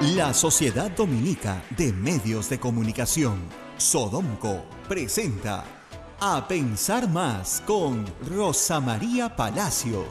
La Sociedad Dominica de Medios de Comunicación, Sodomco, presenta A Pensar Más con Rosa María Palacios.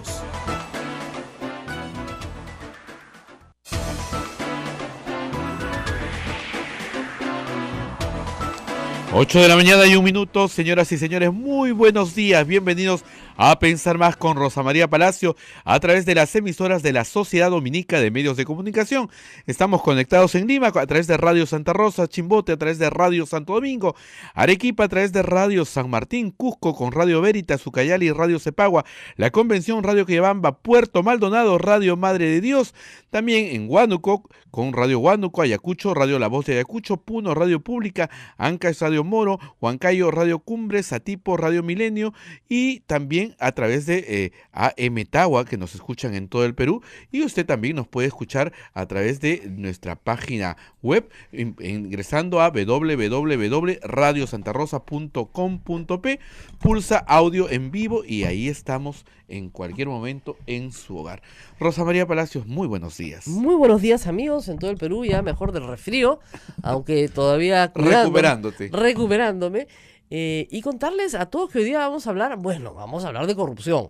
8 de la mañana y 1 minuto, señoras y señores, muy buenos días, bienvenidos a Pensar Más con Rosa María Palacio a través de las emisoras de la Sociedad Dominica de Medios de Comunicación. Estamos conectados en Lima a través de Radio Santa Rosa, Chimbote a través de Radio Santo Domingo, Arequipa a través de Radio San Martín, Cusco con Radio Veritas, Ucayali y Radio Cepagua, La Convención, Radio Quillabamba, Puerto Maldonado, Radio Madre de Dios, también en Huánuco con Radio Huánuco, Ayacucho, Radio La Voz de Ayacucho, Puno, Radio Pública, Ancash, Radio Moro, Huancayo, Radio Cumbre, Satipo, Radio Milenio y también a través de AM Tagua, que nos escuchan en todo el Perú, y usted también nos puede escuchar a través de nuestra página web ingresando a www.radiosantarosa.com.p, pulsa audio en vivo y ahí estamos en cualquier momento en su hogar. Rosa María Palacios, muy buenos días. Muy buenos días, amigos, en todo el Perú, ya mejor del resfrío, aunque todavía recuperándome. Y contarles a todos que hoy día vamos a hablar de corrupción.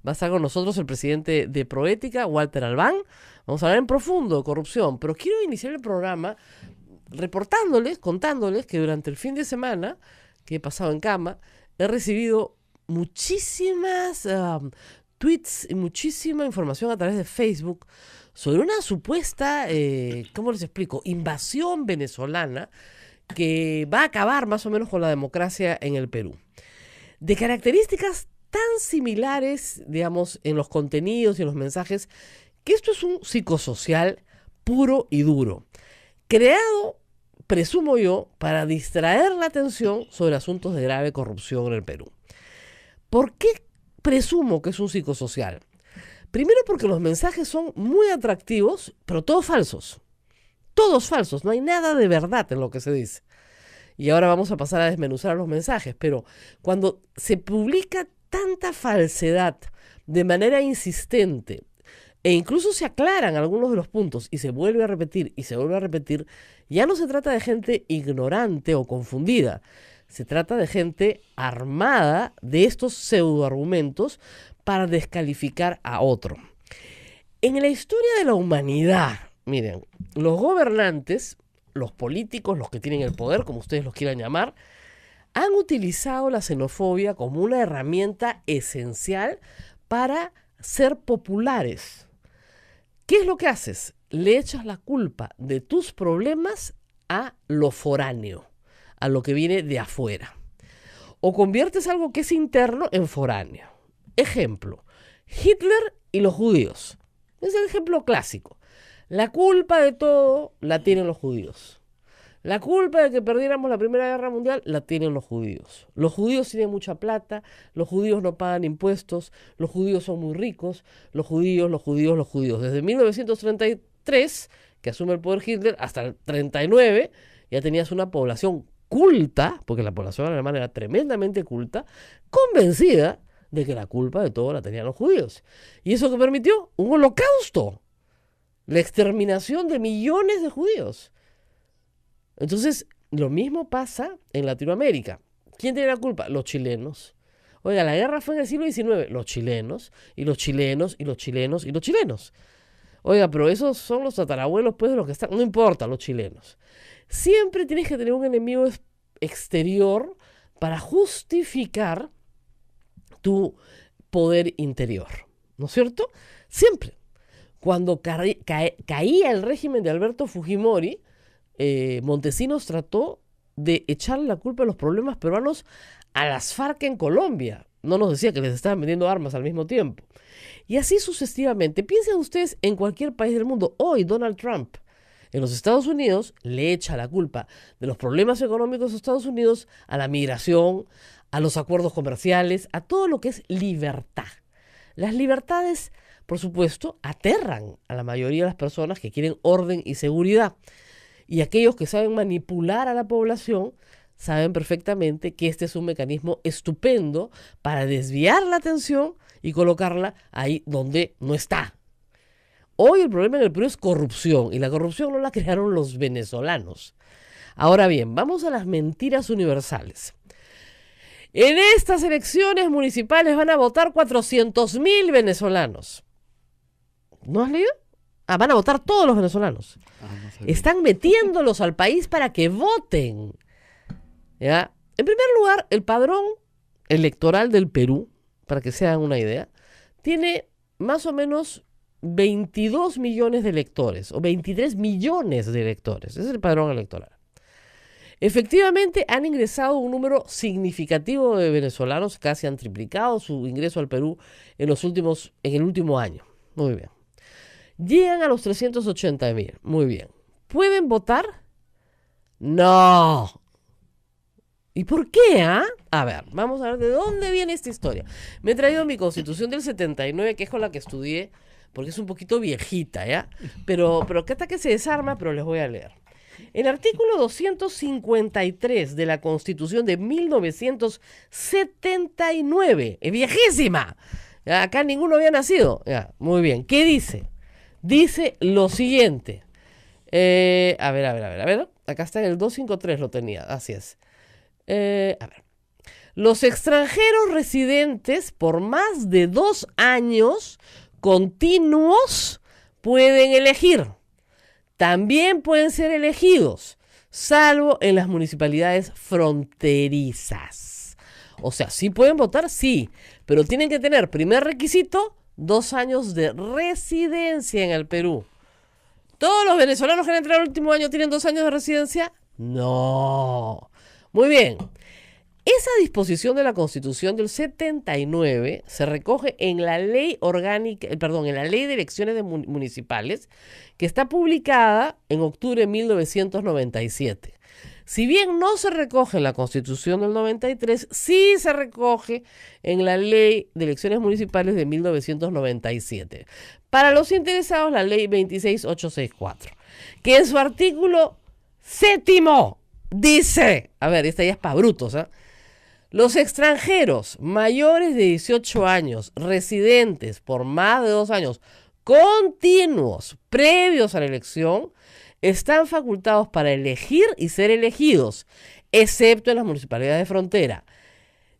Va a estar con nosotros el presidente de Proética, Walter Albán. Vamos a hablar en profundo de corrupción, pero quiero iniciar el programa contándoles que durante el fin de semana que he pasado en cama, he recibido muchísimas tweets y muchísima información a través de Facebook sobre una supuesta, ¿cómo les explico?, invasión venezolana que va a acabar más o menos con la democracia en el Perú. De características tan similares, digamos, en los contenidos y en los mensajes, que esto es un psicosocial puro y duro, creado, presumo yo, para distraer la atención sobre asuntos de grave corrupción en el Perú. ¿Por qué presumo que es un psicosocial? Primero porque los mensajes son muy atractivos, pero todos falsos. Todos falsos, no hay nada de verdad en lo que se dice. Y ahora vamos a pasar a desmenuzar los mensajes, pero cuando se publica tanta falsedad de manera insistente e incluso se aclaran algunos de los puntos y se vuelve a repetir y se vuelve a repetir, ya no se trata de gente ignorante o confundida, se trata de gente armada de estos pseudoargumentos para descalificar a otro. En la historia de la humanidad, miren, los gobernantes, los políticos, los que tienen el poder, como ustedes los quieran llamar, han utilizado la xenofobia como una herramienta esencial para ser populares. ¿Qué es lo que haces? Le echas la culpa de tus problemas a lo foráneo, a lo que viene de afuera. O conviertes algo que es interno en foráneo. Ejemplo, Hitler y los judíos. Es el ejemplo clásico. La culpa de todo la tienen los judíos. La culpa de que perdiéramos la Primera Guerra Mundial la tienen los judíos. Los judíos tienen mucha plata, los judíos no pagan impuestos, los judíos son muy ricos, los judíos. Desde 1933, que asume el poder Hitler, hasta el 39, ya tenías una población culta, porque la población alemana era tremendamente culta, convencida de que la culpa de todo la tenían los judíos. ¿Y eso qué permitió? Un holocausto. La exterminación de millones de judíos. Entonces, lo mismo pasa en Latinoamérica. ¿Quién tiene la culpa? Los chilenos. Oiga, la guerra fue en el siglo XIX. Los chilenos, y los chilenos, y los chilenos, y los chilenos. Oiga, pero esos son los tatarabuelos, pues, de los que están. No importa, los chilenos. Siempre tienes que tener un enemigo exterior para justificar tu poder interior. ¿No es cierto? Siempre. Cuando caía el régimen de Alberto Fujimori, Montesinos trató de echarle la culpa de los problemas peruanos a las FARC en Colombia. No nos decía que les estaban vendiendo armas al mismo tiempo. Y así sucesivamente. Piensen ustedes en cualquier país del mundo. Hoy Donald Trump en los Estados Unidos le echa la culpa de los problemas económicos de Estados Unidos a la migración, a los acuerdos comerciales, a todo lo que es libertad. Las libertades, por supuesto, aterran a la mayoría de las personas que quieren orden y seguridad. Y aquellos que saben manipular a la población saben perfectamente que este es un mecanismo estupendo para desviar la atención y colocarla ahí donde no está. Hoy el problema en el Perú es corrupción, y la corrupción no la crearon los venezolanos. Ahora bien, vamos a las mentiras universales. En estas elecciones municipales van a votar 400.000 venezolanos. ¿No has leído? Van a votar todos los venezolanos. No sabía. Están metiéndolos al país para que voten. ¿Ya? En primer lugar, el padrón electoral del Perú, para que se hagan una idea, tiene más o menos 22 millones de electores, o 23 millones de electores. Ese es el padrón electoral. Efectivamente, han ingresado un número significativo de venezolanos, casi han triplicado su ingreso al Perú en el último año. Muy bien. Llegan a los 380.000. Muy bien. ¿Pueden votar? No. ¿Y por qué, A ver, vamos a ver de dónde viene esta historia. Me he traído mi Constitución del 79, que es con la que estudié, porque es un poquito viejita, ¿ya? Pero que hasta que se desarma, pero les voy a leer. El artículo 253 de la Constitución de 1979, es viejísima. Ya, acá ninguno había nacido. Ya, muy bien. ¿Qué dice? Dice lo siguiente. A ver. Acá está en el 253, lo tenía. Así es. A ver. Los extranjeros residentes por más de 2 años continuos pueden elegir. También pueden ser elegidos, salvo en las municipalidades fronterizas. O sea, sí pueden votar, sí, pero tienen que tener, primer requisito, 2 años de residencia en el Perú. ¿Todos los venezolanos que han entrado el último año tienen 2 años de residencia? No. Muy bien. Esa disposición de la Constitución del 79 se recoge en la ley orgánica, en la ley de elecciones municipales, que está publicada en octubre de 1997. Si bien no se recoge en la Constitución del 93, sí se recoge en la ley de elecciones municipales de 1997. Para los interesados, la ley 26864, que en su artículo 7º dice, a ver, esta ya es para brutos, los extranjeros mayores de 18 años, residentes por más de 2 años, continuos, previos a la elección, están facultados para elegir y ser elegidos, excepto en las municipalidades de frontera,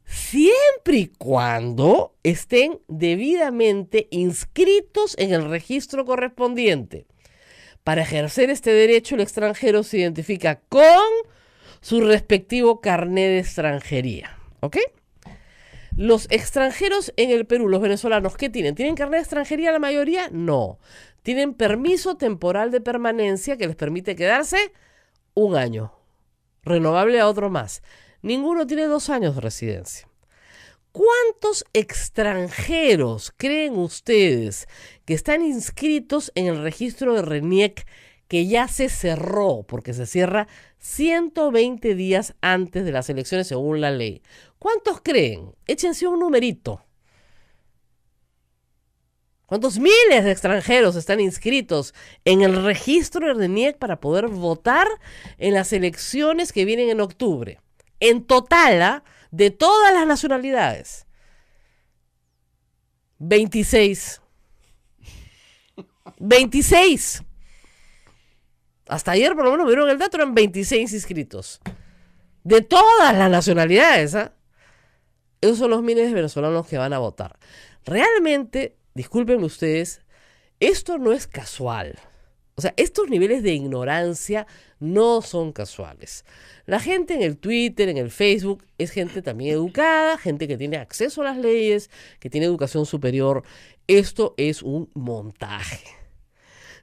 siempre y cuando estén debidamente inscritos en el registro correspondiente. Para ejercer este derecho, el extranjero se identifica con su respectivo carnet de extranjería. ¿Ok? Los extranjeros en el Perú, los venezolanos, ¿qué tienen? ¿Tienen carnet de extranjería la mayoría? No. Tienen permiso temporal de permanencia que les permite quedarse 1 año, renovable a otro más. Ninguno tiene 2 años de residencia. ¿Cuántos extranjeros creen ustedes que están inscritos en el registro de RENIEC que ya se cerró, porque se cierra 120 días antes de las elecciones según la ley? ¿Cuántos creen? Échense un numerito. ¿Cuántos miles de extranjeros están inscritos en el registro de RENIEC para poder votar en las elecciones que vienen en octubre? En total, de todas las nacionalidades. 26. 26. Hasta ayer por lo menos vieron el dato, eran 26 inscritos. De todas las nacionalidades, Esos son los miles de venezolanos que van a votar. Realmente, discúlpenme ustedes, esto no es casual. O sea, estos niveles de ignorancia no son casuales. La gente en el Twitter, en el Facebook, es gente también educada, gente que tiene acceso a las leyes, que tiene educación superior. Esto es un montaje.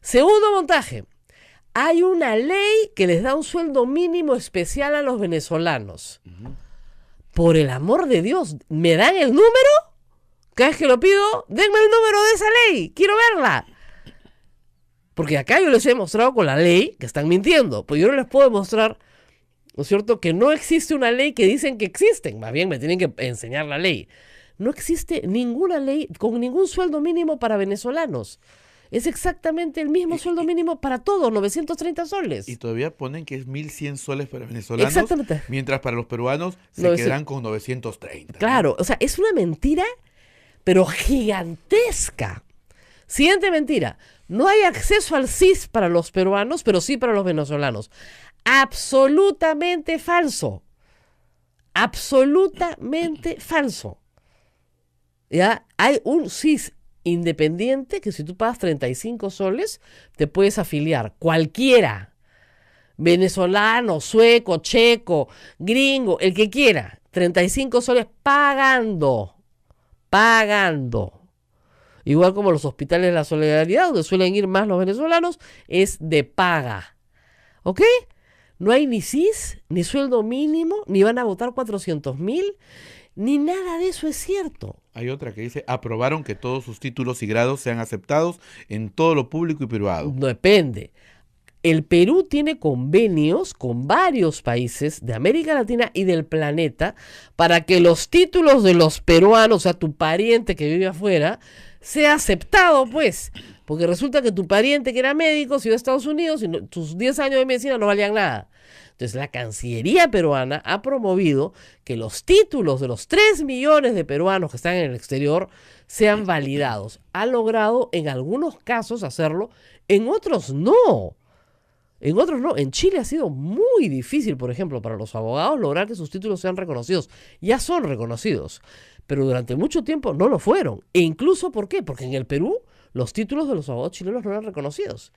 Segundo montaje. Hay una ley que les da un sueldo mínimo especial a los venezolanos. Por el amor de Dios, ¿me dan el número? Cada vez que lo pido, denme el número de esa ley. Quiero verla. Porque acá yo les he mostrado con la ley que están mintiendo. Pues yo no les puedo demostrar, ¿no es cierto?, que no existe una ley que dicen que existen. Más bien me tienen que enseñar la ley. No existe ninguna ley con ningún sueldo mínimo para venezolanos. Es exactamente el mismo sueldo mínimo para todos, 930 soles. Y todavía ponen que es 1.100 soles para venezolanos. Exactamente. Mientras para los peruanos se 900. quedan con 930. Claro, ¿no? o sea, es una mentira, pero gigantesca. Siguiente mentira. No hay acceso al CIS para los peruanos, pero sí para los venezolanos. Absolutamente falso. Absolutamente falso. ¿Ya? Hay un CIS independiente que si tú pagas 35 soles, te puedes afiliar. Cualquiera. Venezolano, sueco, checo, gringo, el que quiera. 35 soles pagando. Pagando. Igual como los hospitales de la Solidaridad, donde suelen ir más los venezolanos, es de paga. ¿Ok? No hay ni CIS, ni sueldo mínimo, ni van a votar 400.000, ni nada de eso es cierto. Hay otra que dice, aprobaron que todos sus títulos y grados sean aceptados en todo lo público y privado. No depende. El Perú tiene convenios con varios países de América Latina y del planeta para que los títulos de los peruanos, o sea, tu pariente que vive afuera, sea aceptado, pues. Porque resulta que tu pariente que era médico se iba a Estados Unidos y tus 10 años de medicina no valían nada. Entonces, la Cancillería peruana ha promovido que los títulos de los 3 millones de peruanos que están en el exterior sean validados. Ha logrado en algunos casos hacerlo, en otros no. En otros no. En Chile ha sido muy difícil, por ejemplo, para los abogados lograr que sus títulos sean reconocidos. Ya son reconocidos, pero durante mucho tiempo no lo fueron. E incluso, ¿por qué? Porque en el Perú los títulos de los abogados chilenos no eran reconocidos.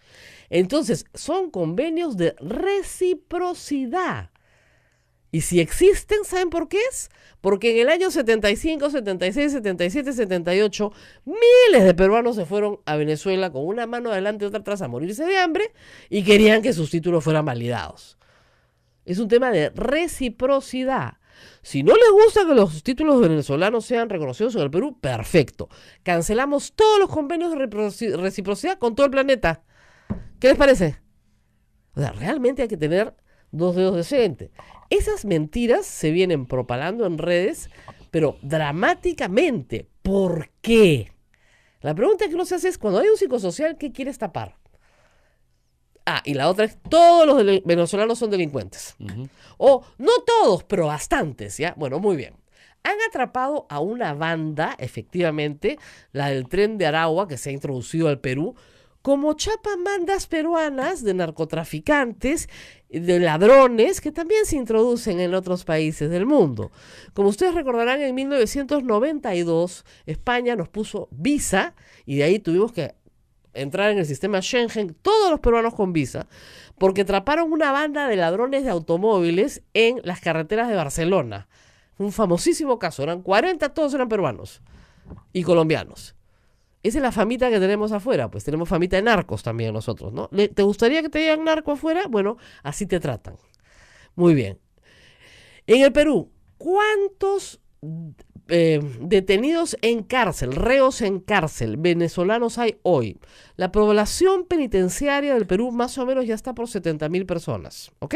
Entonces, son convenios de reciprocidad. Y si existen, ¿saben por qué es? Porque en el año 75, 76, 77, 78, miles de peruanos se fueron a Venezuela con una mano adelante y otra atrás a morirse de hambre y querían que sus títulos fueran validados. Es un tema de reciprocidad. Si no les gusta que los títulos venezolanos sean reconocidos en el Perú, perfecto. Cancelamos todos los convenios de reciprocidad con todo el planeta. ¿Qué les parece? O sea, realmente hay que tener 2 dedos de frente. Esas mentiras se vienen propalando en redes, pero dramáticamente. ¿Por qué? La pregunta que uno se hace es, cuando hay un psicosocial, ¿qué quieres tapar? Ah, y la otra es, todos los venezolanos son delincuentes. O, no todos, pero bastantes, ¿ya? Bueno, muy bien. Han atrapado a una banda, efectivamente, la del Tren de Aragua, que se ha introducido al Perú, como chapan bandas peruanas de narcotraficantes, de ladrones, que también se introducen en otros países del mundo. Como ustedes recordarán, en 1992 España nos puso visa y de ahí tuvimos que entrar en el sistema Schengen, todos los peruanos con visa, porque atraparon una banda de ladrones de automóviles en las carreteras de Barcelona. Un famosísimo caso, eran 40, todos eran peruanos y colombianos. Esa es la famita que tenemos afuera, pues tenemos famita de narcos también nosotros, ¿no? ¿Te gustaría que te digan narco afuera? Bueno, así te tratan. Muy bien. En el Perú, ¿cuántos detenidos en cárcel, reos en cárcel, venezolanos hay hoy? La población penitenciaria del Perú más o menos ya está por 70.000 personas, ¿ok?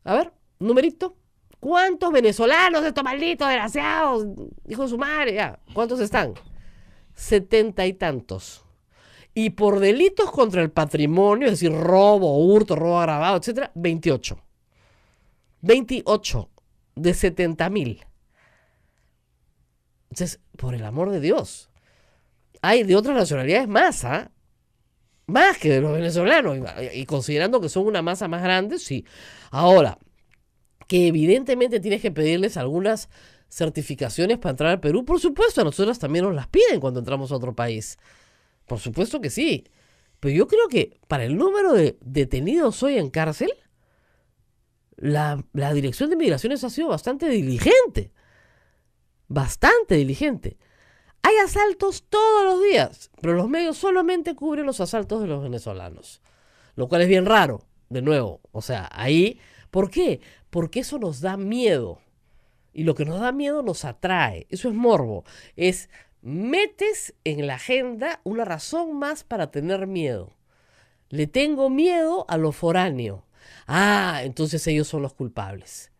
A ver, numerito. ¿Cuántos venezolanos, estos malditos desgraciados, hijos de su madre, ya? ¿Cuántos están? 70 y tantos. Y por delitos contra el patrimonio, es decir, robo, hurto, robo agravado, etcétera, 28. 28 de 70.000. Entonces, por el amor de Dios, hay de otras nacionalidades más, ¿ah? Más que de los venezolanos. Y considerando que son una masa más grande, sí. Ahora, que evidentemente tienes que pedirles algunas certificaciones para entrar al Perú, por supuesto, a nosotros también nos las piden cuando entramos a otro país. Por supuesto que sí. Pero yo creo que para el número de detenidos hoy en cárcel, la Dirección de Migraciones ha sido bastante diligente. Bastante diligente. Hay asaltos todos los días, pero los medios solamente cubren los asaltos de los venezolanos. Lo cual es bien raro, de nuevo. O sea, ahí, ¿por qué? Porque eso nos da miedo. Y lo que nos da miedo nos atrae. Eso es morbo. Es, metes en la agenda una razón más para tener miedo. Le tengo miedo a lo foráneo. Ah, entonces ellos son los culpables.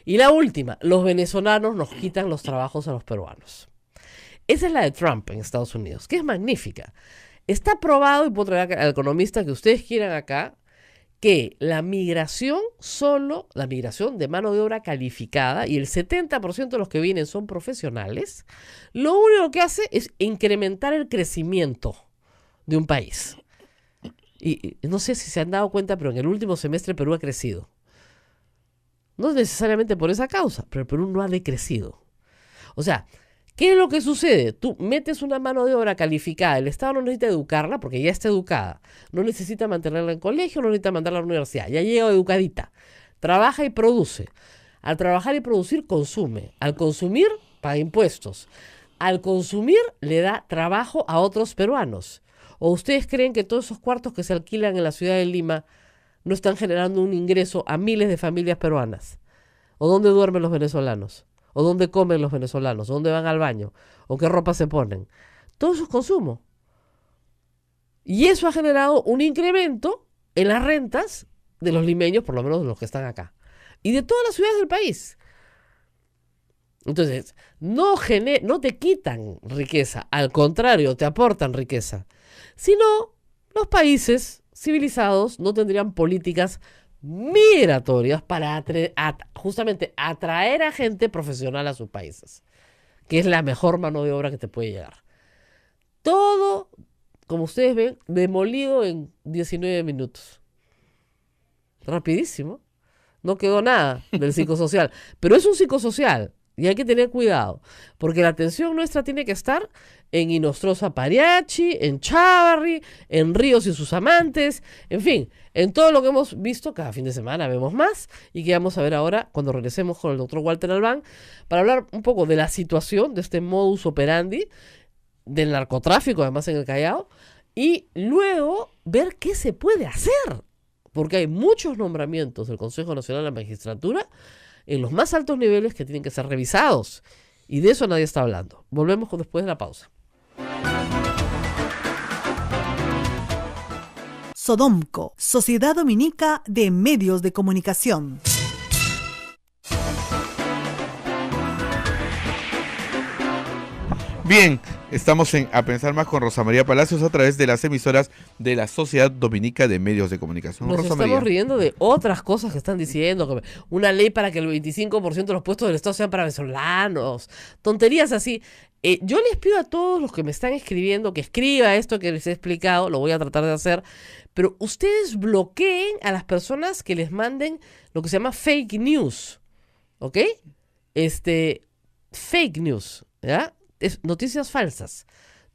Y la última, los venezolanos nos quitan los trabajos a los peruanos. Esa es la de Trump en Estados Unidos, que es magnífica. Está probado, y puedo traer al economista que ustedes quieran acá, que la migración de mano de obra calificada, y el 70% de los que vienen son profesionales, lo único que hace es incrementar el crecimiento de un país. Y no sé si se han dado cuenta, pero en el último semestre Perú ha crecido. No necesariamente por esa causa, pero el Perú no ha decrecido. O sea, ¿qué es lo que sucede? Tú metes una mano de obra calificada, el Estado no necesita educarla porque ya está educada, no necesita mantenerla en colegio, no necesita mandarla a la universidad, ya llega educadita, trabaja y produce. Al trabajar y producir, consume. Al consumir, paga impuestos. Al consumir, le da trabajo a otros peruanos. ¿O ustedes creen que todos esos cuartos que se alquilan en la ciudad de Lima no están generando un ingreso a miles de familias peruanas? ¿O dónde duermen los venezolanos? ¿O dónde comen los venezolanos? ¿O dónde van al baño? ¿O qué ropa se ponen? Todo eso es consumo. Y eso ha generado un incremento en las rentas de los limeños, por lo menos de los que están acá. Y de todas las ciudades del país. Entonces, no te quitan riqueza, al contrario, te aportan riqueza. Si no, los países civilizados no tendrían políticas migratorias para justamente atraer a gente profesional a sus países, que es la mejor mano de obra que te puede llegar. Todo, como ustedes ven, demolido en 19 minutos. Rapidísimo. No quedó nada del psicosocial. Pero es un psicosocial y hay que tener cuidado, porque la atención nuestra tiene que estar en Inostroza Pariachi, en Chávarri, en Ríos y sus amantes, en fin, en todo lo que hemos visto cada fin de semana, vemos más, y que vamos a ver ahora cuando regresemos con el doctor Walter Albán, para hablar un poco de la situación, de este modus operandi, del narcotráfico además en el Callao, y luego ver qué se puede hacer, porque hay muchos nombramientos del Consejo Nacional de la Magistratura en los más altos niveles que tienen que ser revisados, y de eso nadie está hablando. Volvemos después de la pausa. Sodomco, Sociedad Dominica de Medios de Comunicación. Bien, estamos A Pensar Más con Rosa María Palacios a través de las emisoras de la Sociedad Dominica de Medios de Comunicación. Nos Rosa estamos María. riendo de otras cosas que están diciendo, como una ley para que el 25% de los puestos del Estado sean para venezolanos, tonterías así. Yo les pido a todos los que me están escribiendo que escriba esto que les he explicado, lo voy a tratar de hacer, pero ustedes bloqueen a las personas que les manden lo que se llama fake news, ¿ok? Fake news, ¿ya? Noticias falsas,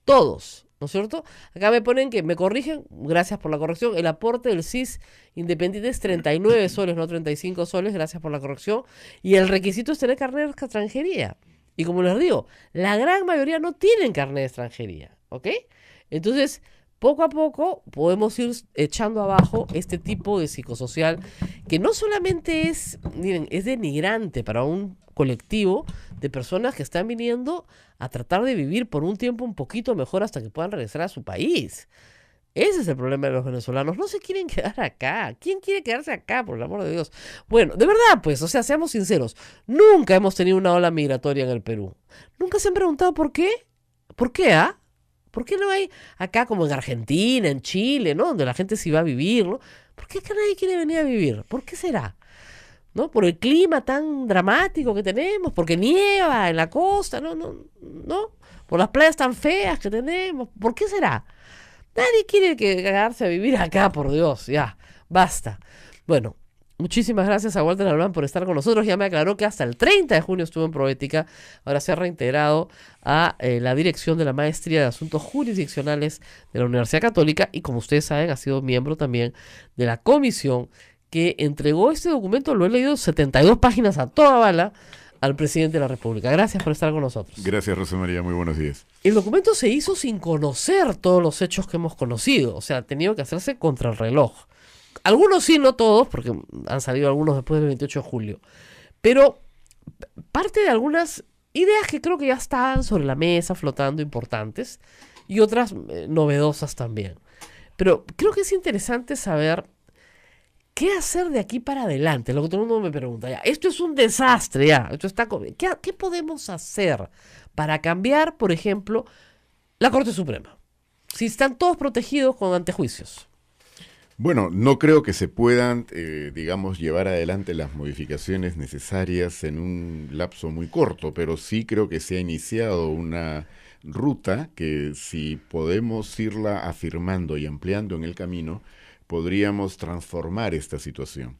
todos, ¿no es cierto? Acá me ponen que me corrigen, gracias por la corrección, el aporte del CIS independiente es 39 soles, no 35 soles, gracias por la corrección, y el requisito es tener carnet de extranjería, y como les digo, la gran mayoría no tienen carnet de extranjería, ¿ok? Entonces, poco a poco podemos ir echando abajo este tipo de psicosocial que no solamente es, miren, es denigrante para un colectivo de personas que están viniendo a tratar de vivir por un tiempo un poquito mejor hasta que puedan regresar a su país. Ese es el problema de los venezolanos. No se quieren quedar acá. ¿Quién quiere quedarse acá, por el amor de Dios? Bueno, de verdad, pues, o sea, seamos sinceros. Nunca hemos tenido una ola migratoria en el Perú. ¿Nunca se han preguntado por qué? ¿Por qué, ah? ¿Por qué no hay acá como en Argentina, en Chile, ¿no? Donde la gente sí va a vivir, ¿no? ¿Por qué acá nadie quiere venir a vivir? ¿Por qué será? ¿No? Por el clima tan dramático que tenemos, porque nieva en la costa, ¿no? Por las playas tan feas que tenemos. ¿Por qué será? Nadie quiere quedarse a vivir acá, por Dios, ya, basta. Bueno, muchísimas gracias a Walter Albán por estar con nosotros. Ya me aclaró que hasta el 30 de junio estuvo en Proética. Ahora se ha reintegrado a la dirección de la Maestría de Asuntos Jurisdiccionales de la Universidad Católica y, como ustedes saben, ha sido miembro también de la comisión que entregó este documento. Lo he leído 72 páginas a toda bala al presidente de la República. Gracias por estar con nosotros. Gracias, Rosa María. Muy buenos días. El documento se hizo sin conocer todos los hechos que hemos conocido. O sea, ha tenido que hacerse contra el reloj. Algunos sí, no todos, porque han salido algunos después del 28 de julio. Pero parte de algunas ideas que creo que ya estaban sobre la mesa, flotando, importantes, y otras novedosas también. Pero creo que es interesante saber qué hacer de aquí para adelante. Lo que todo el mundo me pregunta, ya, esto es un desastre, ya, esto está... ¿Qué podemos hacer para cambiar, por ejemplo, la Corte Suprema? Si están todos protegidos con antejuicios. Bueno, no creo que se puedan, digamos, llevar adelante las modificaciones necesarias en un lapso muy corto, pero sí creo que se ha iniciado una ruta que, si podemos irla afirmando y ampliando en el camino, podríamos transformar esta situación.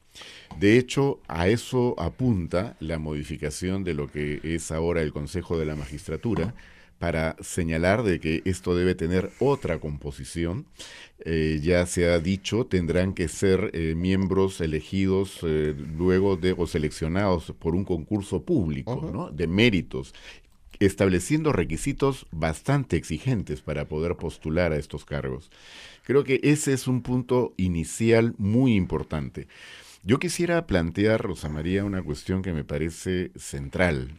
De hecho, a eso apunta la modificación de lo que es ahora el Consejo de la Magistratura, para señalar de que esto debe tener otra composición. Ya se ha dicho, tendrán que ser miembros elegidos luego de o seleccionados por un concurso público, ¿no?, de méritos, estableciendo requisitos bastante exigentes para poder postular a estos cargos. Creo que ese es un punto inicial muy importante. Yo quisiera plantear, Rosa María, una cuestión que me parece central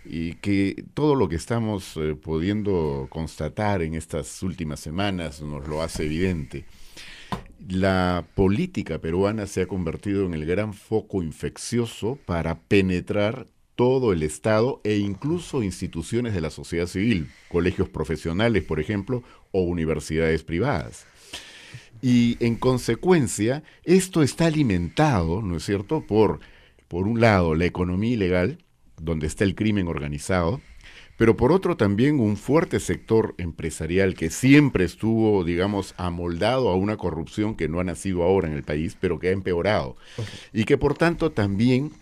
y que todo lo que estamos pudiendo constatar en estas últimas semanas nos lo hace evidente. La política peruana se ha convertido en el gran foco infeccioso para penetrar todo el Estado e incluso instituciones de la sociedad civil, colegios profesionales, por ejemplo, o universidades privadas. Y en consecuencia, esto está alimentado, ¿no es cierto?, por un lado, la economía ilegal, donde está el crimen organizado, pero por otro también un fuerte sector empresarial que siempre estuvo, digamos, amoldado a una corrupción que no ha nacido ahora en el país, pero que ha empeorado. Y que por tanto también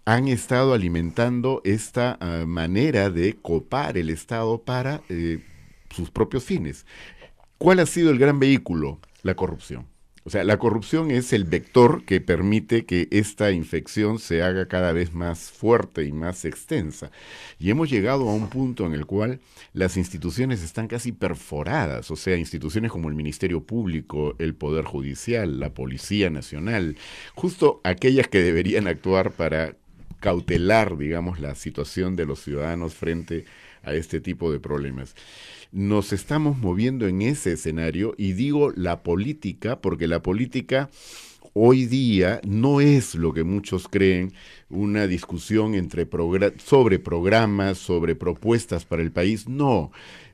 han estado alimentando esta manera de copar el Estado para sus propios fines. ¿Cuál ha sido el gran vehículo? La corrupción. O sea, la corrupción es el vector que permite que esta infección se haga cada vez más fuerte y más extensa. Y hemos llegado a un punto en el cual las instituciones están casi perforadas, o sea, instituciones como el Ministerio Público, el Poder Judicial, la Policía Nacional, justo aquellas que deberían actuar para cautelar, digamos, la situación de los ciudadanos frente a este tipo de problemas. Nos estamos moviendo en ese escenario, y digo la política porque la política hoy día no es lo que muchos creen, una discusión sobre programas, sobre propuestas para el país. No,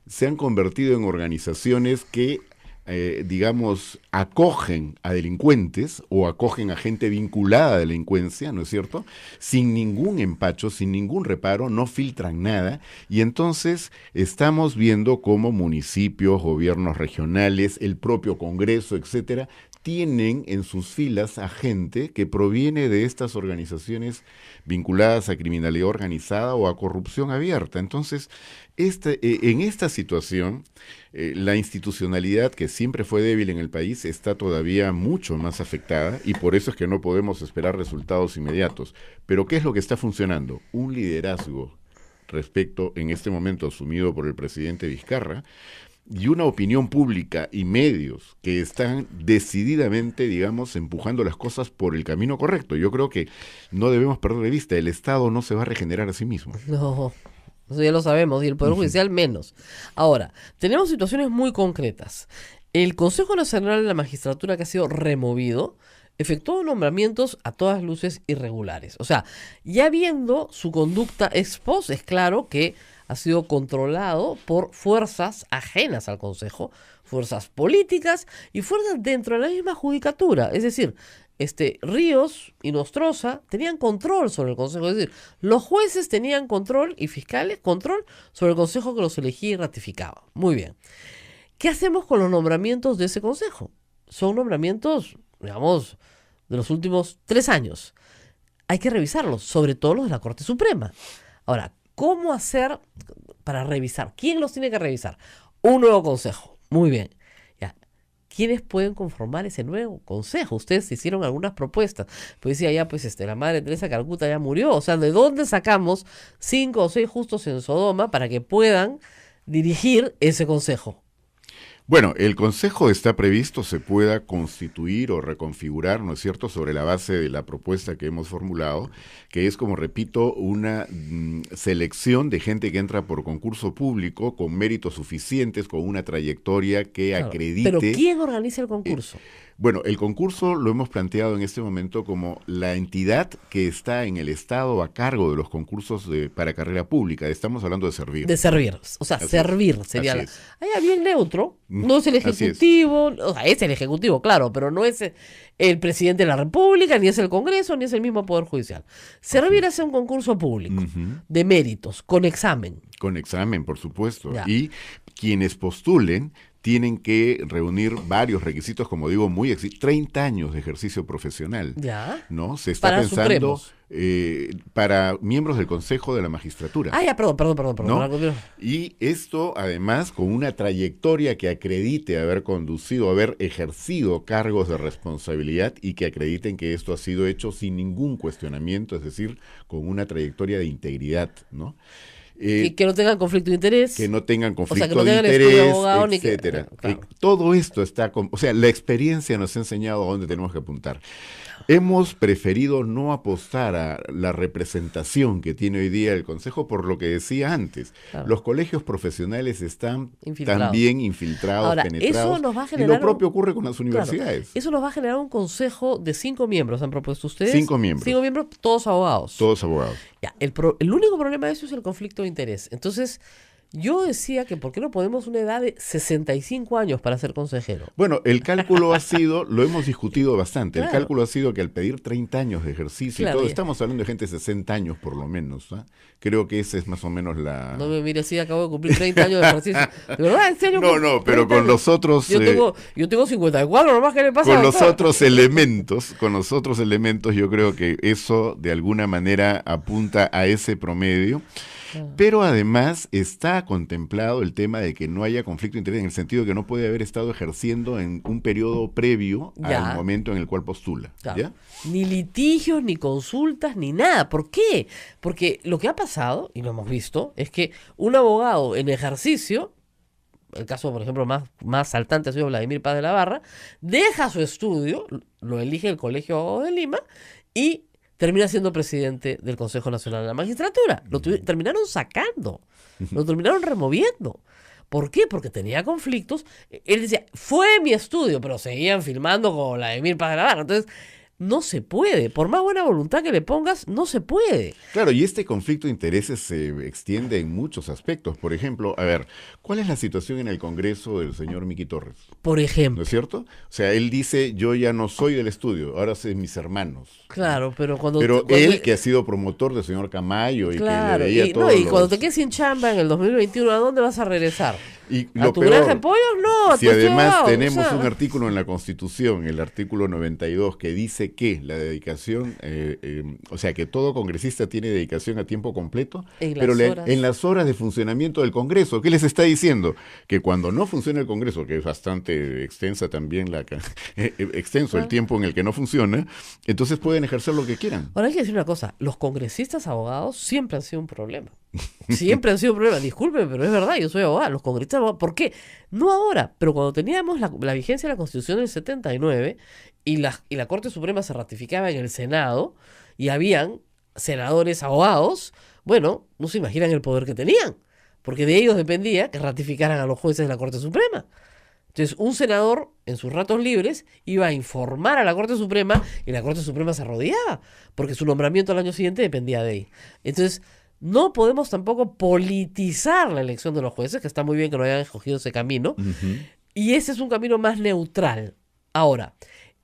se han convertido en organizaciones que digamos, acogen a delincuentes o acogen a gente vinculada a delincuencia, ¿no es cierto?, sin ningún empacho, sin ningún reparo, no filtran nada, y entonces estamos viendo cómo municipios, gobiernos regionales, el propio Congreso, etcétera, tienen en sus filas a gente que proviene de estas organizaciones vinculadas a criminalidad organizada o a corrupción abierta. Entonces, en esta situación, la institucionalidad, que siempre fue débil en el país, está todavía mucho más afectada, y por eso es que no podemos esperar resultados inmediatos. Pero ¿qué es lo que está funcionando? Un liderazgo respecto, en este momento asumido por el presidente Vizcarra, y una opinión pública y medios que están decididamente, digamos, empujando las cosas por el camino correcto. Yo creo que no debemos perder de vista, el Estado no se va a regenerar a sí mismo. No, eso ya lo sabemos, y el Poder Judicial menos. Ahora, tenemos situaciones muy concretas. El Consejo Nacional de la Magistratura, que ha sido removido, efectuó nombramientos a todas luces irregulares. O sea, ya viendo su conducta ex post, es claro que ha sido controlado por fuerzas ajenas al Consejo, fuerzas políticas y fuerzas dentro de la misma judicatura. Es decir, Ríos y Nostroza tenían control sobre el Consejo. Es decir, los jueces tenían control y fiscales control sobre el Consejo que los elegía y ratificaba. Muy bien. ¿Qué hacemos con los nombramientos de ese Consejo? Son nombramientos, digamos, de los últimos 3 años. Hay que revisarlos, sobre todo los de la Corte Suprema. Ahora, ¿cómo hacer para revisar? ¿Quién los tiene que revisar? Un nuevo consejo. Muy bien. Ya. ¿Quiénes pueden conformar ese nuevo consejo? Ustedes hicieron algunas propuestas. Pues decía ya, pues la Madre Teresa de Calcuta ya murió. O sea, ¿de dónde sacamos 5 o 6 justos en Sodoma para que puedan dirigir ese consejo? Bueno, el Consejo está previsto, se pueda constituir o reconfigurar, ¿no es cierto?, sobre la base de la propuesta que hemos formulado, que es, como repito, una selección de gente que entra por concurso público con méritos suficientes, con una trayectoria que acredite. ¿Pero quién organiza el concurso? Bueno, el concurso lo hemos planteado en este momento como la entidad que está en el Estado a cargo de los concursos para carrera pública. Estamos hablando de servir. De servir. O sea, Así servir es. sería Así es. bien neutro. No es el Así es. Ejecutivo, o sea, es el Ejecutivo, claro, pero no es el presidente de la República, ni es el Congreso, ni es el mismo Poder Judicial. Se refiere a hacer un concurso público de méritos, con examen. Con examen, por supuesto. Ya. Y quienes postulen tienen que reunir varios requisitos, como digo, 30 años de ejercicio profesional. Ya. ¿No? Se está Para pensando supremos. Para miembros del Consejo de la Magistratura. Ah, ya, perdón. ¿No? Y esto, además, con una trayectoria que acredite haber conducido, haber ejercido cargos de responsabilidad y que acrediten que esto ha sido hecho sin ningún cuestionamiento, es decir, con una trayectoria de integridad, ¿no? Que no tengan conflicto de interés. Que no tengan conflicto que no de tengan estudio de interés, abogado, ni que- etcétera. claro. Todo esto está, o sea, la experiencia nos ha enseñado a dónde tenemos que apuntar. Hemos preferido no apostar a la representación que tiene hoy día el Consejo por lo que decía antes. Claro. Los colegios profesionales están Infiltrados. también infiltrados, Ahora, penetrados. eso nos va a Y generar lo propio ocurre con las Claro, universidades. eso nos va a generar un consejo de 5 miembros, ¿han propuesto ustedes? 5 miembros. 5 miembros, todos abogados. Todos abogados. Ya, el único problema de eso es el conflicto de interés. Entonces, yo decía que ¿por qué no ponemos una edad de 65 años para ser consejero? Bueno, el cálculo ha sido, lo hemos discutido bastante, el Claro. cálculo ha sido que al pedir 30 años de ejercicio, y Claro, todo, ya. estamos hablando de gente de 60 años por lo menos, ¿ah? Creo que esa es más o menos la... No me mire así, acabo de cumplir 30 años de ejercicio. ¿De verdad? ¿En serio? No, pero 30 con años. los otros... Yo tengo 54, nomás que le pasa con a los doctor? otros elementos, yo creo que eso de alguna manera apunta a ese promedio. Pero además está contemplado el tema de que no haya conflicto de interés, en el sentido de que no puede haber estado ejerciendo en un periodo previo Ya. al momento en el cual postula. Claro. ¿Ya? Ni litigios, ni consultas, ni nada. ¿Por qué? Porque lo que ha pasado, y lo hemos visto, es que un abogado en ejercicio, el caso, por ejemplo, más saltante ha sido Vladimir Paz de la Barra, deja su estudio, lo elige el Colegio de Abogados de Lima y termina siendo presidente del Consejo Nacional de la Magistratura. Terminaron sacando, lo terminaron removiendo. ¿Por qué? Porque tenía conflictos. Él decía, fue mi estudio, pero seguían filmando con Vladimir Paz de la Barra. Entonces, no se puede. Por más buena voluntad que le pongas, no se puede. Claro, y este conflicto de intereses se extiende en muchos aspectos. Por ejemplo, a ver, ¿cuál es la situación en el Congreso del señor Miki Torres? Por ¿No ejemplo. es cierto? O sea, él dice, yo ya no soy del estudio, ahora soy mis hermanos. Claro, pero cuando... Pero cuando- él, que ha sido promotor del señor Camayo y Claro, que le veía y todos cuando los- te quedes sin chamba en el 2021, ¿a dónde vas a regresar? Y ¿A lo tu granja de peor, pollos? No, a si tu además abogado, tenemos o sea. un artículo en la Constitución, el artículo 92, que dice que la dedicación, o sea, que todo congresista tiene dedicación a tiempo completo, En las pero horas. en las horas de funcionamiento del Congreso. ¿Qué les está diciendo? Que cuando no funciona el Congreso, que es bastante extensa también, extenso el tiempo en el que no funciona, entonces pueden ejercer lo que quieran. Ahora hay que decir una cosa, los congresistas abogados siempre han sido un problema. Siempre han sido un problema. Disculpen, pero es verdad, yo soy abogado. Los congresistas abogados, ¿por qué? No ahora, pero cuando teníamos la vigencia de la Constitución del 79 y la Corte Suprema se ratificaba en el Senado y habían senadores abogados, bueno, no se imaginan el poder que tenían, porque de ellos dependía que ratificaran a los jueces de la Corte Suprema. Entonces, un senador, en sus ratos libres, iba a informar a la Corte Suprema y la Corte Suprema se arrodillaba, porque su nombramiento al año siguiente dependía de ahí. Entonces, no podemos tampoco politizar la elección de los jueces, que está muy bien que no hayan escogido ese camino, y ese es un camino más neutral. Ahora,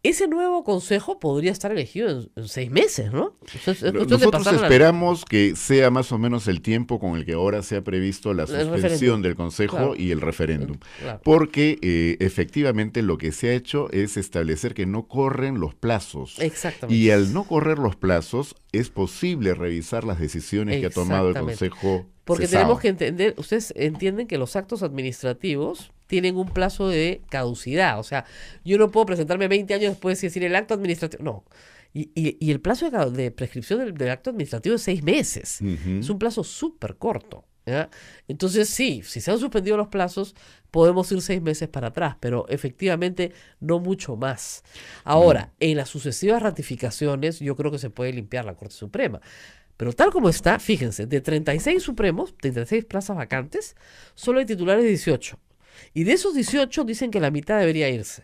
ese nuevo consejo podría estar elegido en 6 meses, ¿no? Es cuestión de Nosotros pasar esperamos que sea más o menos el tiempo con el que ahora se ha previsto la suspensión referéndum. del Consejo Claro. y el referéndum. Claro. Porque efectivamente lo que se ha hecho es establecer que no corren los plazos. Exactamente. Y al no correr los plazos, es posible revisar las decisiones que ha tomado el Exactamente. Consejo Porque cesado. tenemos que entender, ustedes entienden que los actos administrativos tienen un plazo de caducidad. O sea, yo no puedo presentarme 20 años después y decir el acto administrativo. No. Y el plazo de prescripción del acto administrativo es 6 meses. Ujú. Es un plazo súper corto. ¿Ya? Entonces, sí, si se han suspendido los plazos, podemos ir 6 meses para atrás, pero efectivamente no mucho más. Ahora, en las sucesivas ratificaciones, yo creo que se puede limpiar la Corte Suprema. Pero tal como está, fíjense, de 36 supremos, de 36 plazas vacantes, solo hay titulares 18. Y de esos 18 dicen que la mitad debería irse.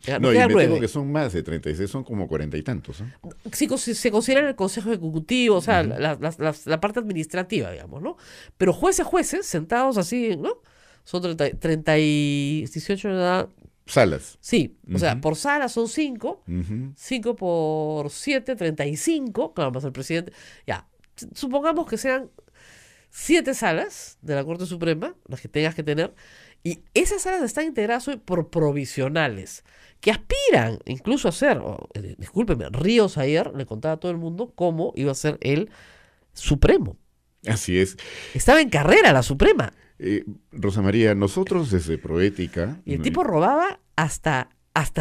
Ya, No, nos y quedan me 9. temo que son más de 36, son como 40 y tantos. ¿Eh? Si se considera el Consejo Ejecutivo, o sea, la parte administrativa, digamos, ¿no? Pero jueces sentados así, ¿no? son 30 y 18 de edad. Salas. Sí, o sea, Ujú. por sala son 5, Ujú. 5 por 7, 35, claro, más el presidente. Ya, supongamos que sean 7 salas de la Corte Suprema, las que tengas que tener, y esas salas están integradas hoy por provisionales, que aspiran incluso a ser, discúlpeme, Ríos ayer le contaba a todo el mundo cómo iba a ser el Supremo. Así es. Estaba en carrera la Suprema. Rosa María, nosotros desde Proética... Y el tipo robaba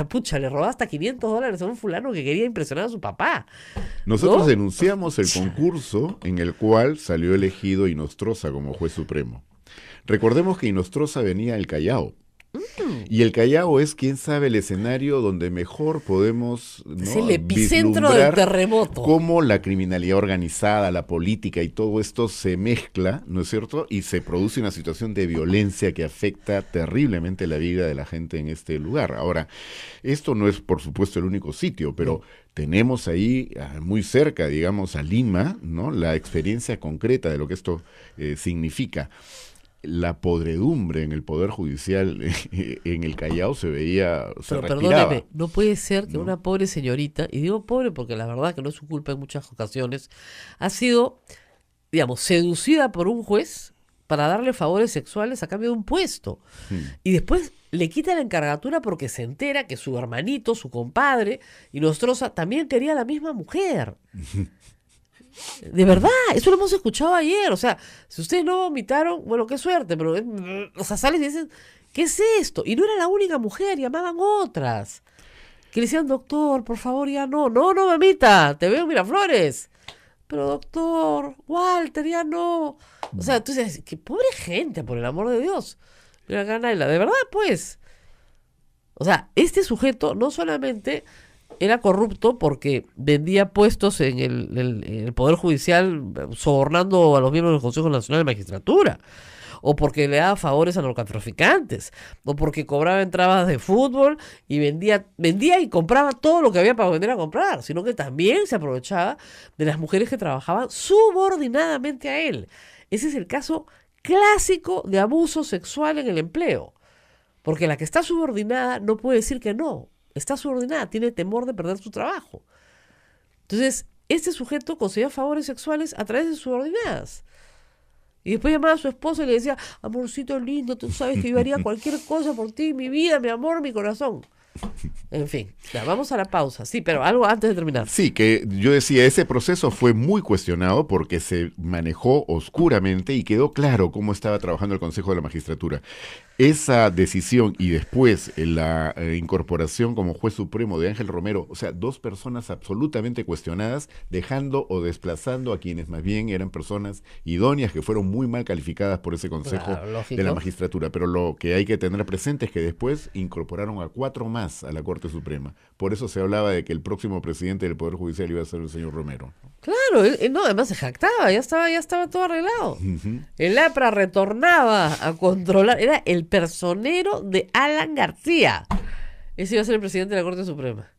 pucha, le robaba hasta $500 a un fulano que quería impresionar a su papá. Nosotros ¿no? denunciamos el concurso en el cual salió elegido Inostroza como juez supremo. Recordemos que Inostroza venía del Callao. Y el Callao es, quién sabe, el escenario donde mejor podemos, ¿no?, Es el epicentro del vislumbrar terremoto. cómo la criminalidad organizada, la política y todo esto se mezcla, ¿no es cierto? Y se produce una situación de violencia que afecta terriblemente la vida de la gente en este lugar. Ahora, esto no es, por supuesto, el único sitio, pero tenemos ahí muy cerca, digamos, a Lima, ¿no?, la experiencia concreta de lo que esto significa. La podredumbre en el Poder Judicial en el Callao se veía, se Pero respiraba. perdóneme, no puede ser que ¿No? una pobre señorita, y digo pobre porque la verdad que no es su culpa en muchas ocasiones, ha sido, digamos, seducida por un juez para darle favores sexuales a cambio de un puesto. Y después le quita la encargatura porque se entera que su hermanito, su compadre, Inostroza, también quería a la misma mujer. De verdad, eso lo hemos escuchado ayer. O sea, si ustedes no vomitaron, bueno, qué suerte, pero, o sea, salen y dicen, ¿qué es esto? Y no era la única mujer, llamaban otras. Que le decían, doctor, por favor, ya no. No, mamita, te veo en Miraflores. Pero, doctor, Walter, ya no. O sea, entonces, qué pobre gente, por el amor de Dios. Mira acá, Naila, de verdad, pues. O sea, este sujeto no solamente era corrupto porque vendía puestos en el Poder Judicial sobornando a los miembros del Consejo Nacional de Magistratura, o porque le daba favores a narcotraficantes, o porque cobraba entradas de fútbol y vendía y compraba todo lo que había para vender a comprar, sino que también se aprovechaba de las mujeres que trabajaban subordinadamente a él. Ese es el caso clásico de abuso sexual en el empleo, porque la que está subordinada no puede decir que no. Está subordinada, tiene temor de perder su trabajo. Entonces, este sujeto conseguía favores sexuales a través de sus subordinadas. Y después llamaba a su esposa y le decía, amorcito lindo, tú sabes que yo haría cualquier cosa por ti, mi vida, mi amor, mi corazón. En fin, ya, vamos a la pausa. Sí, pero algo antes de terminar. Sí, que yo decía, ese proceso fue muy cuestionado porque se manejó oscuramente y quedó claro cómo estaba trabajando el Consejo de la Magistratura. Esa decisión y después la incorporación como juez supremo de Ángel Romero, o sea, dos personas absolutamente cuestionadas, dejando o desplazando a quienes más bien eran personas idóneas que fueron muy mal calificadas por ese Consejo Claro, lógico. de la Magistratura. Pero lo que hay que tener presente es que después incorporaron a 4 más a la Corte Suprema. Por eso se hablaba de que el próximo presidente del Poder Judicial iba a ser el señor Romero. Claro, él no, además se jactaba, ya estaba todo arreglado. El APRA retornaba a controlar, era el personero de Alan García. Ese iba a ser el presidente de la Corte Suprema.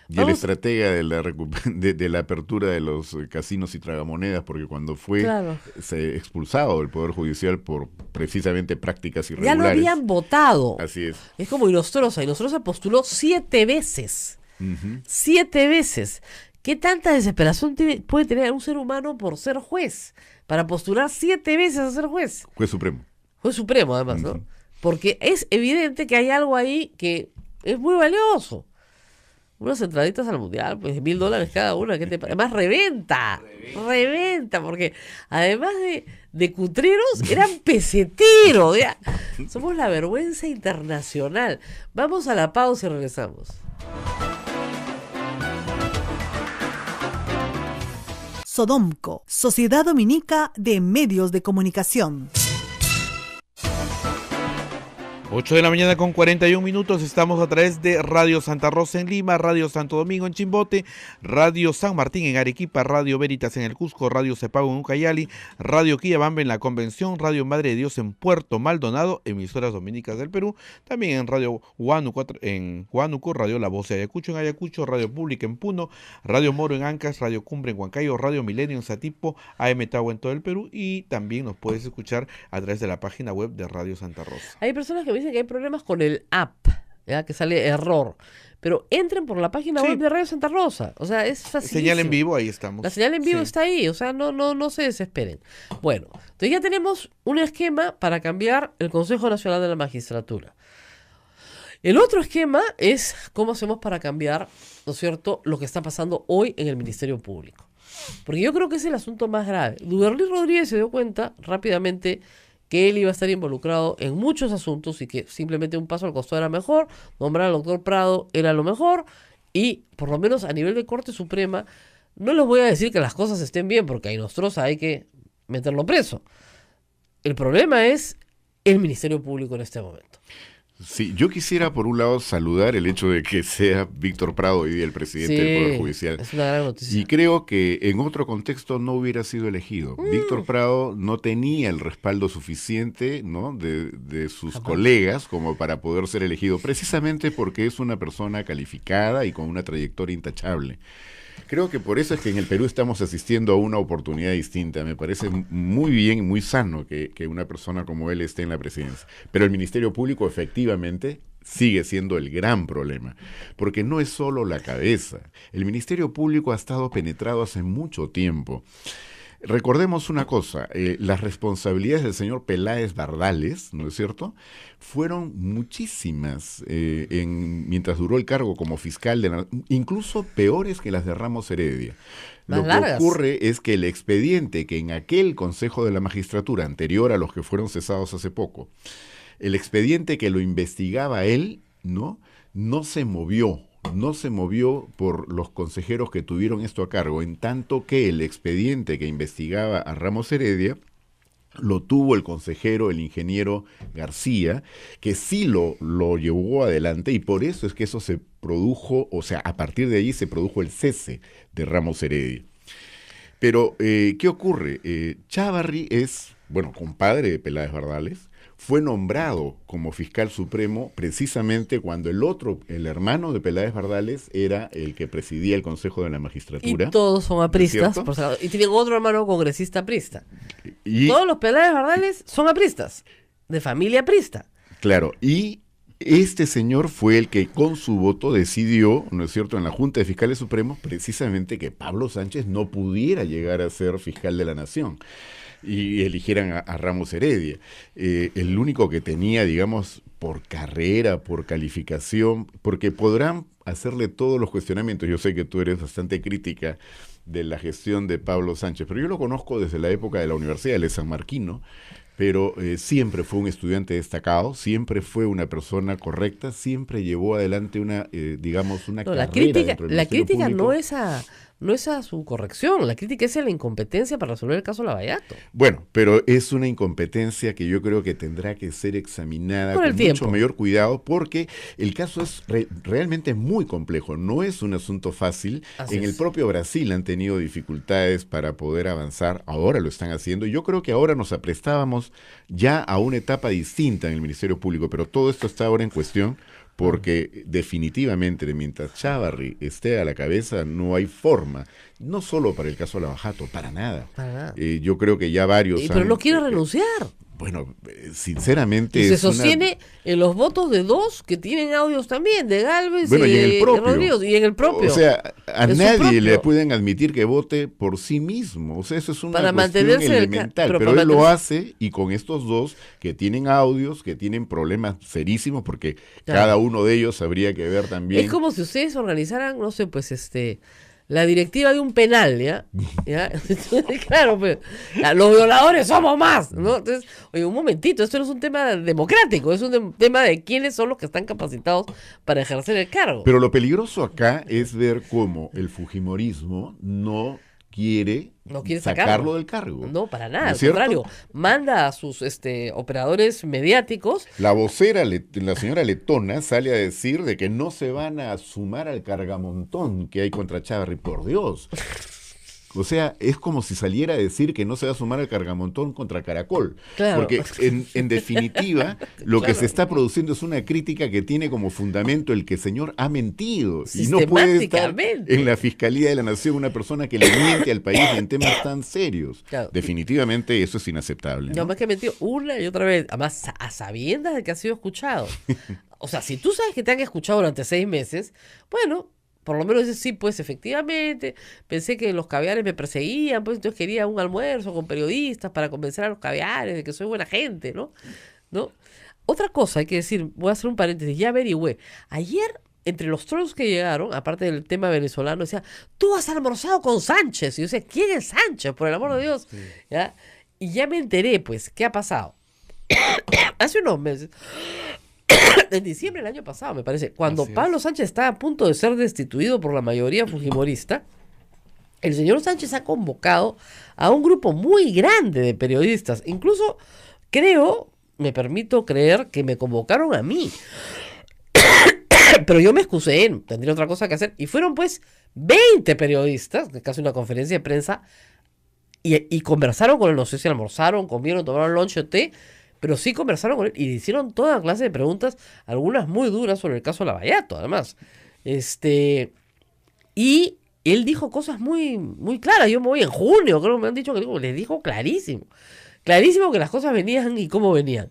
Y el Vamos- estratega de de la apertura de los casinos y tragamonedas, porque cuando fue Claro. expulsado del Poder Judicial por precisamente prácticas Ya irregulares. lo habían votado. Así es. Es como Inostroza. Inostroza postuló 7 veces. Ujú. 7 veces. ¿Qué tanta desesperación puede tener un ser humano por ser juez? Para postular 7 veces a ser juez. Juez Supremo. Juez supremo, además, ¿no? Ujú. Porque es evidente que hay algo ahí que es muy valioso. Unas entraditas al mundial, pues de $1,000 cada una. ¿Qué te además reventa, porque además de cutreros, eran peseteros. Ya. Somos la vergüenza internacional. Vamos a la pausa y regresamos. Sodomco, Sociedad Dominica de Medios de Comunicación. 8 de la mañana con 41 minutos, estamos a través de Radio Santa Rosa en Lima, Radio Santo Domingo en Chimbote, Radio San Martín en Arequipa, Radio Veritas en el Cusco, Radio Cepago en Ucayali, Radio Quillabamba en la Convención, Radio Madre de Dios en Puerto Maldonado, emisoras dominicas del Perú, también en Radio Huánuco en Huánuco, Radio La Voz de Ayacucho en Ayacucho, Radio Pública en Puno, Radio Moro en Ancas, Radio Cumbre en Huancayo, Radio Milenio en Satipo, AM Tagua en todo el Perú y también nos puedes escuchar a través de la página web de Radio Santa Rosa. Hay personas que me dicen que hay problemas con el app, ¿ya? Que sale error. Pero entren por la página web de Radio Santa Rosa. O sea, es facilísimo. Señal en vivo, ahí estamos. La señal en vivo está ahí. O sea, no se desesperen. Bueno, entonces ya tenemos un esquema para cambiar el Consejo Nacional de la Magistratura. El otro esquema es cómo hacemos para cambiar, ¿no es cierto?, lo que está pasando hoy en el Ministerio Público. Porque yo creo que es el asunto más grave. Duberly Rodríguez se dio cuenta rápidamente que él iba a estar involucrado en muchos asuntos y que simplemente un paso al costado era mejor, nombrar al doctor Prado era lo mejor, y por lo menos a nivel de Corte Suprema, no les voy a decir que las cosas estén bien, porque a Inostroza hay que meterlo preso. El problema es el Ministerio Público en este momento. Sí, yo quisiera por un lado saludar el hecho de que sea Víctor Prado hoy día el presidente del Poder Judicial. Es una gran noticia. Y creo que en otro contexto no hubiera sido elegido. Víctor Prado no tenía el respaldo suficiente, ¿no?, de sus colegas como para poder ser elegido, precisamente porque es una persona calificada y con una trayectoria intachable. Creo que por eso es que en el Perú estamos asistiendo a una oportunidad distinta. Me parece muy bien y muy sano que una persona como él esté en la presidencia. Pero el Ministerio Público efectivamente sigue siendo el gran problema, porque no es solo la cabeza. El Ministerio Público ha estado penetrado hace mucho tiempo. Recordemos una cosa, las responsabilidades del señor Peláez Bardales, ¿no es cierto?, fueron muchísimas mientras duró el cargo como fiscal, incluso peores que las de Ramos Heredia. Lo que ocurre es que el expediente que en aquel Consejo de la Magistratura, anterior a los que fueron cesados hace poco, el expediente que lo investigaba él, no se movió. No se movió por los consejeros que tuvieron esto a cargo, en tanto que el expediente que investigaba a Ramos Heredia lo tuvo el consejero, el ingeniero García, que sí lo llevó adelante, y por eso es que eso se produjo, o sea, a partir de allí se produjo el cese de Ramos Heredia. Pero, ¿qué ocurre? Chávarri es, compadre de Peláez Bardales. Fue nombrado como fiscal supremo precisamente cuando el hermano de Peláez Bardales era el que presidía el Consejo de la Magistratura. Y todos son apristas, y tienen otro hermano congresista aprista. Todos los Peláez Bardales son apristas, de familia aprista. Claro, y este señor fue el que con su voto decidió, ¿no es cierto?, en la Junta de Fiscales Supremos, precisamente que Pablo Sánchez no pudiera llegar a ser fiscal de la Nación y eligieran a Ramos Heredia. El único que tenía, digamos, por carrera, por calificación, porque podrán hacerle todos los cuestionamientos. Yo sé que tú eres bastante crítica de la gestión de Pablo Sánchez, pero yo lo conozco desde la época de la universidad, él es sanmarquino, pero siempre fue un estudiante destacado, siempre fue una persona correcta, siempre llevó adelante una carrera. La crítica no es a su corrección, la crítica es a la incompetencia para resolver el caso Lavallato. Bueno, pero es una incompetencia que yo creo que tendrá que ser examinada con mucho mayor cuidado, porque el caso es realmente muy complejo, no es un asunto fácil. En el propio Brasil han tenido dificultades para poder avanzar, ahora lo están haciendo, y yo creo que ahora nos aprestábamos ya a una etapa distinta en el Ministerio Público, pero todo esto está ahora en cuestión, porque definitivamente mientras Chávarri esté a la cabeza no hay forma, no solo para el caso Lavallato, para nada. Yo creo que ya varios pero no quiere renunciar. Bueno, sinceramente... Y se sostiene en los votos de dos que tienen audios también, de Gálvez y en el propio. Rodríguez, y en el propio. O sea, a nadie le pueden admitir que vote por sí mismo. O sea, eso es una cuestión elemental. Pero él lo hace, y con estos dos que tienen audios, que tienen problemas serísimos, porque cada uno de ellos habría que ver también... Es como si ustedes organizaran, no sé, pues la directiva de un penal, ¿ya? Claro, pues, los violadores somos más, ¿no? Entonces, oye, un momentito, esto no es un tema democrático, es un tema de quiénes son los que están capacitados para ejercer el cargo. Pero lo peligroso acá es ver cómo el fujimorismo no quiere sacarlo del cargo. No, para nada, ¿No al es cierto? contrario. Manda a sus operadores mediáticos. La vocera, la señora letona, sale a decir de que no se van a sumar al cargamontón que hay contra Chávarri, por Dios. O sea, es como si saliera a decir que no se va a sumar al cargamontón contra Caracol. Claro. Porque en definitiva, lo que Claro. se está produciendo es una crítica que tiene como fundamento el que el señor ha mentido. Y no puede estar Sistemáticamente. en la Fiscalía de la Nación una persona que le miente al país en temas tan serios. Claro. Definitivamente eso es inaceptable, Yo ¿no? más que metido una y otra vez, además a sabiendas de que ha sido escuchado. O sea, si tú sabes que te han escuchado durante 6 meses, bueno, por lo menos dices, sí, pues efectivamente, pensé que los caviares me perseguían, pues entonces quería un almuerzo con periodistas para convencer a los caviares de que soy buena gente, ¿no? ¿No? Otra cosa hay que decir, voy a hacer un paréntesis, ya averigüé. Ayer, entre los trolls que llegaron, aparte del tema venezolano, decía, tú has almorzado con Sánchez. Y yo decía, ¿quién es Sánchez? Por el amor de Dios. ¿Ya? Y ya me enteré, pues, ¿qué ha pasado? Hace unos meses, en diciembre del año pasado, me parece, cuando Así es. Pablo Sánchez estaba a punto de ser destituido por la mayoría fujimorista, el señor Sánchez ha convocado a un grupo muy grande de periodistas. Incluso creo, me permito creer, que me convocaron a mí. Pero yo me excusé, tendría otra cosa que hacer. Y fueron pues 20 periodistas, que casi una conferencia de prensa, y conversaron con él. No sé si almorzaron, comieron, tomaron lunch o té, pero sí conversaron con él y le hicieron toda clase de preguntas, algunas muy duras sobre el caso Lavallato, además. Y él dijo cosas muy, muy claras. Yo me voy en junio, creo que me han dicho que les dijo clarísimo. Clarísimo que las cosas venían y cómo venían.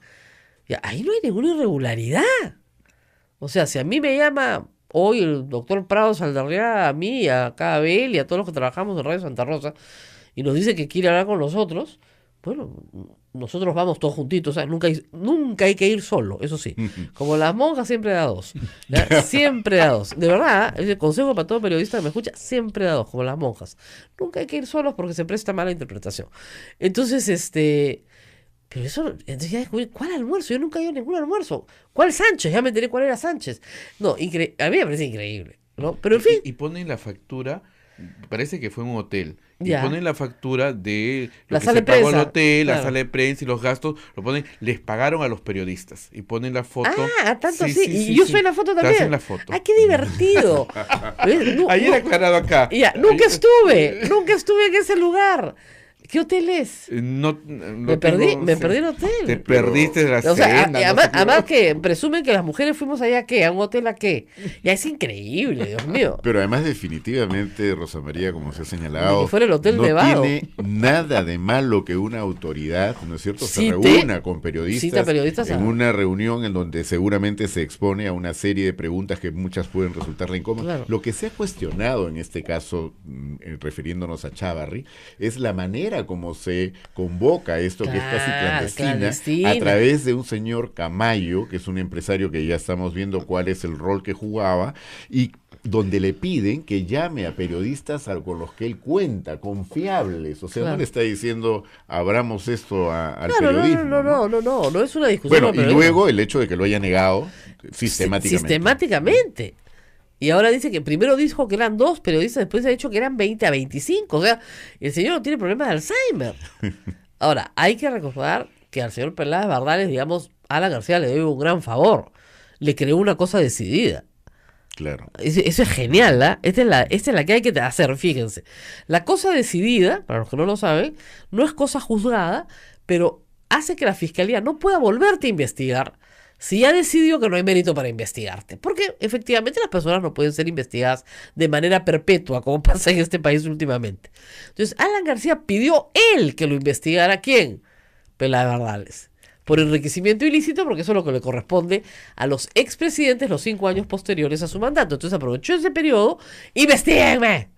Ya, ahí no hay ninguna irregularidad. O sea, si a mí me llama hoy el doctor Prado Saldarriaga, a mí, a Abel y a todos los que trabajamos en Radio Santa Rosa, y nos dice que quiere hablar con nosotros, bueno, nosotros vamos todos juntitos, ¿sabes? Nunca hay que ir solo, eso sí. Como las monjas, siempre da dos. ¿Ya? Siempre da dos. De verdad, es el consejo para todo periodista que me escucha, siempre da dos, como las monjas. Nunca hay que ir solos porque se presta mala interpretación. Entonces, pero eso, entonces ya descubrí, ¿cuál almuerzo? Yo nunca he ido a ningún almuerzo. ¿Cuál Sánchez? Ya me enteré cuál era Sánchez. No, a mí me parece increíble, ¿no? Pero en fin, Y ponen la factura, parece que fue un hotel. Y Ya. ponen la factura de lo La que sala se de pagó al prensa, hotel, la claro. sala de prensa y los gastos, lo ponen, les pagaron a los periodistas. Y ponen la foto. tanto Sí, así. sí, Y sí, yo sí. soy la foto Te también. hacen la foto. ¡Ay, qué divertido! ¿Ves? Ayer aclarado acá. Ya, nunca estuve en ese lugar. ¿Qué hotel es? No, Me perdí el hotel. Te perdiste de la O sea, cena. no sé además qué. que presumen que las mujeres fuimos allá, ¿qué? ¿A un hotel a qué? Ya es increíble, Dios mío. Pero además definitivamente, Rosa María, como se ha señalado, Ni que fuera el Hotel no Nevado. tiene nada de malo que una autoridad, ¿no es cierto?, se Cite- reúna con cita periodistas periodistas en a- una reunión en donde seguramente se expone a una serie de preguntas que muchas pueden resultarle incómodas. Claro. Lo que se ha cuestionado en este caso, refiriéndonos a Chávarri, es la manera como se convoca esto que es casi clandestina, a través de un señor Camayo, que es un empresario que ya estamos viendo cuál es el rol que jugaba, y donde le piden que llame a periodistas con los que él cuenta, confiables. O sea, Claro. no le está diciendo, abramos esto al Claro, periodismo. no es una discusión. Bueno, al y periodismo. luego el hecho de que lo haya negado sistemáticamente. Sistemáticamente. Y ahora dice que primero dijo que eran 2 periodistas, después ha dicho que eran 20 a 25. O sea, el señor no tiene problemas de Alzheimer. Ahora, hay que recordar que al señor Peláez Bardales, digamos, Alan García le debe un gran favor. Le creó una cosa decidida. Claro. Eso es genial, ¿ah? Esta es la que hay que hacer, fíjense. La cosa decidida, para los que no lo saben, no es cosa juzgada, pero hace que la fiscalía no pueda volverte a investigar si ya decidió que no hay mérito para investigarte. Porque efectivamente las personas no pueden ser investigadas de manera perpetua, como pasa en este país últimamente. Entonces, Alan García pidió él que lo investigara. ¿Quién? Peláez Bardales. Por enriquecimiento ilícito, porque eso es lo que le corresponde a los expresidentes los 5 años posteriores a su mandato. Entonces aprovechó ese periodo, ¡investíguenme!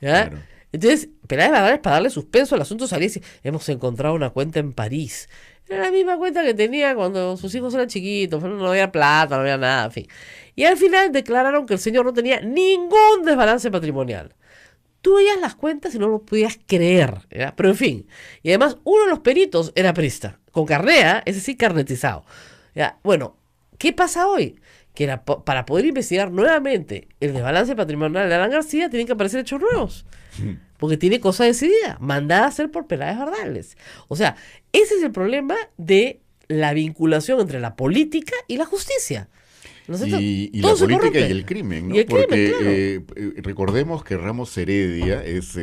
¿Ya? Claro. Entonces, Peláez Bardales, para darle suspenso al asunto, salía y dice, hemos encontrado una cuenta en París. Era la misma cuenta que tenía cuando sus hijos eran chiquitos, pero no había plata, no había nada, en fin. Y al final declararon que el señor no tenía ningún desbalance patrimonial. Tú veías las cuentas y no lo podías creer, ¿ya? Pero en fin. Y además, uno de los peritos era prista, con carnea, ese sí carnetizado. ¿Ya? Bueno, ¿qué pasa hoy? Que para poder investigar nuevamente el desbalance patrimonial de Alan García tienen que aparecer hechos nuevos. porque tiene cosa decidida, mandada a hacer por Peláez Bardales. O sea, ese es el problema de la vinculación entre la política y la justicia. ¿No es cierto? Y Todo la se política corrompe. y el crimen, ¿no? Y el crimen, Porque recordemos que Ramos Heredia es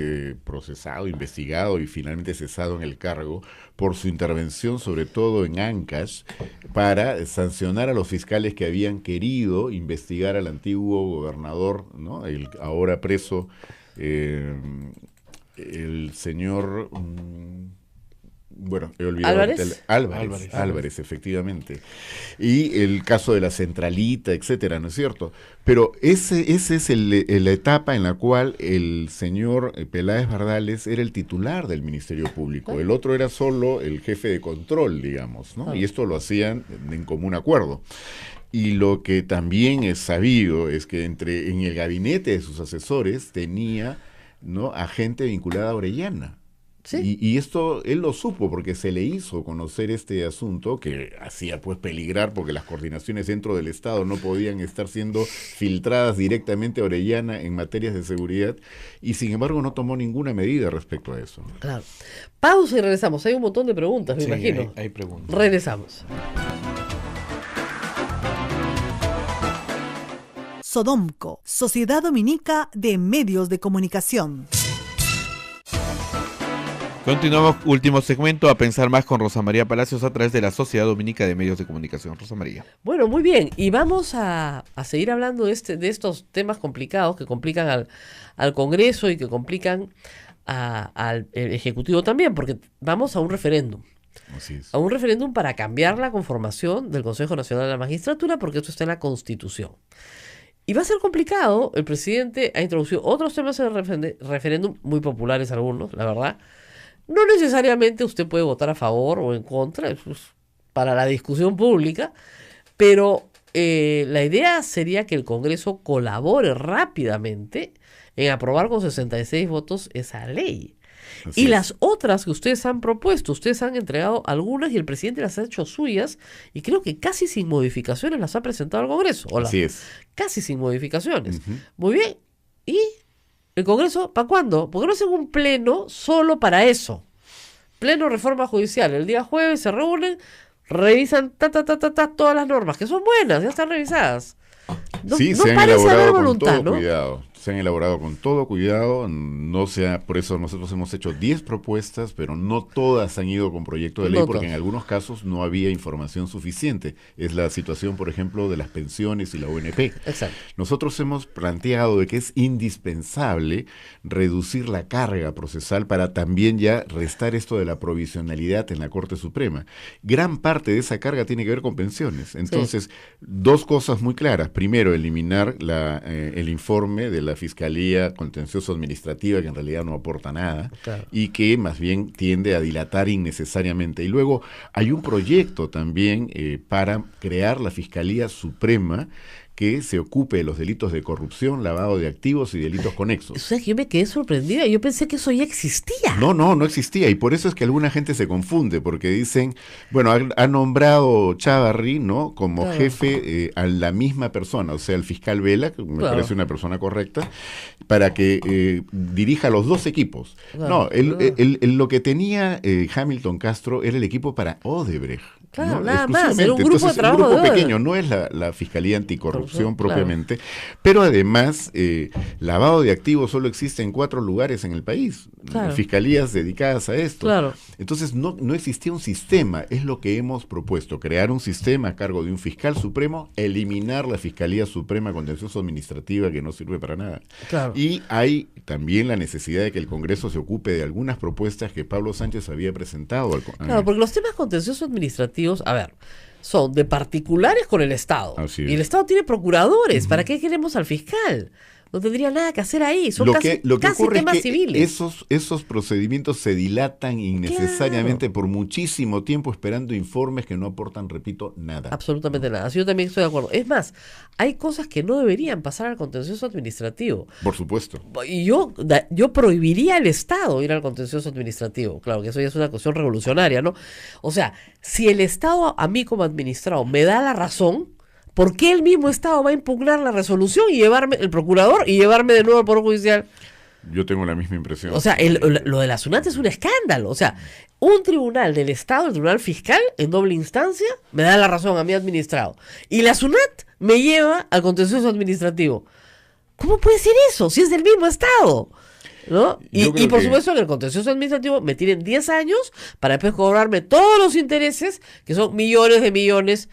procesado, investigado y finalmente cesado en el cargo por su intervención, sobre todo en Ancash, para sancionar a los fiscales que habían querido investigar al antiguo gobernador, ¿no? El ahora preso, el señor... Bueno, he olvidado. Álvarez, efectivamente. Y el caso de la centralita, etcétera, ¿no es cierto? Pero ese es la etapa en la cual el señor Peláez Bardales era el titular del Ministerio Público. El otro era solo el jefe de control, digamos, ¿no? Y esto lo hacían en común acuerdo. Y lo que también es sabido es que en el gabinete de sus asesores tenía, ¿no?, a gente vinculada a Orellana. Sí. Y esto él lo supo porque se le hizo conocer este asunto que hacía pues peligrar porque las coordinaciones dentro del Estado no podían estar siendo filtradas directamente a Orellana en materias de seguridad y sin embargo no tomó ninguna medida respecto a eso. Claro. Pausa y regresamos. Hay un montón de preguntas, me imagino. Hay preguntas. Regresamos. Sodomco, Sociedad Dominica de Medios de Comunicación. Continuamos, último segmento, a pensar más con Rosa María Palacios a través de la Sociedad Dominica de Medios de Comunicación. Rosa María. Bueno, muy bien. Y vamos a seguir hablando de estos temas complicados que complican al Congreso y que complican al Ejecutivo también, porque vamos a un referéndum. Así es. A un referéndum para cambiar la conformación del Consejo Nacional de la Magistratura, porque esto está en la Constitución. Y va a ser complicado. El presidente ha introducido otros temas en el referéndum, muy populares algunos, la verdad. No necesariamente usted puede votar a favor o en contra, eso es para la discusión pública, pero la idea sería que el Congreso colabore rápidamente en aprobar con 66 votos esa ley. Así Y es. las otras que ustedes han propuesto, ustedes han entregado algunas y el presidente las ha hecho suyas y creo que casi sin modificaciones las ha presentado al Congreso. Así es. Casi sin modificaciones. Ujú. Muy bien. ¿Y el Congreso para cuándo? ¿Por qué no hacen un pleno solo para eso? Pleno reforma judicial. El día jueves se reúnen, revisan todas las normas, que son buenas, ya están revisadas. No, Sí, no se han parece haber elaborado con voluntad, todo ¿no? cuidado. Se han elaborado con todo cuidado, por eso nosotros hemos hecho 10 propuestas, pero no todas han ido con proyecto de ley, No porque todas. en algunos casos no había información suficiente. Es la situación, por ejemplo, de las pensiones y la UNP. Exacto. Nosotros hemos planteado de que es indispensable reducir la carga procesal para también ya restar esto de la provisionalidad en la Corte Suprema. Gran parte de esa carga tiene que ver con pensiones. Entonces, dos cosas muy claras. Primero, eliminar el informe de la Fiscalía Contencioso Administrativa, que en realidad no aporta nada, Claro. y que más bien tiende a dilatar innecesariamente. Y luego hay un proyecto también para crear la Fiscalía Suprema que se ocupe de los delitos de corrupción, lavado de activos y delitos conexos. O sea, que yo me quedé sorprendida. Yo pensé que eso ya existía. No existía. Y por eso es que alguna gente se confunde, porque dicen, bueno, ha nombrado Chávarri, ¿no?, como Claro. jefe a la misma persona, o sea, el fiscal Vela, que me Claro. parece una persona correcta, para que dirija los dos equipos. Claro, No, claro. lo que tenía Hamilton Castro era el equipo para Odebrecht. Claro, ¿no? nada más, Exclusivamente. era un grupo de Entonces, trabajo un grupo de Odebrecht. pequeño, no es la Fiscalía Anticorrupción Corrupción, propiamente, pero además lavado de activos solo existe en 4 lugares en el país, Claro. fiscalías dedicadas a esto. Claro. Entonces no existía un sistema, es lo que hemos propuesto, crear un sistema a cargo de un fiscal supremo, eliminar la Fiscalía Suprema Contencioso Administrativa que no sirve para nada. Claro. Y hay también la necesidad de que el Congreso se ocupe de algunas propuestas que Pablo Sánchez había presentado. Claro, porque los temas contenciosos administrativos, a ver, son de particulares con el Estado. Así es. Y el Estado tiene procuradores. ¿Para qué queremos al fiscal? No tendría nada que hacer ahí. Son lo casi que ocurre temas es que civiles. esos procedimientos se dilatan innecesariamente por muchísimo tiempo esperando informes que no aportan, repito, nada. Absolutamente nada. Yo también estoy de acuerdo. Es más, hay cosas que no deberían pasar al contencioso administrativo. Por supuesto. Y yo prohibiría al Estado ir al contencioso administrativo. Claro que eso ya es una cuestión revolucionaria, ¿no? O sea, si el Estado a mí como administrado me da la razón, ¿por qué el mismo Estado va a impugnar la resolución y llevarme, el procurador, y llevarme de nuevo al Poder Judicial? Yo tengo la misma impresión. O sea, lo de la SUNAT es un escándalo. O sea, un tribunal del Estado, el tribunal fiscal, en doble instancia, me da la razón a mi administrado. Y la SUNAT me lleva al contencioso administrativo. ¿Cómo puede ser eso? Si es del mismo Estado. ¿No? Y por supuesto en el contencioso administrativo me tienen 10 años para después cobrarme todos los intereses, que son millones de millones.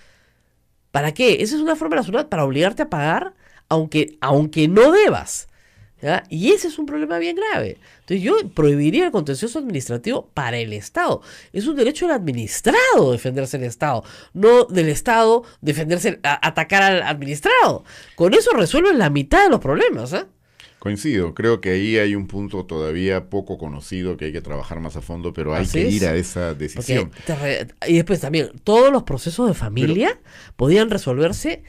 ¿Para qué? Esa es una forma de la SUNAT para obligarte a pagar aunque no debas. ¿Ya? Y ese es un problema bien grave. Entonces yo prohibiría el contencioso administrativo para el Estado. Es un derecho del administrado defenderse del Estado, no del Estado defenderse, atacar al administrado. Con eso resuelven la mitad de los problemas, ¿eh? Coincido, creo que ahí hay un punto todavía poco conocido que hay que trabajar más a fondo, pero hay que ir a esa decisión. Y después también, todos los procesos de familia podían resolverse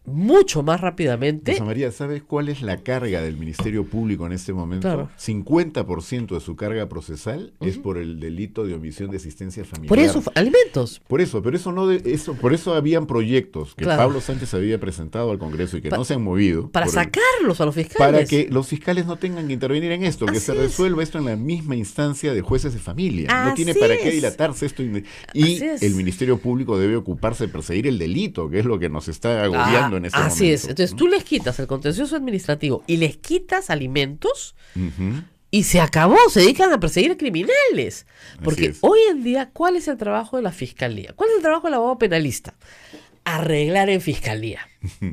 mucho más rápidamente. Rosa María, ¿sabes cuál es la carga del Ministerio Público en este momento? Claro. 50% de su carga procesal es por el delito de omisión de asistencia familiar. Por eso, alimentos. Por eso, pero por eso habían proyectos que Pablo Sánchez había presentado al Congreso y que no se han movido. Para sacarlos a los fiscales. Para que los fiscales no tengan que intervenir en esto, que se resuelva esto en la misma instancia de jueces de familia. No tiene para qué dilatarse esto. Y el Ministerio Público debe ocuparse de perseguir el delito, que es lo que nos está agobiando en este momento. Así es. Entonces tú les quitas el contencioso administrativo y les quitas alimentos y se acabó, se dedican a perseguir criminales. Porque hoy en día, ¿cuál es el trabajo de la fiscalía? ¿Cuál es el trabajo del abogado penalista? Arreglar en fiscalía.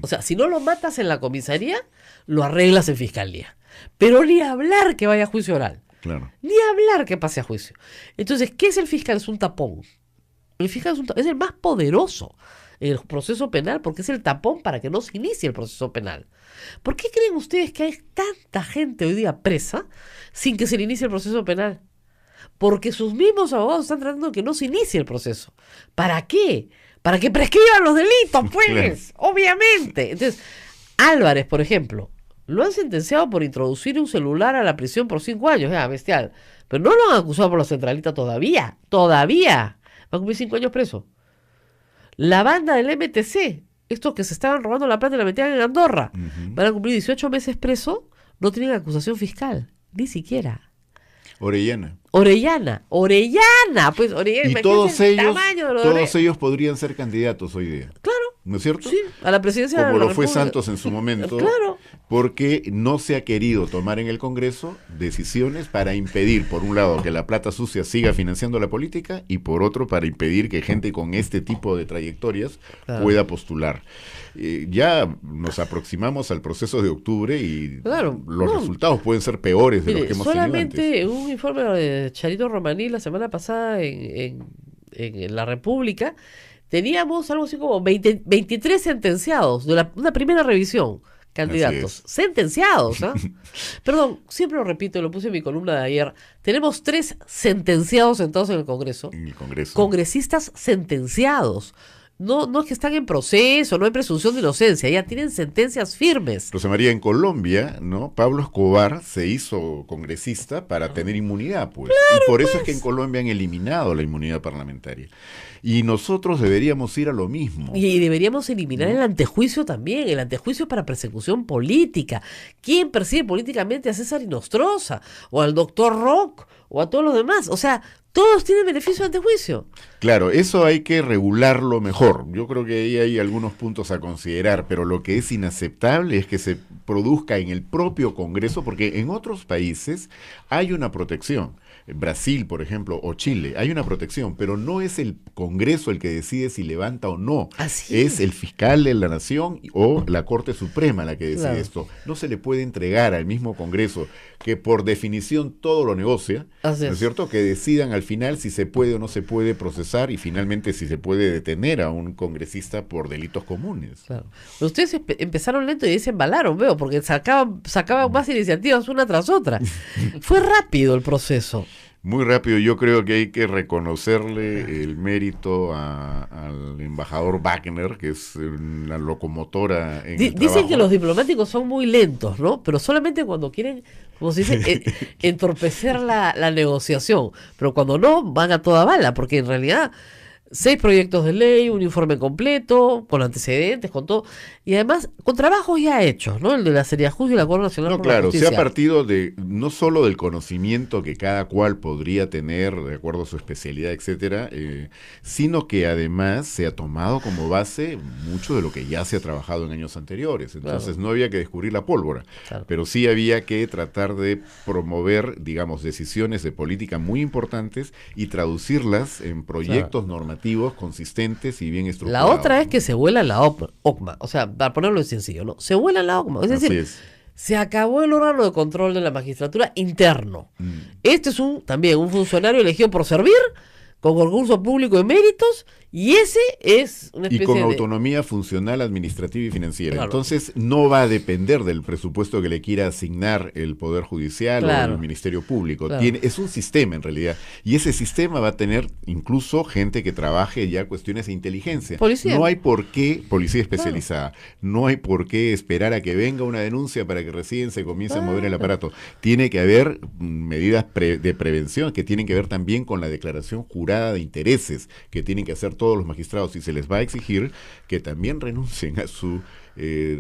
O sea, si no lo matas en la comisaría, lo arreglas en fiscalía. Pero ni hablar que vaya a juicio oral. Claro. Ni hablar que pase a juicio. Entonces, ¿qué es el fiscal? Es un tapón. El fiscal es el más poderoso en el proceso penal porque es el tapón para que no se inicie el proceso penal. ¿Por qué creen ustedes que hay tanta gente hoy día presa sin que se le inicie el proceso penal? Porque sus mismos abogados están tratando de que no se inicie el proceso. ¿Para qué? Para que prescriban los delitos, pues, claro. Obviamente. Entonces, Álvarez, por ejemplo, lo han sentenciado por introducir un celular a la prisión por 5 años, bestial. Pero no lo han acusado por la centralita todavía. Va a cumplir 5 años preso. La banda del MTC, estos que se estaban robando la plata y la metían en Andorra, van a cumplir 18 meses preso, no tienen acusación fiscal, ni siquiera. Orellana, pues Orellana. Y todos ellos podrían ser candidatos hoy día. Claro. ¿No es cierto? Sí, a la presidencia como de la lo fue República. Santos en su momento, claro. Porque no se ha querido tomar en el Congreso decisiones para impedir, por un lado, que la plata sucia siga financiando la política y por otro, para impedir que gente con este tipo de trayectorias pueda postular. Ya nos aproximamos al proceso de octubre y los resultados pueden ser peores de los que hemos tenido antes. Solamente un informe de Charito Romaní la semana pasada en La República, teníamos algo así como 23 sentenciados de una primera revisión, candidatos. Sentenciados, ¿ah? Perdón, siempre lo repito, lo puse en mi columna de ayer. Tenemos 3 sentenciados sentados en el Congreso. En el Congreso. Congresistas sentenciados. No es que están en proceso, no hay presunción de inocencia, ya tienen sentencias firmes. Rosa María, en Colombia, ¿no? Pablo Escobar se hizo congresista para tener inmunidad, pues. Claro, y por eso es que en Colombia han eliminado la inmunidad parlamentaria. Y nosotros deberíamos ir a lo mismo. Y deberíamos eliminar el antejuicio también, el antejuicio para persecución política. ¿Quién persigue políticamente a César Inostroza? O al doctor Rock, o a todos los demás. O sea, todos tienen beneficio de antejuicio. Claro, eso hay que regularlo mejor. Yo creo que ahí hay algunos puntos a considerar, pero lo que es inaceptable es que se produzca en el propio Congreso, porque en otros países hay una protección. En Brasil, por ejemplo, o Chile, hay una protección, pero no es el Congreso el que decide si levanta o no. Es el fiscal de la nación o la Corte Suprema la que decide esto. No se le puede entregar al mismo Congreso, que por definición todo lo negocia, ¿no es cierto? Que decidan al final si se puede o no se puede procesar y finalmente si se puede detener a un congresista por delitos comunes. Claro. Pero ustedes empezaron lento y se embalaron, veo, porque sacaban más iniciativas una tras otra. Fue rápido el proceso. Muy rápido, yo creo que hay que reconocerle el mérito al embajador Wagner, que es una locomotora en el Dicen trabajo. que los diplomáticos son muy lentos, ¿no? Pero solamente cuando quieren, como se dice, entorpecer la negociación. Pero cuando no, van a toda bala, porque en realidad 6 proyectos de ley, un informe completo, con antecedentes, con todo, y además con trabajos ya hechos, ¿no? El de la Seriajus y el Acuerdo Nacional No, por la claro, se Justicia. ha partido de no solo del conocimiento que cada cual podría tener de acuerdo a su especialidad, etcétera, sino que además se ha tomado como base mucho de lo que ya se ha trabajado en años anteriores. Entonces no había que descubrir la pólvora, Claro. pero sí había que tratar de promover, digamos, decisiones de política muy importantes y traducirlas en proyectos normativos consistentes y bien La estructurados. otra es que se vuela la OCMA, o sea, para ponerlo en sencillo, ¿no? Se vuela la OCMA, es Así decir, es. se acabó el órgano de control de la magistratura interno. Mm. Este es también un funcionario elegido por servir, con concurso público de méritos, y ese es una Y especie con de... autonomía funcional, administrativa y financiera. Claro. Entonces, no va a depender del presupuesto que le quiera asignar el Poder Judicial Claro. o el Ministerio Público. Claro. Es un sistema, en realidad. Y ese sistema va a tener incluso gente que trabaje ya cuestiones de inteligencia. Policía. No hay por qué, policía especializada, no hay por qué esperar a que venga una denuncia para que recién se comience a mover el aparato. Tiene que haber medidas de prevención que tienen que ver también con la declaración jurada de intereses que tienen que hacer todos los magistrados, y se les va a exigir que también renuncien a su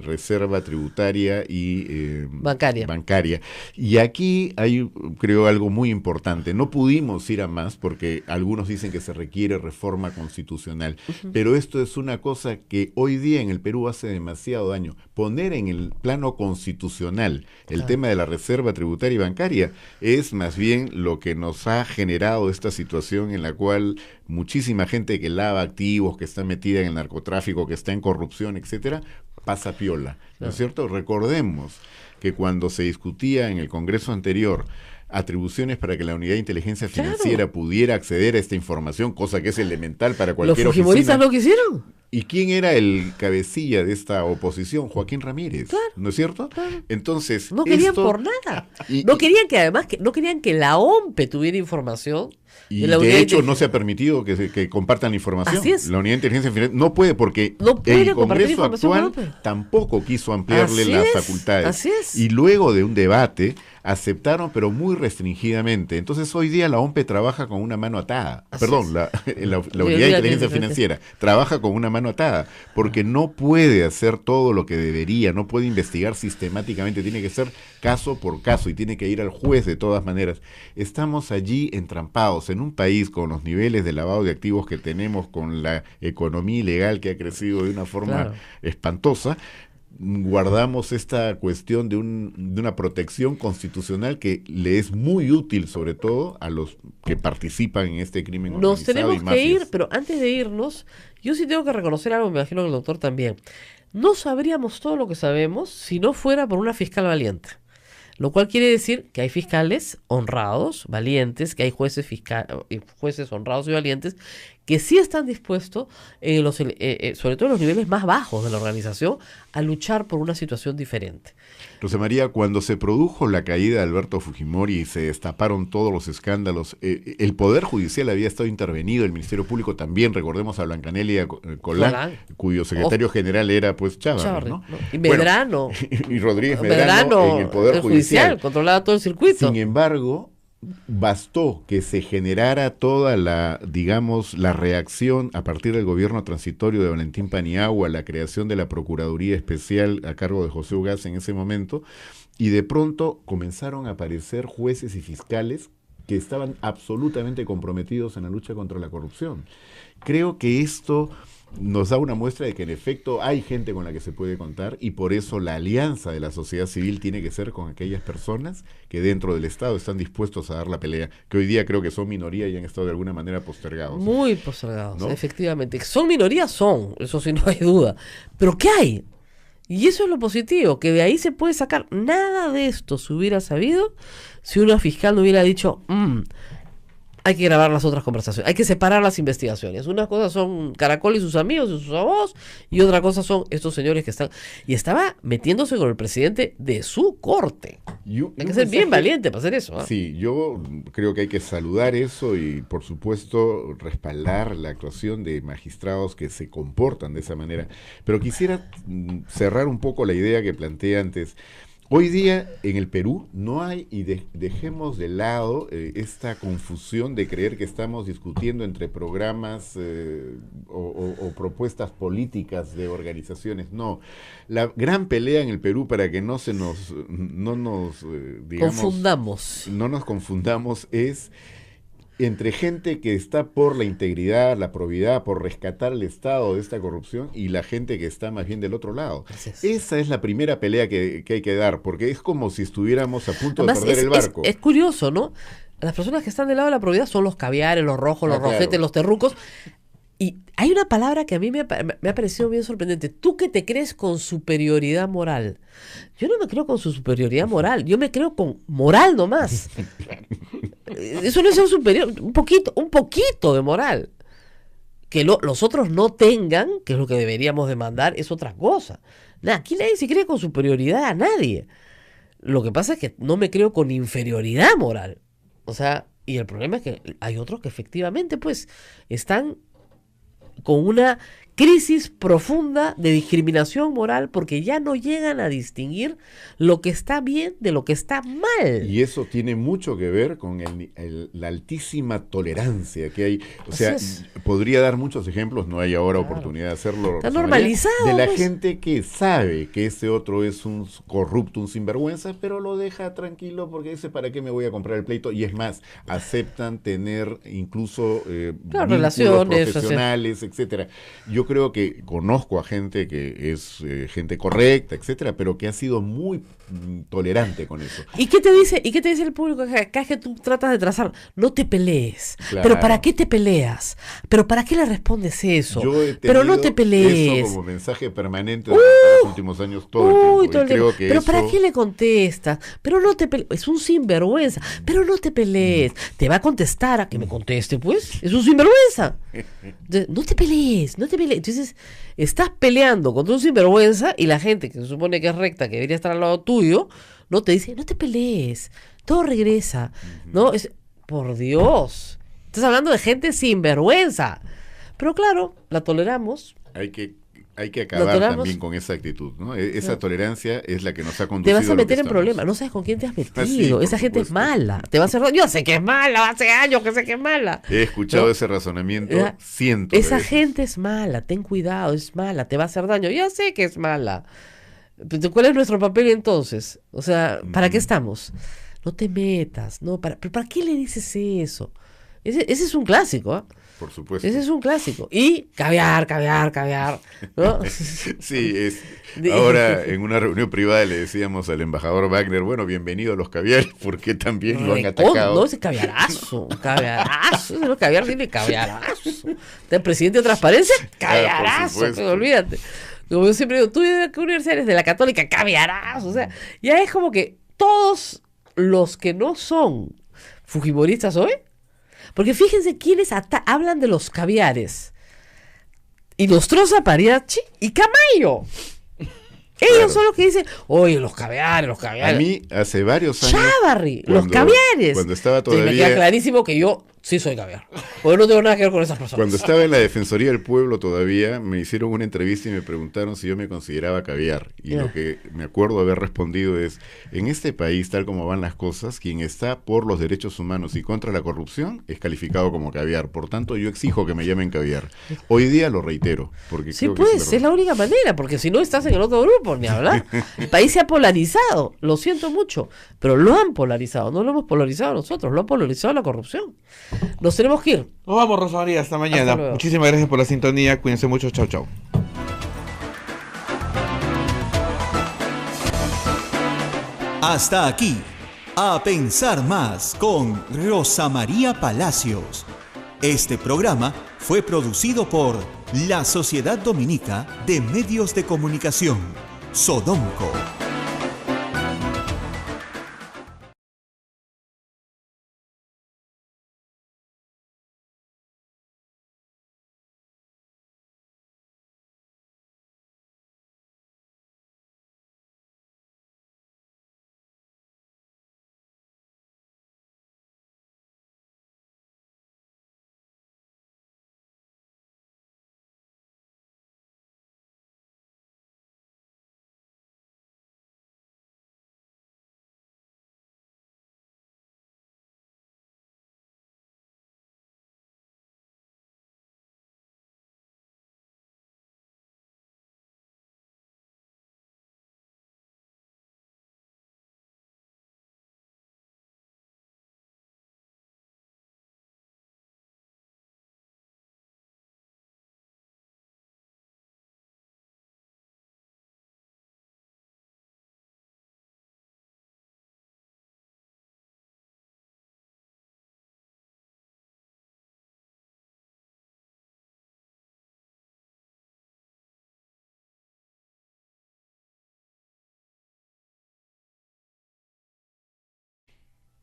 reserva tributaria y bancaria. Y aquí hay, creo, algo muy importante. No pudimos ir a más porque algunos dicen que se requiere reforma constitucional, pero esto es una cosa que hoy día en el Perú hace demasiado daño. Poner en el plano constitucional el tema de la reserva tributaria y bancaria es más bien lo que nos ha generado esta situación en la cual muchísima gente que lava activos, que está metida en el narcotráfico, que está en corrupción, etcétera, pasa piola, ¿no es cierto? Recordemos que cuando se discutía en el Congreso anterior atribuciones para que la Unidad de Inteligencia Financiera pudiera acceder a esta información, cosa que es elemental para ¿Los cualquier fujimoristas oficina. lo quisieron? ¿Y quién era el cabecilla de esta oposición? Joaquín Ramírez, ¿no es cierto? Claro. Entonces, No querían esto- por nada. y- No y- querían que además, no querían que la OMPE tuviera información. Y la unidad de hecho de no se ha permitido que compartan la información. Así es. La Unidad de Inteligencia Financiera no puede porque No puede el compartir Congreso información actual con OPE. tampoco quiso ampliarle Así las es, facultades. así es. Y luego de un debate aceptaron, pero muy restringidamente. Entonces hoy día la OMPE trabaja con una mano atada. Así Perdón, es. la Unidad de Inteligencia Financiera trabaja con una mano atada porque no puede hacer todo lo que debería, no puede investigar sistemáticamente, tiene que ser caso por caso y tiene que ir al juez de todas maneras. Estamos allí entrampados en un país con los niveles de lavado de activos que tenemos, con la economía ilegal que ha crecido de una forma Claro. espantosa. Guardamos esta cuestión de una protección constitucional que le es muy útil, sobre todo a los que participan en este crimen Nos organizado tenemos y que mafias. ir, pero antes de irnos, yo sí tengo que reconocer algo, me imagino que el doctor también. No sabríamos todo lo que sabemos si no fuera por una fiscal valiente. Lo cual quiere decir que hay fiscales honrados, valientes, que hay jueces honrados y valientes que sí están dispuestos, sobre todo en los niveles más bajos de la organización, a luchar por una situación diferente. Rosa María, cuando se produjo la caída de Alberto Fujimori y se destaparon todos los escándalos, el Poder Judicial había estado intervenido, el Ministerio Público también, recordemos a Blancanelia Colán, cuyo secretario general era pues Chávez, ¿no? Y Medrano. Bueno, y Rodríguez Medrano en el Poder Judicial. Controlaba todo el circuito. Sin embargo, bastó que se generara toda la, digamos, la reacción a partir del gobierno transitorio de Valentín Paniagua, la creación de la Procuraduría Especial a cargo de José Ugaz en ese momento, y de pronto comenzaron a aparecer jueces y fiscales que estaban absolutamente comprometidos en la lucha contra la corrupción. Creo que esto nos da una muestra de que en efecto hay gente con la que se puede contar y por eso la alianza de la sociedad civil tiene que ser con aquellas personas que dentro del Estado están dispuestos a dar la pelea, que hoy día creo que son minoría y han estado de alguna manera postergados. Muy postergados, ¿no? Efectivamente. Son minorías, eso sí, no hay duda. Pero ¿qué hay? Y eso es lo positivo, que de ahí se puede sacar. Nada de esto se hubiera sabido si una fiscal no hubiera dicho, hay que grabar las otras conversaciones, hay que separar las investigaciones. Unas cosas son Caracol y sus amigos y sus abogados, y otra cosa son estos señores que están... Y estaba metiéndose con el presidente de su corte. Hay que ser bien valiente para hacer eso. Sí, yo creo que hay que saludar eso y, por supuesto, respaldar la actuación de magistrados que se comportan de esa manera. Pero quisiera cerrar un poco la idea que planteé antes. Hoy día en el Perú no hay, y dejemos de lado esta confusión de creer que estamos discutiendo entre programas o propuestas políticas de organizaciones. No, la gran pelea en el Perú para que no nos digamos, Confundamos. no nos confundamos es entre gente que está por la integridad, la probidad, por rescatar el Estado de esta corrupción y la gente que está más bien del otro lado. Así es. Esa es la primera pelea que hay que dar, porque es como si estuviéramos a punto de Además, perder el barco. es curioso, ¿no? Las personas que están del lado de la probidad son los caviares, los rojos, los Claro. rojetes, los terrucos. Y hay una palabra que a mí me ha parecido bien sorprendente. Tú que te crees con superioridad moral. Yo no me creo con su superioridad moral. Yo me creo con moral nomás. Eso no es ser superior. Un poquito de moral. Que los otros no tengan, que es lo que deberíamos demandar, es otra cosa. Nada, aquí nadie se cree con superioridad a nadie. Lo que pasa es que no me creo con inferioridad moral. O sea, y el problema es que hay otros que efectivamente, pues, están con una crisis profunda de discriminación moral porque ya no llegan a distinguir lo que está bien de lo que está mal. Y eso tiene mucho que ver con la altísima tolerancia que hay. O sea, Así podría dar muchos ejemplos, no hay ahora Claro. oportunidad de hacerlo. Está Rosa María, normalizado, de la pues. gente que sabe que ese otro es un corrupto, un sinvergüenza, pero lo deja tranquilo porque dice, ¿para qué me voy a comprar el pleito? Y es más, aceptan tener incluso Claro, vínculos relaciones, profesionales, etcétera. Yo creo que conozco a gente que es gente correcta, etcétera, pero que ha sido muy tolerante con eso. ¿Y qué te dice el público acá que tú tratas de trazar? No te pelees. Claro. ¿Pero para qué te peleas? ¿Pero para qué le respondes eso? Yo he Pero no tenido te pelees. eso como mensaje permanente durante los últimos años todo el tiempo. Uy, Y todo el creo tiempo. que Pero eso, ¿para qué le contestas? Pero no te pelees. Es un sinvergüenza. Pero no te pelees. Te va a contestar a que me conteste, pues. Es un sinvergüenza. Entonces, no te pelees, no te pelees. Entonces, estás peleando contra un sinvergüenza y la gente que se supone que es recta, que debería estar al lado tuyo, no te dice, no te pelees. Todo regresa. ¿No? Por Dios. Estás hablando de gente sinvergüenza. Pero claro, la toleramos. hay que acabar toleramos. también con esa actitud, ¿no? Esa tolerancia es la que nos ha Te conducido vas a lo que meter en estamos. problemas. No sabes con quién te has metido. Sí, por Esa gente es supuesto. mala. Te va a hacer daño. Yo sé que es mala. Hace años que sé que es mala. He escuchado ¿No? ese razonamiento Ya, cientos de esa veces. gente es mala. Ten cuidado. Es mala. Te va a hacer daño. Yo sé que es mala. Pero ¿cuál es nuestro papel entonces? O sea, ¿para qué estamos? No te metas. No, ¿pero para qué le dices eso? Ese es un clásico, ¿ah? Por supuesto. Ese es un clásico. Y caviar, ¿no? Sí, ahora en una reunión privada le decíamos al embajador Wagner, bueno, bienvenido a los caviares, porque también lo han atacado. No, ese caviarazo, caviarazo. Ese no caviar, tiene caviarazo. ¿El presidente de Transparencia? Caviarazo, supuesto. olvídate. Como yo siempre digo, ¿tú de qué universidad eres? De la Católica, caviarazo. O sea, ya es como que todos los que no son fujimoristas hoy, porque fíjense quiénes hablan de los caviares. Y Nostroza, Pariachi y Camayo. Ellos Claro. son los que dicen, oye, los caviares. A mí, hace varios años, Chávarri, los cuando- caviares. cuando estaba Entonces, me queda todavía- clarísimo que yo sí soy caviar. Porque no tengo nada que ver con esas personas. cuando estaba en la Defensoría del Pueblo todavía, me hicieron una entrevista y me preguntaron si yo me consideraba caviar. Y Ya. lo que me acuerdo haber respondido es, en este país, tal como van las cosas, quien está por los derechos humanos y contra la corrupción es calificado como caviar. Por tanto, yo exijo que me llamen caviar. Hoy día lo reitero. Porque Sí, creo que pues, es la única manera, porque si no estás en el otro grupo, ni hablar. El país se ha polarizado, lo siento mucho, pero lo han polarizado, no lo hemos polarizado nosotros, lo ha polarizado la corrupción. Nos tenemos que ir. Nos vamos, Rosa María, hasta mañana. Hasta luego. Muchísimas gracias por la sintonía. Cuídense mucho. Chau, chau. Hasta aquí, A Pensar Más con Rosa María Palacios. Este programa fue producido por la Sociedad Dominica de Medios de Comunicación, Sodomco.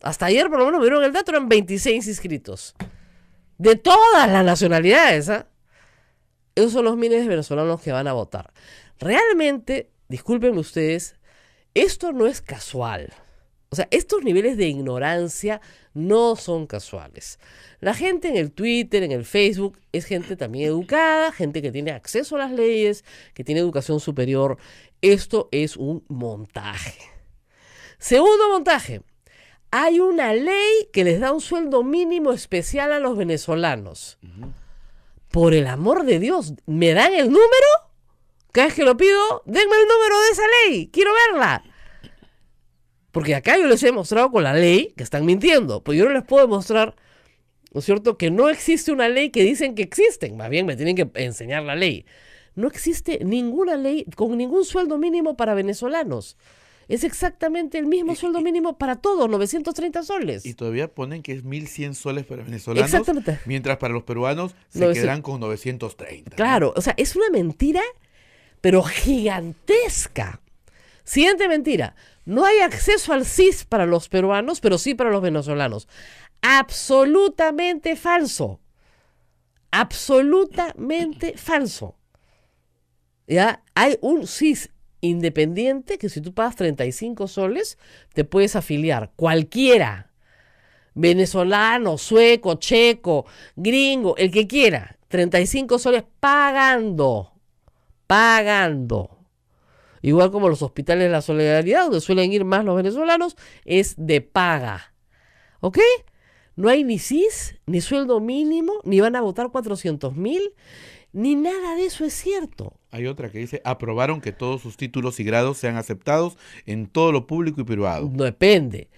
Hasta ayer, por lo menos, me dieron el dato, eran 26 inscritos. De todas las nacionalidades, ¿ah? Esos son los miles de venezolanos que van a votar. Realmente, discúlpenme ustedes, esto no es casual. O sea, estos niveles de ignorancia no son casuales. La gente en el Twitter, en el Facebook, es gente también educada, gente que tiene acceso a las leyes, que tiene educación superior. Esto es un montaje. Segundo montaje. Hay una ley que les da un sueldo mínimo especial a los venezolanos. Por el amor de Dios, ¿me dan el número? Cada vez que lo pido, denme el número de esa ley. Quiero verla. Porque acá yo les he mostrado con la ley que están mintiendo. Pues yo no les puedo demostrar, ¿no es cierto?, que no existe una ley que dicen que existen. Más bien me tienen que enseñar la ley. No existe ninguna ley con ningún sueldo mínimo para venezolanos. Es exactamente el mismo sueldo mínimo para todos, 930 soles. Y todavía ponen que es 1.100 soles para venezolanos. Exactamente. Mientras para los peruanos se 900. quedarán con 930. Claro, o sea, es una mentira, pero gigantesca. Siguiente mentira. No hay acceso al CIS para los peruanos, pero sí para los venezolanos. Absolutamente falso. Absolutamente falso. ¿Ya? Hay un CIS independiente que si tú pagas 35 soles, te puedes afiliar. Cualquiera. Venezolano, sueco, checo, gringo, el que quiera. 35 soles pagando. Pagando. Igual como los hospitales de la solidaridad, donde suelen ir más los venezolanos, es de paga. ¿Ok? No hay ni CIS, ni sueldo mínimo, ni van a votar 400,000, ni nada de eso es cierto. Hay otra que dice, aprobaron que todos sus títulos y grados sean aceptados en todo lo público y privado. No depende.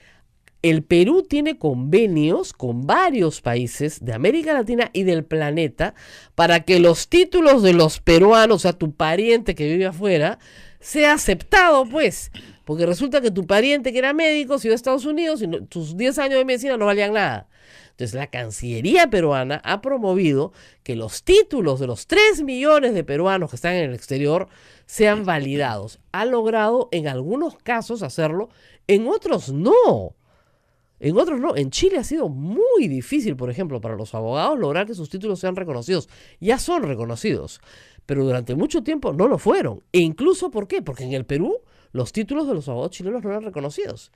El Perú tiene convenios con varios países de América Latina y del planeta para que los títulos de los peruanos, o sea, tu pariente que vive afuera, sea aceptado, pues. Porque resulta que tu pariente que era médico se iba a Estados Unidos y tus 10 años de medicina no valían nada. Entonces la Cancillería peruana ha promovido que los títulos de los 3 millones de peruanos que están en el exterior sean validados. Ha logrado en algunos casos hacerlo, en otros no. En otros no. En Chile ha sido muy difícil, por ejemplo, para los abogados lograr que sus títulos sean reconocidos. Ya son reconocidos, pero durante mucho tiempo no lo fueron. E incluso, ¿por qué? Porque en el Perú los títulos de los abogados chilenos no eran reconocidos.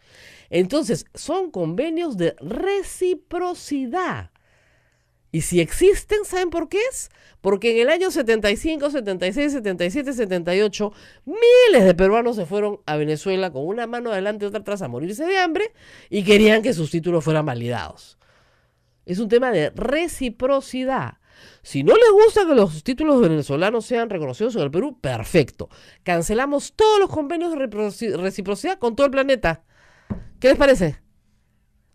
Entonces, son convenios de reciprocidad. Y si existen, ¿saben por qué es? Porque en el año 75, 76, 77, 78, miles de peruanos se fueron a Venezuela con una mano adelante y otra atrás a morirse de hambre y querían que sus títulos fueran validados. Es un tema de reciprocidad. Si no les gusta que los títulos venezolanos sean reconocidos en el Perú, perfecto. Cancelamos todos los convenios de reciprocidad con todo el planeta. ¿Qué les parece?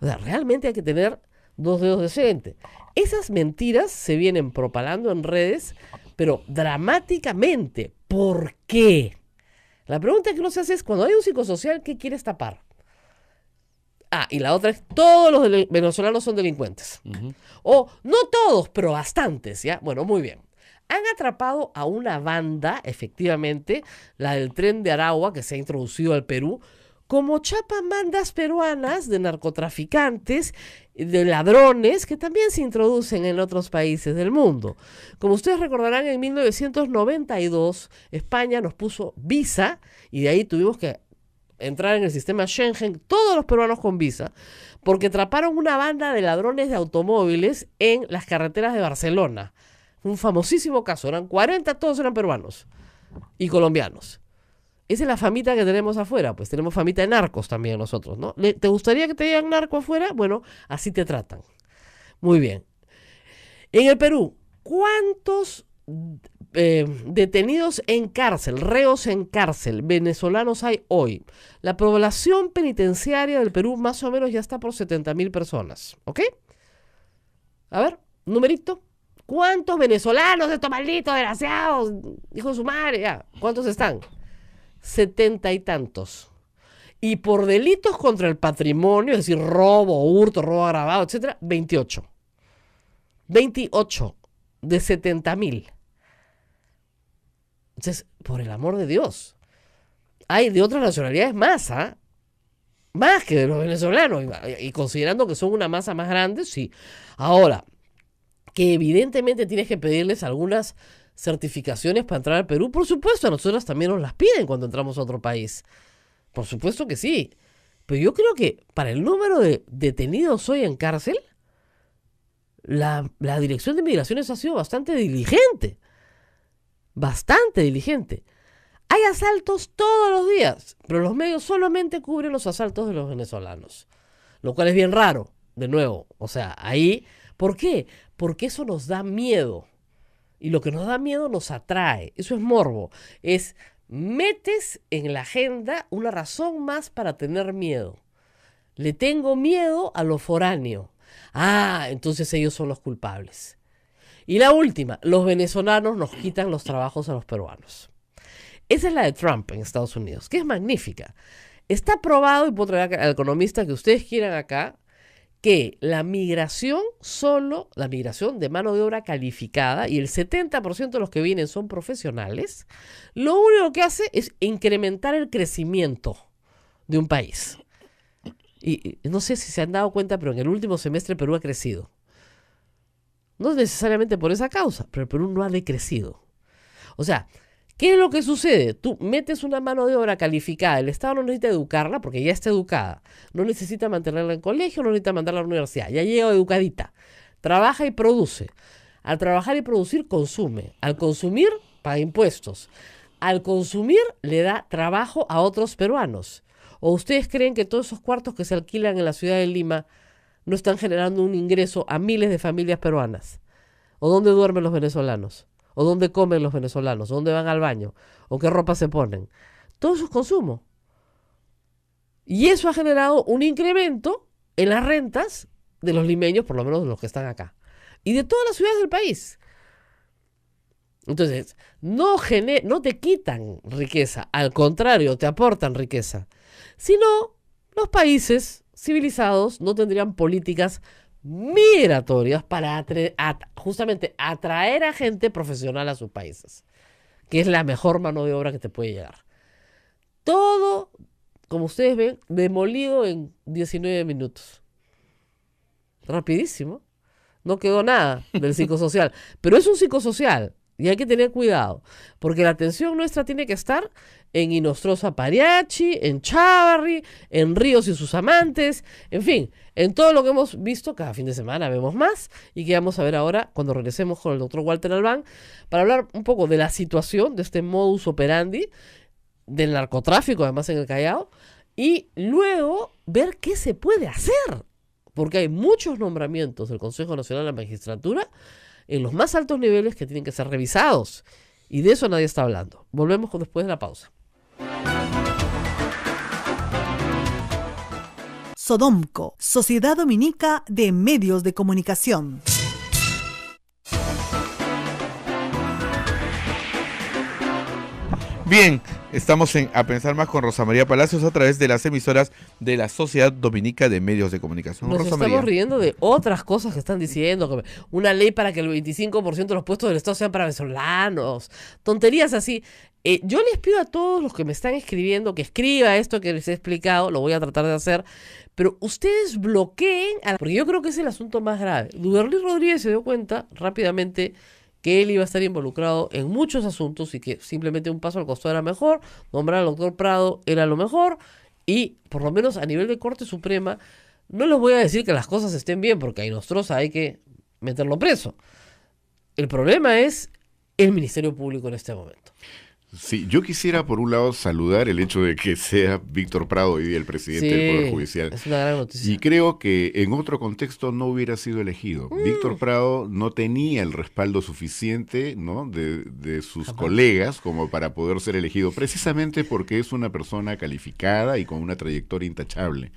O sea, realmente hay que tener 2 dedos de frente. Esas mentiras se vienen propalando en redes, pero dramáticamente. ¿Por qué? La pregunta que uno se hace es, cuando hay un psicosocial, ¿qué quieres tapar? Ah, y la otra es, todos los venezolanos son delincuentes. O, no todos, pero bastantes, ¿ya? Bueno, muy bien. Han atrapado a una banda, efectivamente, la del Tren de Aragua, que se ha introducido al Perú, como chapan bandas peruanas de narcotraficantes, de ladrones, que también se introducen en otros países del mundo. Como ustedes recordarán, en 1992, España nos puso visa, y de ahí tuvimos que entrar en el sistema Schengen, todos los peruanos con visa, porque atraparon una banda de ladrones de automóviles en las carreteras de Barcelona. Un famosísimo caso, eran 40, todos eran peruanos y colombianos. Esa es la famita que tenemos afuera, pues tenemos famita de narcos también nosotros, ¿no? ¿Te gustaría que te digan narco afuera? Bueno, así te tratan. Muy bien. En el Perú, ¿cuántos detenidos en cárcel, reos en cárcel, venezolanos hay hoy? La población penitenciaria del Perú más o menos ya está por 70,000 personas, ¿ok? A ver, numerito. ¿Cuántos venezolanos, estos malditos desgraciados, hijo de su madre, ya? ¿Cuántos están? 70 y tantos. Y por delitos contra el patrimonio, es decir, robo, hurto, robo agravado, etcétera, 28. 28 de 70,000. Entonces, por el amor de Dios, hay de otras nacionalidades más, ¿ah? más que de los venezolanos, y considerando que son una masa más grande, sí. Ahora, que evidentemente tienes que pedirles algunas certificaciones para entrar al Perú, por supuesto, a nosotros también nos las piden cuando entramos a otro país. Por supuesto que sí. Pero yo creo que para el número de detenidos hoy en cárcel, la Dirección de Migraciones ha sido bastante diligente. Bastante diligente. Hay asaltos todos los días, pero los medios solamente cubren los asaltos de los venezolanos. Lo cual es bien raro, de nuevo. O sea, ahí, ¿por qué? Porque eso nos da miedo. Y lo que nos da miedo nos atrae. Eso es morbo. Metes en la agenda una razón más para tener miedo. Le tengo miedo a lo foráneo. Entonces ellos son los culpables. Y la última, los venezolanos nos quitan los trabajos a los peruanos. Esa es la de Trump en Estados Unidos, que es magnífica. Está probado, y puedo traer al economista que ustedes quieran acá, que la migración de mano de obra calificada, y el 70% de los que vienen son profesionales, lo único que hace es incrementar el crecimiento de un país. Y no sé si se han dado cuenta, pero en el último semestre Perú ha crecido. No necesariamente por esa causa, pero el Perú no ha decrecido. O sea, ¿qué es lo que sucede? Tú metes una mano de obra calificada, el Estado no necesita educarla porque ya está educada, no necesita mantenerla en colegio, no necesita mandarla a la universidad, ya llega educadita, trabaja y produce. Al trabajar y producir, consume. Al consumir, paga impuestos. Al consumir, le da trabajo a otros peruanos. ¿O ustedes creen que todos esos cuartos que se alquilan en la ciudad de Lima no están generando un ingreso a miles de familias peruanas? ¿O dónde duermen los venezolanos? ¿O dónde comen los venezolanos? ¿O dónde van al baño? ¿O qué ropa se ponen? Todo eso es consumo. Y eso ha generado un incremento en las rentas de los limeños, por lo menos de los que están acá. Y de todas las ciudades del país. Entonces, no te quitan riqueza, al contrario, te aportan riqueza. Si no, los países civilizados no tendrían políticas migratorias para justamente atraer a gente profesional a sus países, que es la mejor mano de obra que te puede llegar. Todo, como ustedes ven, demolido en 19 minutos. Rapidísimo. No quedó nada del psicosocial. Pero es un psicosocial y hay que tener cuidado, porque la atención nuestra tiene que estar en Inostroza Pariachi, en Chávarri, en Ríos y sus amantes, en fin, en todo lo que hemos visto. Cada fin de semana vemos más y que vamos a ver ahora cuando regresemos con el doctor Walter Albán para hablar un poco de la situación de este modus operandi del narcotráfico, además en el Callao, y luego ver qué se puede hacer, porque hay muchos nombramientos del Consejo Nacional de la Magistratura en los más altos niveles que tienen que ser revisados. Y de eso nadie está hablando. Volvemos después de la pausa. Sodomco, Sociedad Dominica de Medios de Comunicación. Bien, estamos a pensar más con Rosa María Palacios a través de las emisoras de la Sociedad Dominica de Medios de Comunicación. Nos Rosa estamos María. riendo de otras cosas que están diciendo, como una ley para que el 25% de los puestos del Estado sean para venezolanos, tonterías así. Yo les pido a todos los que me están escribiendo que escriba esto que les he explicado, lo voy a tratar de hacer, pero ustedes bloqueen, porque yo creo que es el asunto más grave. Duberly Rodríguez se dio cuenta rápidamente que él iba a estar involucrado en muchos asuntos y que simplemente un paso al costado era mejor, nombrar al doctor Prado era lo mejor, y por lo menos a nivel de Corte Suprema, no les voy a decir que las cosas estén bien, porque a Inostroza hay que meterlo preso. El problema es el Ministerio Público en este momento. Sí, yo quisiera por un lado saludar el hecho de que sea Víctor Prado hoy día el presidente del Poder Judicial. Es una gran noticia. Y creo que en otro contexto no hubiera sido elegido. Víctor Prado no tenía el respaldo suficiente, ¿no?, de sus colegas como para poder ser elegido, precisamente porque es una persona calificada y con una trayectoria intachable.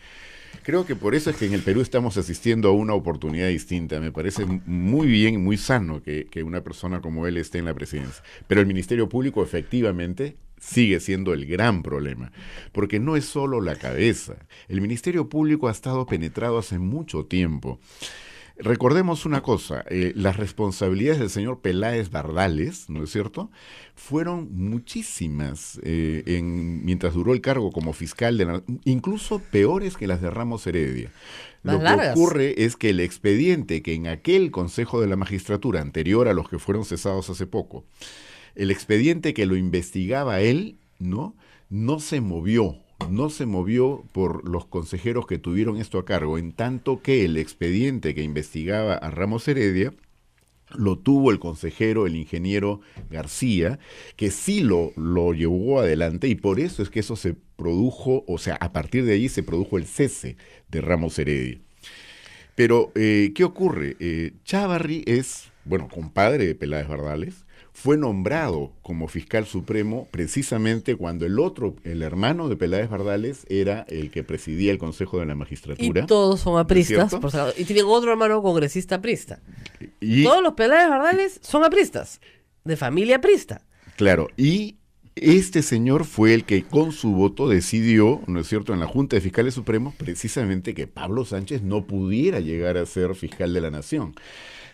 Creo que por eso es que en el Perú estamos asistiendo a una oportunidad distinta. Me parece muy bien, muy sano que una persona como él esté en la presidencia. Pero el Ministerio Público efectivamente sigue siendo el gran problema, porque no es solo la cabeza. El Ministerio Público ha estado penetrado hace mucho tiempo. recordemos una cosa, las responsabilidades del señor Peláez Bardales, ¿no es cierto?, fueron muchísimas mientras duró el cargo como fiscal, incluso peores que las de Ramos Heredia. Más Lo que largas. ocurre es que el expediente que en aquel Consejo de la Magistratura, anterior a los que fueron cesados hace poco, el expediente que lo investigaba él, no se movió por los consejeros que tuvieron esto a cargo, en tanto que el expediente que investigaba a Ramos Heredia lo tuvo el consejero, el ingeniero García, que sí lo llevó adelante, y por eso es que eso se produjo, o sea, a partir de allí se produjo el cese de Ramos Heredia. Pero, ¿qué ocurre? Chávarri es, compadre de Peláez Bardales, fue nombrado como fiscal supremo precisamente cuando el hermano de Peláez Bardales, era el que presidía el Consejo de la Magistratura. Y todos son apristas, ¿cierto? por si acaso. Y tienen otro hermano congresista aprista. Y, Todos los Peláez Bardales son apristas, de familia aprista. claro, y este señor fue el que con su voto decidió, ¿no es cierto?, en la Junta de Fiscales Supremos, precisamente que Pablo Sánchez no pudiera llegar a ser fiscal de la Nación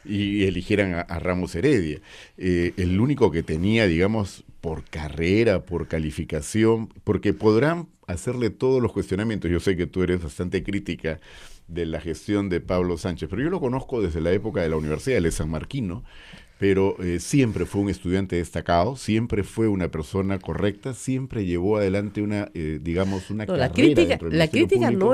y eligieran a Ramos Heredia. El único que tenía, digamos, por carrera, por calificación, porque podrán hacerle todos los cuestionamientos. Yo sé que tú eres bastante crítica de la gestión de Pablo Sánchez, pero yo lo conozco desde la época de la universidad, él es sanmarquino, pero siempre fue un estudiante destacado, siempre fue una persona correcta, siempre llevó adelante una La carrera crítica, dentro del la Ministerio crítica Público.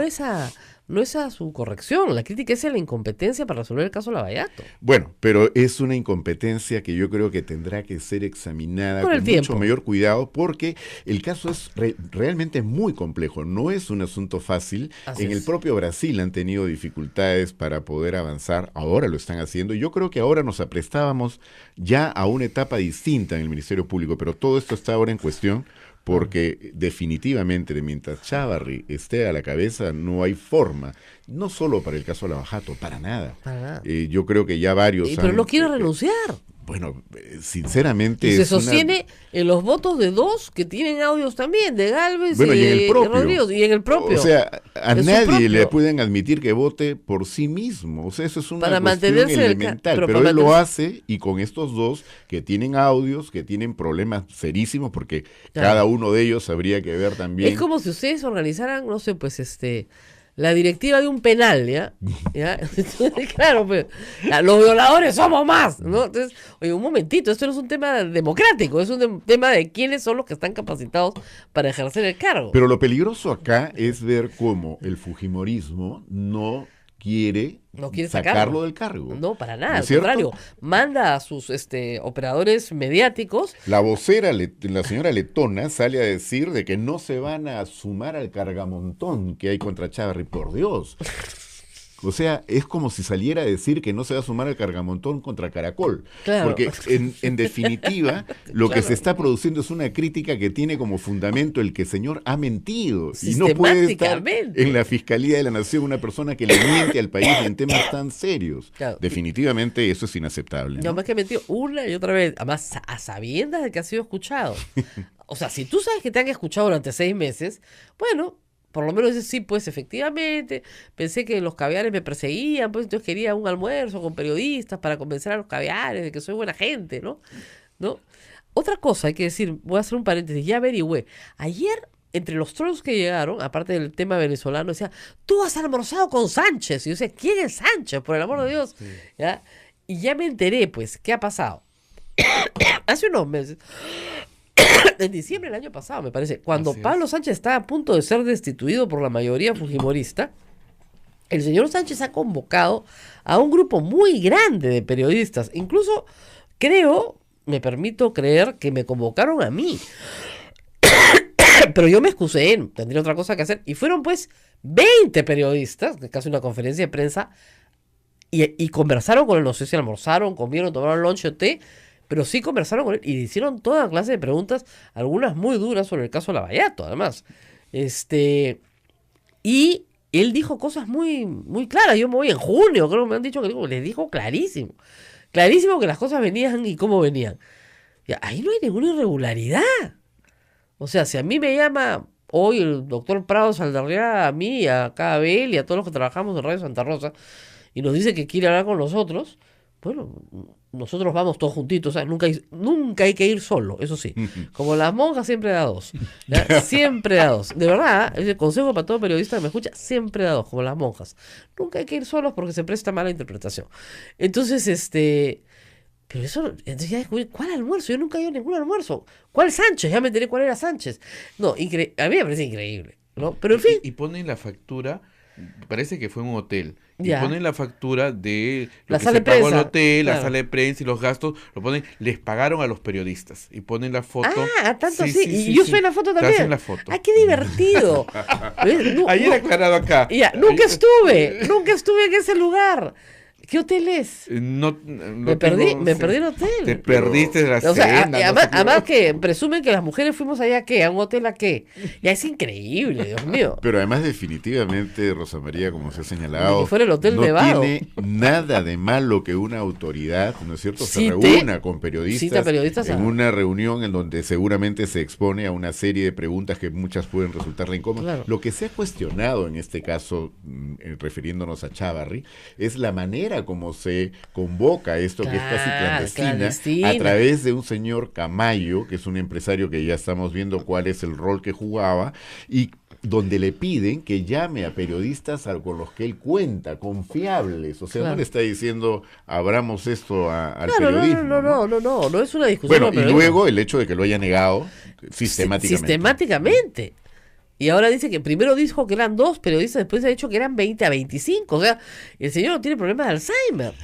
no es a su corrección, la crítica es a la incompetencia para resolver el caso Lavallato. Bueno, pero es una incompetencia que yo creo que tendrá que ser examinada Con el con tiempo. mucho mayor cuidado, porque el caso es realmente muy complejo, no es un asunto fácil. Así En el es. propio Brasil han tenido dificultades para poder avanzar, ahora lo están haciendo, y yo creo que ahora nos aprestábamos ya a una etapa distinta en el Ministerio Público, pero todo esto está ahora en cuestión, porque definitivamente mientras Chávarri esté a la cabeza no hay forma, no solo para el caso Lavajato, para nada. Para nada. Yo creo que ya varios Pero han, no quiere renunciar. Bueno, sinceramente Y se es una- sostiene en los votos de dos que tienen audios también, de Gálvez Bueno, y en el propio. Rodríguez, y en el propio. O sea, a Es su nadie propio. le pueden admitir que vote por sí mismo. O sea, eso es una Para cuestión mantenerse en el elemental. pero Pero para él lo mantenerse- hace, y con estos dos que tienen audios, que tienen problemas serísimos, porque Claro. cada uno de ellos habría que ver también. Es como si ustedes organizaran, no sé, pues la directiva de un penal, ¿ya? ¿Ya? Claro, pues, los violadores somos más, ¿no? Entonces, oye, un momentito, esto no es un tema democrático, es un tema de quiénes son los que están capacitados para ejercer el cargo. Pero lo peligroso acá es ver cómo el fujimorismo no quiere sacarlo del cargo. No, para nada, ¿No al es cierto? contrario, manda a sus operadores mediáticos. La vocera, la señora Letona, sale a decir de que no se van a sumar al cargamontón que hay contra Chávarri, por Dios. O sea, es como si saliera a decir que no se va a sumar al cargamontón contra Caracol. Claro. Porque en definitiva, lo que Claro. se está produciendo es una crítica que tiene como fundamento el que el señor ha mentido. Y no puede estar Sistemáticamente. en la Fiscalía de la Nación una persona que le miente al país en temas tan serios. Claro. Definitivamente eso es inaceptable, Yo ¿no? más que metido una y otra vez, además a sabiendas de que ha sido escuchado. O sea, si tú sabes que te han escuchado durante 6 meses, bueno, por lo menos dices, sí, pues efectivamente, pensé que los caviares me perseguían, pues entonces quería un almuerzo con periodistas para convencer a los caviares de que soy buena gente, ¿no? Otra cosa, hay que decir, voy a hacer un paréntesis, ya averigüé. Ayer, entre los trolls que llegaron, aparte del tema venezolano, decía, tú has almorzado con Sánchez. Y yo decía, ¿quién es Sánchez? Por el amor de Dios. ¿Ya? Y ya me enteré, pues, ¿qué ha pasado? Hace unos meses, en diciembre del año pasado, me parece, cuando Así es. Pablo Sánchez estaba a punto de ser destituido por la mayoría fujimorista, el señor Sánchez ha convocado a un grupo muy grande de periodistas. Incluso me permito creer que me convocaron a mí. Pero yo me excusé, tendría otra cosa que hacer. Y fueron pues 20 periodistas, casi una conferencia de prensa, y conversaron con él. No sé si almorzaron, comieron, tomaron lunch o té, pero sí conversaron con él y le hicieron toda clase de preguntas, algunas muy duras sobre el caso Lavallato, además. Y él dijo cosas muy, muy claras. Yo me voy en junio, creo que me han dicho que les dijo clarísimo. Clarísimo que las cosas venían y cómo venían. Ya, ahí no hay ninguna irregularidad. O sea, si a mí me llama hoy el doctor Prado Saldarriaga, a mí, a Cabel y a todos los que trabajamos en Radio Santa Rosa, y nos dice que quiere hablar con nosotros, bueno, nosotros vamos todos juntitos, o sea, nunca hay que ir solo, eso sí. Como las monjas, siempre da dos. ¿Ya? Siempre da dos. De verdad, es el consejo para todo periodista que me escucha, siempre da dos, como las monjas. Nunca hay que ir solos porque se presta mala interpretación. Entonces, pero eso, entonces ya descubrí, ¿cuál almuerzo? Yo nunca he ido a ningún almuerzo. ¿Cuál Sánchez? Ya me enteré cuál era Sánchez. No, a mí me parece increíble, ¿no? Pero en fin. Y ponen la factura, parece que fue un hotel, y Ya. ponen la factura de lo La que sala se de pagó al prensa, hotel, la claro. sala de prensa y los gastos, lo ponen, les pagaron a los periodistas, y ponen la foto. Tanto Sí, así. sí, Y sí, yo sí. soy la foto Te también. hacen la foto. ¡Ay, qué divertido! ¿Ves? Ayer aclarado acá. Ya, nunca estuve en ese lugar. ¿Qué hotel es? No, Me perdí el hotel. Te perdiste de la O sea, cena. no además, sé qué. además que presumen que las mujeres fuimos allá ¿a qué? ¿A un hotel a qué? Ya es increíble, Dios mío. Pero además definitivamente, Rosa María, como se ha señalado, Ni que fuera el Hotel no Nevado. tiene nada de malo que una autoridad, ¿no es cierto?, se Cite- reúna con cita periodistas periodistas en a- una reunión en donde seguramente se expone a una serie de preguntas que muchas pueden resultar incómodas. Claro. Lo que se ha cuestionado en este caso, refiriéndonos a Chávarri, es la manera como se convoca esto, que es casi Claro, clandestina, a través de un señor Camayo, que es un empresario que ya estamos viendo cuál es el rol que jugaba, y donde le piden que llame a periodistas con los que él cuenta, confiables. O sea, Claro. no le está diciendo abramos esto al Claro, periodismo. no es una discusión. Bueno, con el y periodismo. luego el hecho de que lo haya negado sistemáticamente. Sistemáticamente. Y ahora dice que primero dijo que eran 2 periodistas, después ha dicho que eran 20 a 25. O sea, el señor no tiene problemas de Alzheimer.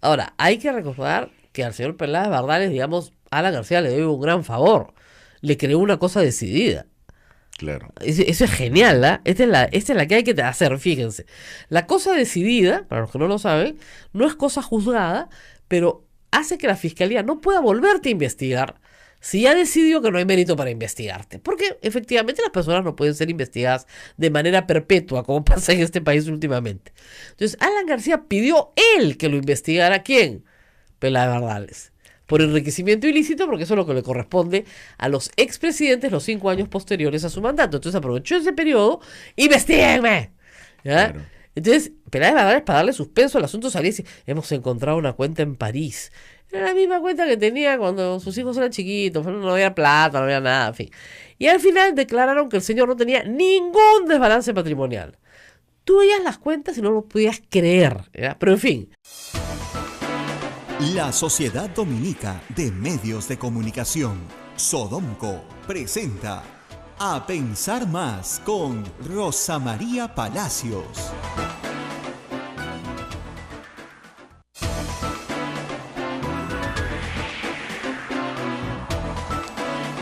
Ahora, hay que recordar que al señor Peláez Bardales, digamos, Alan García le debe un gran favor. Le creó una cosa decidida. Claro. Eso es genial, ¿ah? Esta es la que hay que hacer, fíjense. La cosa decidida, para los que no lo saben, no es cosa juzgada, pero hace que la fiscalía no pueda volverte a investigar si ya decidió que no hay mérito para investigarte. Porque efectivamente las personas no pueden ser investigadas de manera perpetua, como pasa en este país últimamente. Entonces, Alan García pidió él que lo investigara. ¿Quién? Peláez Bardales. Por enriquecimiento ilícito, porque eso es lo que le corresponde a los expresidentes los 5 años posteriores a su mandato. Entonces aprovechó ese periodo, ¡investíguenme! ¿Ya? Claro. Entonces, Peláez Bardales, para darle suspenso al asunto, salía y decía, hemos encontrado una cuenta en París. Era la misma cuenta que tenía cuando sus hijos eran chiquitos, no había plata, no había nada, en fin. Y al final declararon que el señor no tenía ningún desbalance patrimonial. Tú veías las cuentas y no lo podías creer, ¿ya? Pero en fin. La Sociedad Dominica de Medios de Comunicación, Sodomco, presenta A Pensar Más con Rosa María Palacios.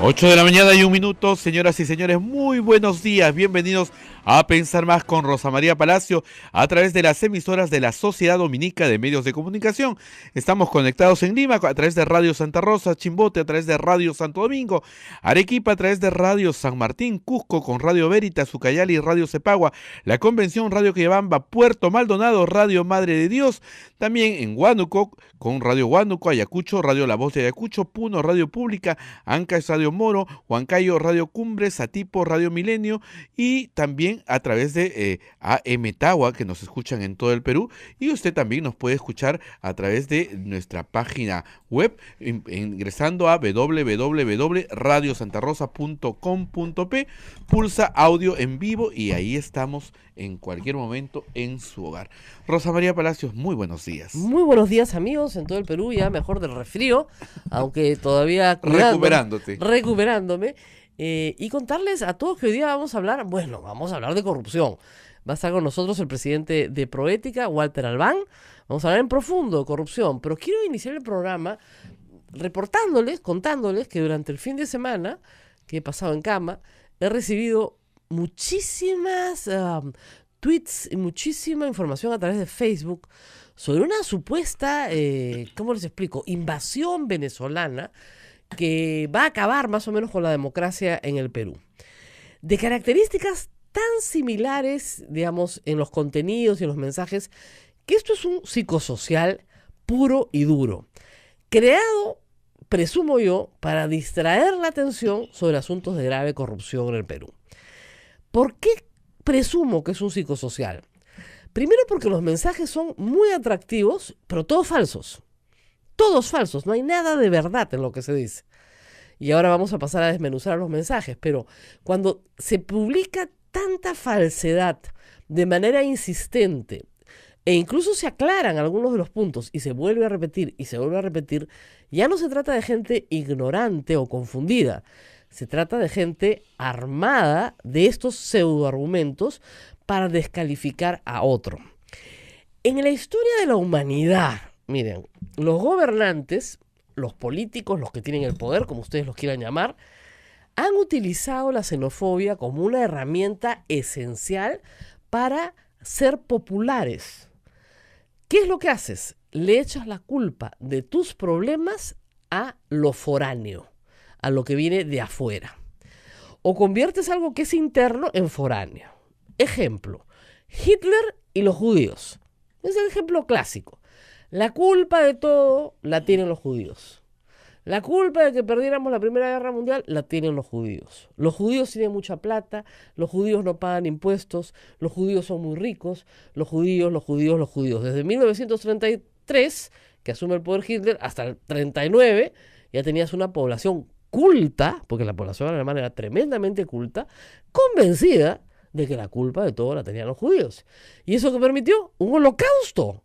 Ocho de la mañana y 1 minuto, señoras y señores, muy buenos días, bienvenidos a Pensar Más con Rosa María Palacio a través de las emisoras de la Sociedad Dominica de Medios de Comunicación. Estamos conectados en Lima a través de Radio Santa Rosa, Chimbote a través de Radio Santo Domingo, Arequipa a través de Radio San Martín, Cusco con Radio Veritas, Ucayali, Radio Cepagua, La Convención, Radio Quillabamba, Puerto Maldonado, Radio Madre de Dios, también en Huánuco con Radio Huánuco, Ayacucho, Radio La Voz de Ayacucho, Puno, Radio Pública, Ancash, Radio Moro, Huancayo, Radio Cumbre, Satipo, Radio Milenio y también a través de AM Tagua, que nos escuchan en todo el Perú, y usted también nos puede escuchar a través de nuestra página web ingresando a www.radiosantarosa.com.p, pulsa audio en vivo y ahí estamos en cualquier momento en su hogar. Rosa María Palacios, muy buenos días. Muy buenos días, amigos, en todo el Perú, ya mejor del resfrío, aunque todavía recuperándome. Y contarles a todos que hoy día vamos a hablar de corrupción. Va a estar con nosotros el presidente de Proética, Walter Albán. Vamos a hablar en profundo de corrupción, pero quiero iniciar el programa contándoles que durante el fin de semana que he pasado en cama, he recibido muchísimas tweets y muchísima información a través de Facebook sobre una supuesta, ¿cómo les explico?, invasión venezolana que va a acabar más o menos con la democracia en el Perú. De características tan similares, digamos, en los contenidos y en los mensajes, que esto es un psicosocial puro y duro, creado, presumo yo, para distraer la atención sobre asuntos de grave corrupción en el Perú. ¿Por qué presumo que es un psicosocial? Primero porque los mensajes son muy atractivos, pero todos falsos. Todos falsos, no hay nada de verdad en lo que se dice. Y ahora vamos a pasar a desmenuzar los mensajes, pero cuando se publica tanta falsedad de manera insistente, e incluso se aclaran algunos de los puntos y se vuelve a repetir y se vuelve a repetir, ya no se trata de gente ignorante o confundida, se trata de gente armada de estos pseudoargumentos para descalificar a otro. En la historia de la humanidad, miren, los gobernantes, los políticos, los que tienen el poder, como ustedes los quieran llamar, han utilizado la xenofobia como una herramienta esencial para ser populares. ¿Qué es lo que haces? Le echas la culpa de tus problemas a lo foráneo, a lo que viene de afuera. O conviertes algo que es interno en foráneo. Ejemplo, Hitler y los judíos. Es el ejemplo clásico. La culpa de todo la tienen los judíos. La culpa de que perdiéramos la Primera Guerra Mundial la tienen los judíos. Los judíos tienen mucha plata, los judíos no pagan impuestos, los judíos son muy ricos, los judíos. Desde 1933, que asume el poder Hitler, hasta el 39, ya tenías una población culta, porque la población alemana era tremendamente culta, convencida de que la culpa de todo la tenían los judíos. ¿Y eso qué permitió? Un holocausto.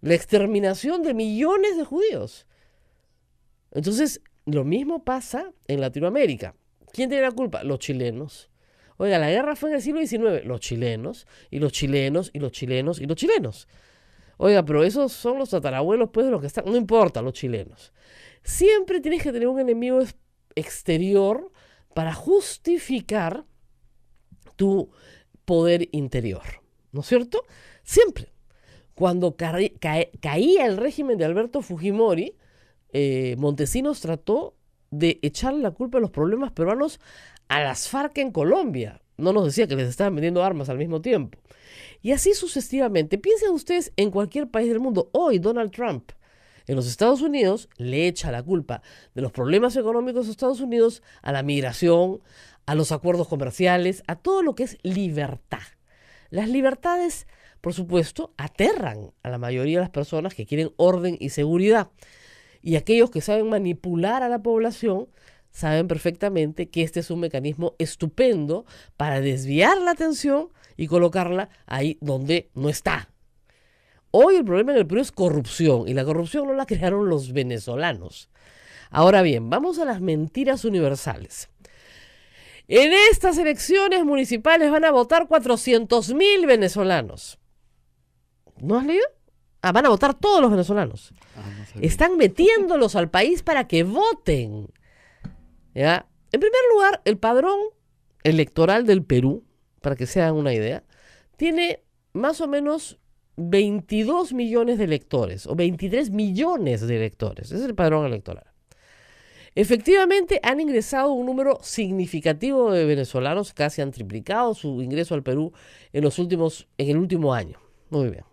La exterminación de millones de judíos. Entonces, lo mismo pasa en Latinoamérica. ¿Quién tiene la culpa? Los chilenos. Oiga, la guerra fue en el siglo XIX. Los chilenos, y los chilenos, y los chilenos, y los chilenos. Oiga, pero esos son los tatarabuelos, pues, de los que están. No importa, los chilenos. Siempre tienes que tener un enemigo exterior para justificar tu poder interior. ¿No es cierto? Siempre. Cuando caía el régimen de Alberto Fujimori, Montesinos trató de echarle la culpa de los problemas peruanos a las FARC en Colombia. No nos decía que les estaban vendiendo armas al mismo tiempo. Y así sucesivamente. Piensen ustedes en cualquier país del mundo. Hoy Donald Trump en los Estados Unidos le echa la culpa de los problemas económicos de Estados Unidos a la migración, a los acuerdos comerciales, a todo lo que es libertad. Las libertades, por supuesto, aterran a la mayoría de las personas que quieren orden y seguridad. Y aquellos que saben manipular a la población saben perfectamente que este es un mecanismo estupendo para desviar la atención y colocarla ahí donde no está. Hoy el problema en el Perú es corrupción, y la corrupción no la crearon los venezolanos. Ahora bien, vamos a las mentiras universales. En estas elecciones municipales van a votar 400.000 venezolanos. ¿No has leído? Van a votar todos los venezolanos. No Están metiéndolos al país para que voten. ¿Ya? En primer lugar, el padrón electoral del Perú, para que se hagan una idea, tiene más o menos 22 millones de electores, o 23 millones de electores. Ese es el padrón electoral. Efectivamente, han ingresado un número significativo de venezolanos, casi han triplicado su ingreso al Perú en el último año. Muy bien.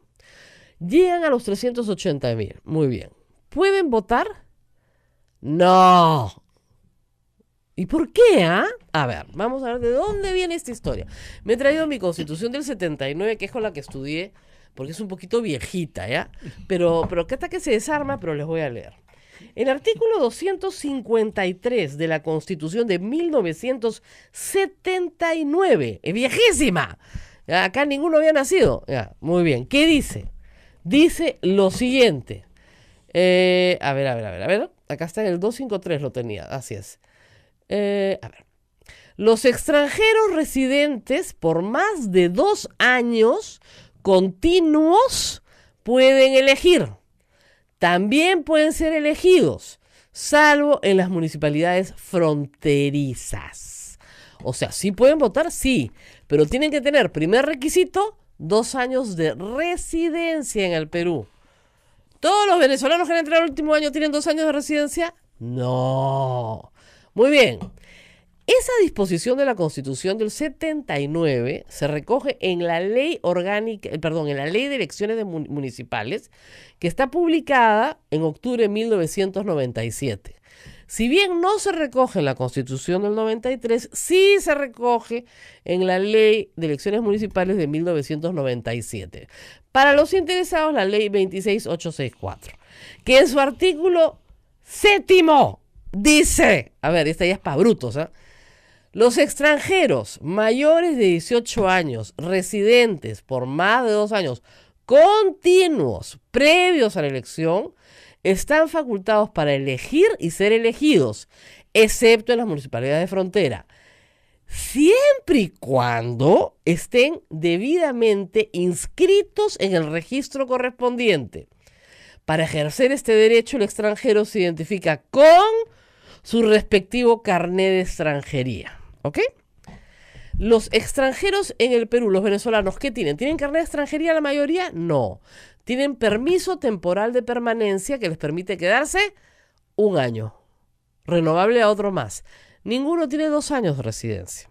Llegan a los 380.000. Muy bien. ¿Pueden votar? No. ¿Y por qué? A ver, vamos a ver de dónde viene esta historia. Me he traído mi Constitución del 79, que es con la que estudié, porque es un poquito viejita, ¿ya? Pero que hasta que se desarma, pero les voy a leer. El artículo 253 de la Constitución de 1979, es viejísima. ¿Ya? Acá ninguno había nacido. Ya, muy bien. ¿Qué dice? Dice lo siguiente. A ver. Acá está en el 253, lo tenía. Así es. A ver. Los extranjeros residentes por más de 2 años continuos pueden elegir. También pueden ser elegidos, salvo en las municipalidades fronterizas. O sea, sí pueden votar, sí, pero tienen que tener, primer requisito, 2 años de residencia en el Perú. ¿Todos los venezolanos que han entrado el último año tienen 2 años de residencia? No. Muy bien. Esa disposición de la Constitución del 79 se recoge en la Ley Orgánica, en la Ley de Elecciones Municipales, que está publicada en octubre de 1997. Si bien no se recoge en la Constitución del 93, sí se recoge en la Ley de Elecciones Municipales de 1997. Para los interesados, la Ley 26864, que en su artículo 7º dice, a ver, esta ya es para brutos, ¿eh? Los extranjeros mayores de 18 años, residentes por más de 2 años continuos previos a la elección, están facultados para elegir y ser elegidos, excepto en las municipalidades de frontera, siempre y cuando estén debidamente inscritos en el registro correspondiente. Para ejercer este derecho, el extranjero se identifica con su respectivo carnet de extranjería. ¿Ok? Los extranjeros en el Perú, los venezolanos, ¿qué tienen? ¿Tienen carnet de extranjería la mayoría? No. Tienen permiso temporal de permanencia que les permite quedarse 1 año, renovable a otro más. Ninguno tiene 2 años de residencia.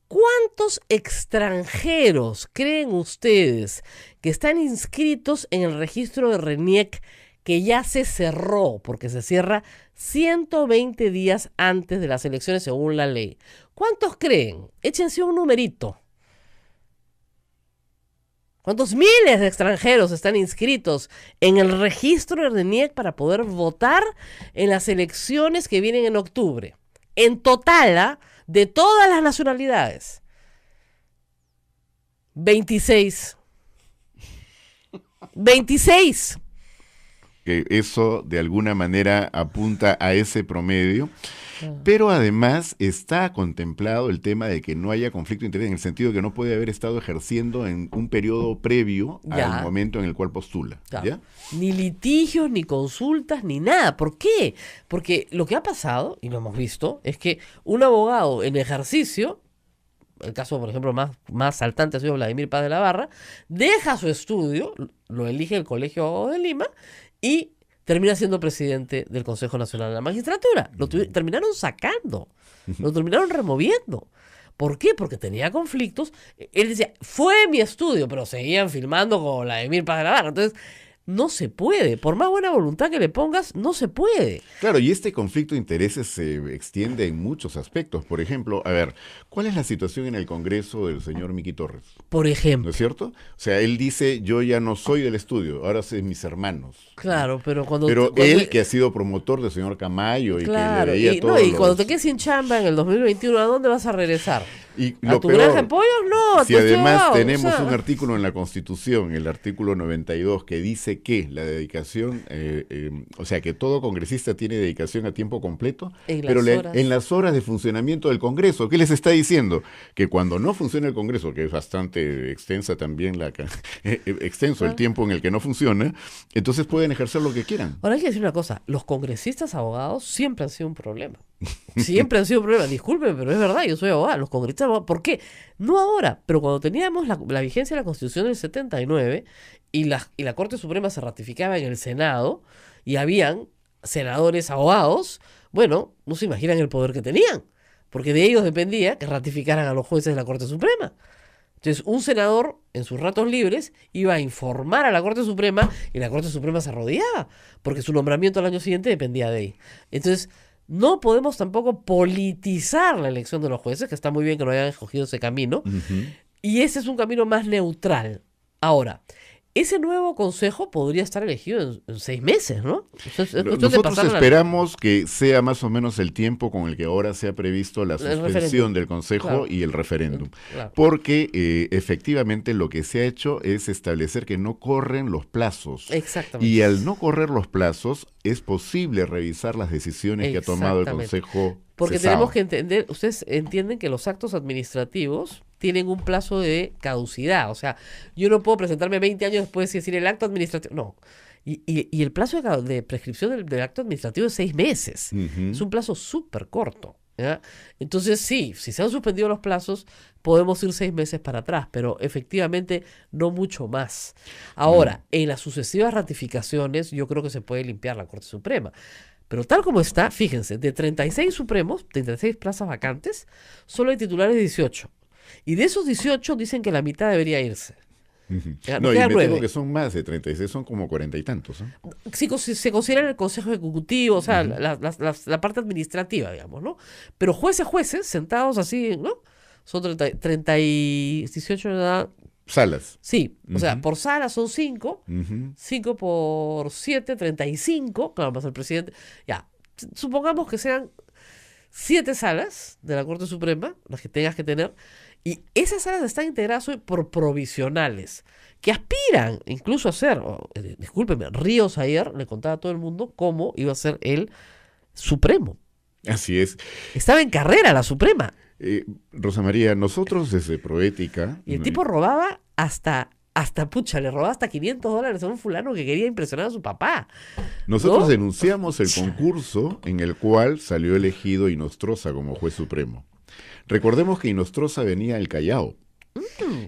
¿Cuántos extranjeros creen ustedes que están inscritos en el registro de RENIEC que ya se cerró, porque se cierra 120 días antes de las elecciones según la ley? ¿Cuántos creen? Échense un numerito. ¿Cuántos miles de extranjeros están inscritos en el registro de RENIEC para poder votar en las elecciones que vienen en octubre? En total, de todas las nacionalidades. 26. 26. Que eso de alguna manera apunta a ese promedio, pero además está contemplado el tema de que no haya conflicto de interés, en el sentido de que no puede haber estado ejerciendo en un periodo previo al momento en el cual postula. ¿Ya? Ni litigios, ni consultas, ni nada. ¿Por qué? Porque lo que ha pasado, y lo hemos visto, es que un abogado en ejercicio, el caso, por ejemplo, más saltante ha sido Vladimir Paz de la Barra, deja su estudio, lo elige el Colegio de Abogados de Lima, y termina siendo presidente del Consejo Nacional de la Magistratura. Lo terminaron sacando, lo terminaron removiendo. ¿Por qué? Porque tenía conflictos. Él decía, fue mi estudio, pero seguían filmando con Vladimir Paz de la Barra. Entonces, no se puede. Por más buena voluntad que le pongas, no se puede. Claro, y este conflicto de intereses se extiende en muchos aspectos. Por ejemplo, a ver, ¿cuál es la situación en el Congreso del señor Miki Torres? Por ejemplo. ¿No es cierto? O sea, él dice, yo ya no soy del estudio, ahora soy mis hermanos. Claro, pero cuando él, que ha sido promotor del señor Camayo y claro, que le veía todo. Y cuando te quedes sin chamba en el 2021, ¿a dónde vas a regresar? Y ¿A tu granja de pollos? No, si además tenemos un artículo en la Constitución, el artículo 92, que dice que la dedicación, o sea, que todo congresista tiene dedicación a tiempo completo, pero en las horas de funcionamiento del Congreso, ¿qué les está diciendo? Que cuando no funciona el Congreso, que es bastante extensa también, extenso el tiempo en el que no funciona, entonces pueden ejercer lo que quieran. Ahora hay que decir una cosa, los congresistas abogados siempre han sido un problema. Siempre han sido un problema. Disculpen, pero es verdad, yo soy abogado. Los congresistas abogados, ¿por qué? No ahora, pero cuando teníamos la vigencia de la Constitución del 79 y la Corte Suprema se ratificaba en el Senado y habían senadores abogados, bueno, no se imaginan el poder que tenían, porque de ellos dependía que ratificaran a los jueces de la Corte Suprema. Entonces, un senador, en sus ratos libres, iba a informar a la Corte Suprema y la Corte Suprema se arrodillaba, porque su nombramiento al año siguiente dependía de ahí. Entonces, no podemos tampoco politizar la elección de los jueces, que está muy bien que no hayan escogido ese camino, y ese es un camino más neutral. Ahora, ese nuevo consejo podría estar elegido en 6 meses, ¿no? Nosotros esperamos que sea más o menos el tiempo con el que ahora se ha previsto la suspensión del consejo y el referéndum. Claro. Porque efectivamente lo que se ha hecho es establecer que no corren los plazos. Exactamente. Y al no correr los plazos, es posible revisar las decisiones que ha tomado el consejo. Porque tenemos que entender, ustedes entienden que los actos administrativos tienen un plazo de caducidad. O sea, yo no puedo presentarme 20 años después y decir el acto administrativo. No. Y el plazo de prescripción del acto administrativo es 6 meses. Es un plazo súper corto. ¿Ya? Entonces, sí, si se han suspendido los plazos, podemos ir 6 meses para atrás, pero efectivamente no mucho más. Ahora, en las sucesivas ratificaciones, yo creo que se puede limpiar la Corte Suprema. Pero tal como está, fíjense, de 36 supremos, 36 plazas vacantes, solo hay titulares 18. Y de esos 18 dicen que la mitad debería irse. Ujú. Ya, No, nos y quedan me temo 9. que son más de 36, son como 40 y tantos, ¿no? Si se considera el Consejo Ejecutivo, o sea, la parte administrativa, digamos, ¿no? Pero jueces, sentados así, ¿no? Son 18 de edad. Salas. Sí, o sea, Ujú. por sala son 5, Ujú. 5 por 7, 35, claro, más el presidente. Ya, supongamos que sean 7 salas de la Corte Suprema, las que tengas que tener, y esas salas están integradas hoy por provisionales, que aspiran incluso a ser, discúlpeme, Ríos ayer le contaba a todo el mundo cómo iba a ser el Supremo. Así es. Estaba en carrera la Suprema, Rosa María, nosotros desde Proética, y el tipo robaba pucha, le robaba hasta $500 a un fulano que quería impresionar a su papá. nosotros ¿no? denunciamos el concurso en el cual salió elegido Inostroza como juez supremo. Recordemos que Inostroza venía del Callao.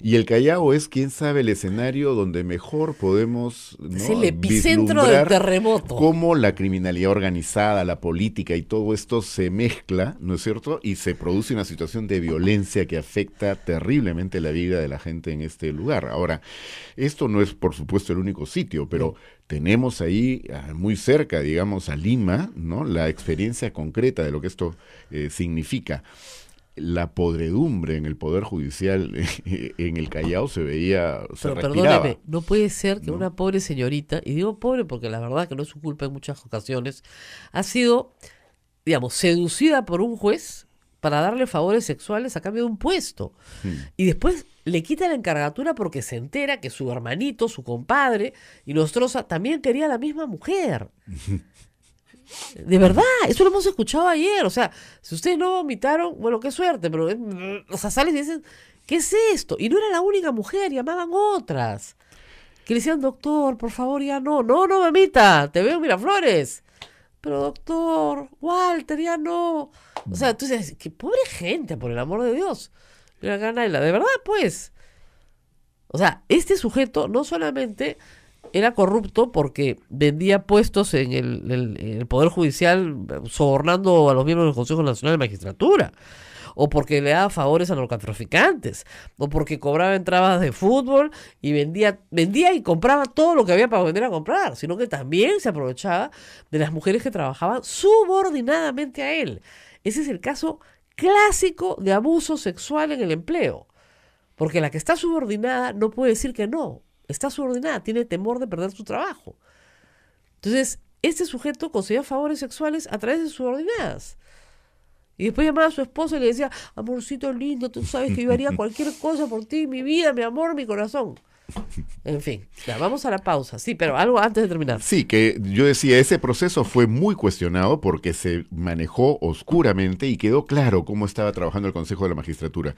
Y el Callao es, quién sabe, el escenario donde mejor podemos, ¿no?, Es el epicentro del vislumbrar terremoto. cómo la criminalidad organizada, la política y todo esto se mezcla, ¿no es cierto? Y se produce una situación de violencia que afecta terriblemente la vida de la gente en este lugar. Ahora, esto no es, por supuesto, el único sitio, pero tenemos ahí muy cerca, digamos, a Lima, ¿no?, la experiencia concreta de lo que esto significa. La podredumbre en el Poder Judicial en el Callao se veía, se Pero respiraba. perdóneme, no puede ser que ¿No? una pobre señorita, y digo pobre porque la verdad que no es su culpa en muchas ocasiones, ha sido, digamos, seducida por un juez para darle favores sexuales a cambio de un puesto. Y después le quita la encargatura porque se entera que su hermanito, su compadre, Inostroza, también quería a la misma mujer. De verdad, eso lo hemos escuchado ayer. O sea, si ustedes no vomitaron, bueno, qué suerte, pero, o sea, salen y dicen, ¿qué es esto? Y no era la única mujer, llamaban otras. Que le decían, doctor, por favor, ya no. No, mamita, te veo en Miraflores. Pero doctor, Walter, ya no. O sea, entonces, qué pobre gente, por el amor de Dios. Mira acá, Naila, de verdad, pues. O sea, este sujeto no solamente era corrupto porque vendía puestos en el Poder Judicial sobornando a los miembros del Consejo Nacional de Magistratura, o porque le daba favores a narcotraficantes, o porque cobraba entradas de fútbol y vendía y compraba todo lo que había para vender a comprar, sino que también se aprovechaba de las mujeres que trabajaban subordinadamente a él. Ese es el caso clásico de abuso sexual en el empleo, porque la que está subordinada no puede decir que no. Está subordinada, tiene temor de perder su trabajo. Entonces, este sujeto conseguía favores sexuales a través de sus subordinadas. Y después llamaba a su esposa y le decía, amorcito lindo, tú sabes que yo haría cualquier cosa por ti, mi vida, mi amor, mi corazón. En fin, ya, vamos a la pausa. Sí, pero algo antes de terminar. Sí, que yo decía, ese proceso fue muy cuestionado porque se manejó oscuramente y quedó claro cómo estaba trabajando el Consejo de la Magistratura.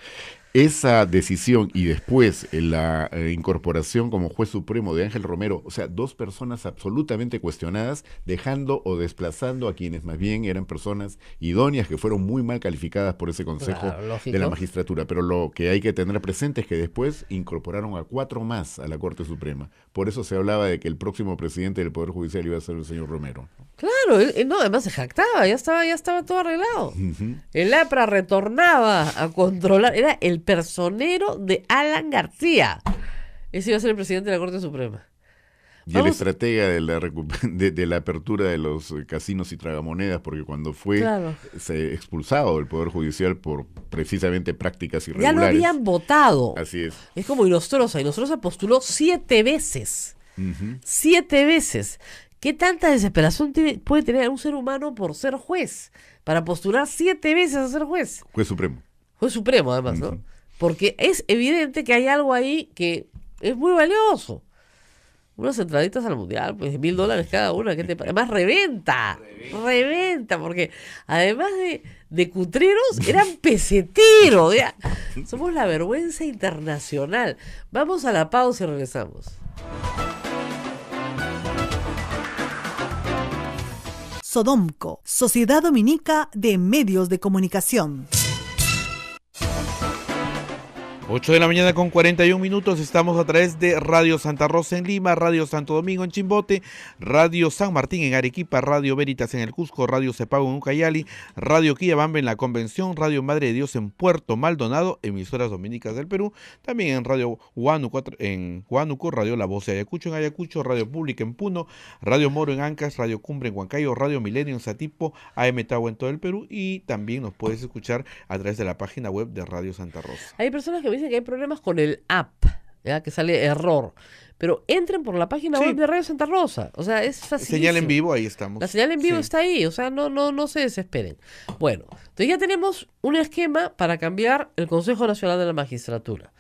Esa decisión y después la incorporación como juez supremo de Ángel Romero, o sea, dos personas absolutamente cuestionadas, dejando o desplazando a quienes más bien eran personas idóneas que fueron muy mal calificadas por ese Consejo Claro, lógico. de la Magistratura. Pero lo que hay que tener presente es que después incorporaron a 4 más a la Corte Suprema. Por eso se hablaba de que el próximo presidente del Poder Judicial iba a ser el señor Romero. Claro, él no, además se jactaba, ya estaba todo arreglado. El APRA retornaba a controlar, era el personero de Alan García. Ese iba a ser el presidente de la Corte Suprema. Y el Vamos- estratega de de la apertura de los casinos y tragamonedas, porque cuando fue Claro. expulsado del Poder Judicial por precisamente prácticas Ya irregulares. lo habían votado. Así es. Es como Inostroza. Inostroza postuló 7 veces. Ujú. 7 veces. ¿Qué tanta desesperación puede tener un ser humano por ser juez? Para postular 7 veces a ser juez. Juez Supremo. Juez supremo, además, ¿no? Ujú. Porque es evidente que hay algo ahí que es muy valioso. Unas entraditas al mundial, pues $1,000 cada una. ¿Qué te parece? Además, reventa, porque además de cutreros, eran peseteros. Ya. Somos la vergüenza internacional. Vamos a la pausa y regresamos. Sodomco, Sociedad Dominica de Medios de Comunicación. 8 de la mañana con 41 minutos, estamos a través de Radio Santa Rosa en Lima, Radio Santo Domingo en Chimbote, Radio San Martín en Arequipa, Radio Veritas en el Cusco, Radio Cepago en Ucayali, Radio Quillabamba en la Convención, Radio Madre de Dios en Puerto Maldonado, emisoras dominicas del Perú, también en Radio Huánuco en Huánuco, Radio La Voz de Ayacucho en Ayacucho, Radio Pública en Puno, Radio Moro en Ancas, Radio Cumbre en Huancayo, Radio Milenio en Satipo, AM Tagua en todo el Perú y también nos puedes escuchar a través de la página web de Radio Santa Rosa. Hay personas que me dicen que hay problemas con el app, ¿ya? Que sale error. Pero entren por la página web de Radio Santa Rosa. O sea, es facilísimo. Señal en vivo, ahí estamos. La señal en vivo está ahí. O sea, no se desesperen. Bueno, entonces ya tenemos un esquema para cambiar el Consejo Nacional de la Magistratura.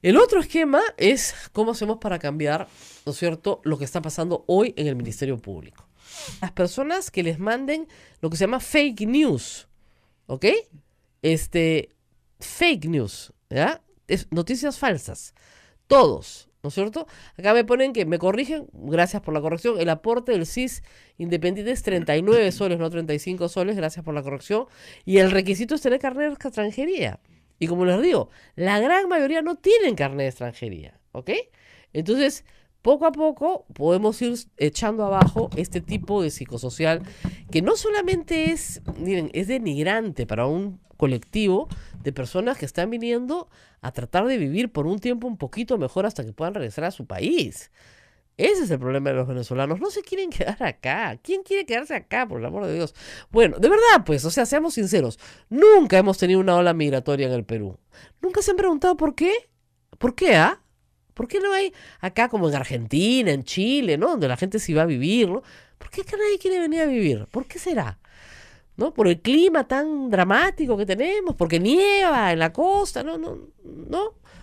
El otro esquema es cómo hacemos para cambiar, ¿no es cierto?, lo que está pasando hoy en el Ministerio Público. Las personas que les manden lo que se llama fake news, ¿ok? Fake news, ¿ya? Noticias falsas. Todos, ¿no es cierto? Acá me ponen que me corrigen, gracias por la corrección, el aporte del CIS independiente es 39 soles, no 35 soles, gracias por la corrección. Y el requisito es tener carnet de extranjería. Y como les digo, la gran mayoría no tienen carnet de extranjería, ¿ok? Entonces, poco a poco podemos ir echando abajo este tipo de psicosocial que no solamente es, miren, es denigrante para un colectivo de personas que están viniendo a tratar de vivir por un tiempo un poquito mejor hasta que puedan regresar a su país. Ese es el problema de los venezolanos. No se quieren quedar acá. ¿Quién quiere quedarse acá, por el amor de Dios? Bueno, de verdad, pues, o sea, seamos sinceros. Nunca hemos tenido una ola migratoria en el Perú. ¿Nunca se han preguntado por qué? ¿Por qué, ah? ¿Por qué no hay acá como en Argentina, en Chile, ¿no? Donde la gente sí va a vivir, ¿no? ¿Por qué acá nadie quiere venir a vivir? ¿Por qué será? ¿No? Por el clima tan dramático que tenemos, porque nieva en la costa, ¿no?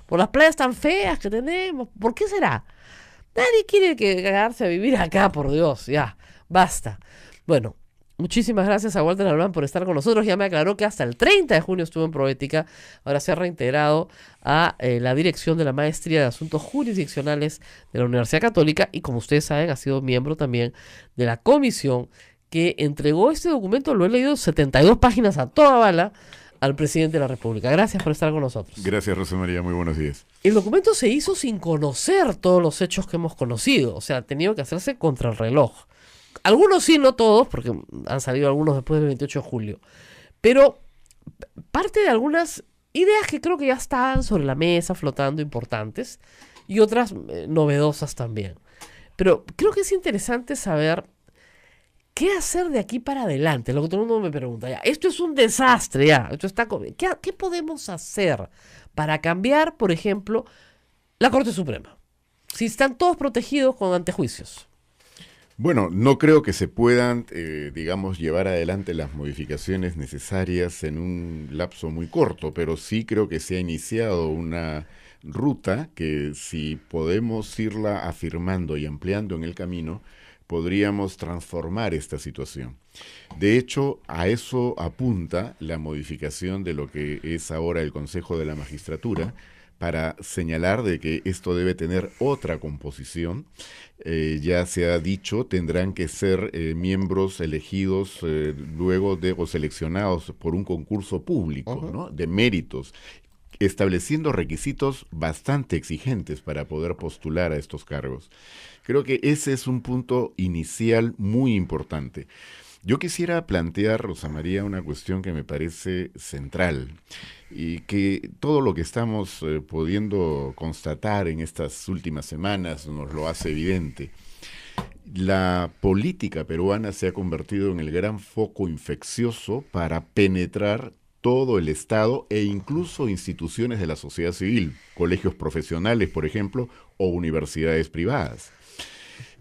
Por las playas tan feas que tenemos. ¿Por qué será? Nadie quiere quedarse a vivir acá, por Dios, ya, basta. Bueno, muchísimas gracias a Walter Albán por estar con nosotros. Ya me aclaró que hasta el 30 de junio estuvo en Proética. Ahora se ha reintegrado a la dirección de la Maestría de Asuntos Jurisdiccionales de la Universidad Católica y, como ustedes saben, ha sido miembro también de la comisión que entregó este documento. Lo he leído 72 páginas a toda bala al presidente de la República. Gracias por estar con nosotros. Gracias, Rosa María. Muy buenos días. El documento se hizo sin conocer todos los hechos que hemos conocido. O sea, ha tenido que hacerse contra el reloj. Algunos sí, no todos, porque han salido algunos después del 28 de julio. Pero parte de algunas ideas que creo que ya estaban sobre la mesa, flotando, importantes, y otras novedosas también. Pero creo que es interesante saber qué hacer de aquí para adelante. Lo que todo el mundo me pregunta, ya, esto es un desastre, ya, esto está... ¿Qué podemos hacer para cambiar, por ejemplo, la Corte Suprema? Si están todos protegidos con antejuicios. Bueno, no creo que se puedan, digamos, llevar adelante las modificaciones necesarias en un lapso muy corto, pero sí creo que se ha iniciado una ruta que, si podemos irla afirmando y ampliando en el camino, podríamos transformar esta situación. De hecho, a eso apunta la modificación de lo que es ahora el Consejo de la Magistratura, para señalar de que esto debe tener otra composición. Ya se ha dicho, tendrán que ser miembros elegidos luego de o seleccionados por un concurso público, ¿no? De méritos, estableciendo requisitos bastante exigentes para poder postular a estos cargos. Creo que ese es un punto inicial muy importante. Yo quisiera plantear, Rosa María, una cuestión que me parece central y que todo lo que estamos pudiendo constatar en estas últimas semanas nos lo hace evidente. La política peruana se ha convertido en el gran foco infeccioso para penetrar todo el Estado e incluso instituciones de la sociedad civil, colegios profesionales, por ejemplo, o universidades privadas.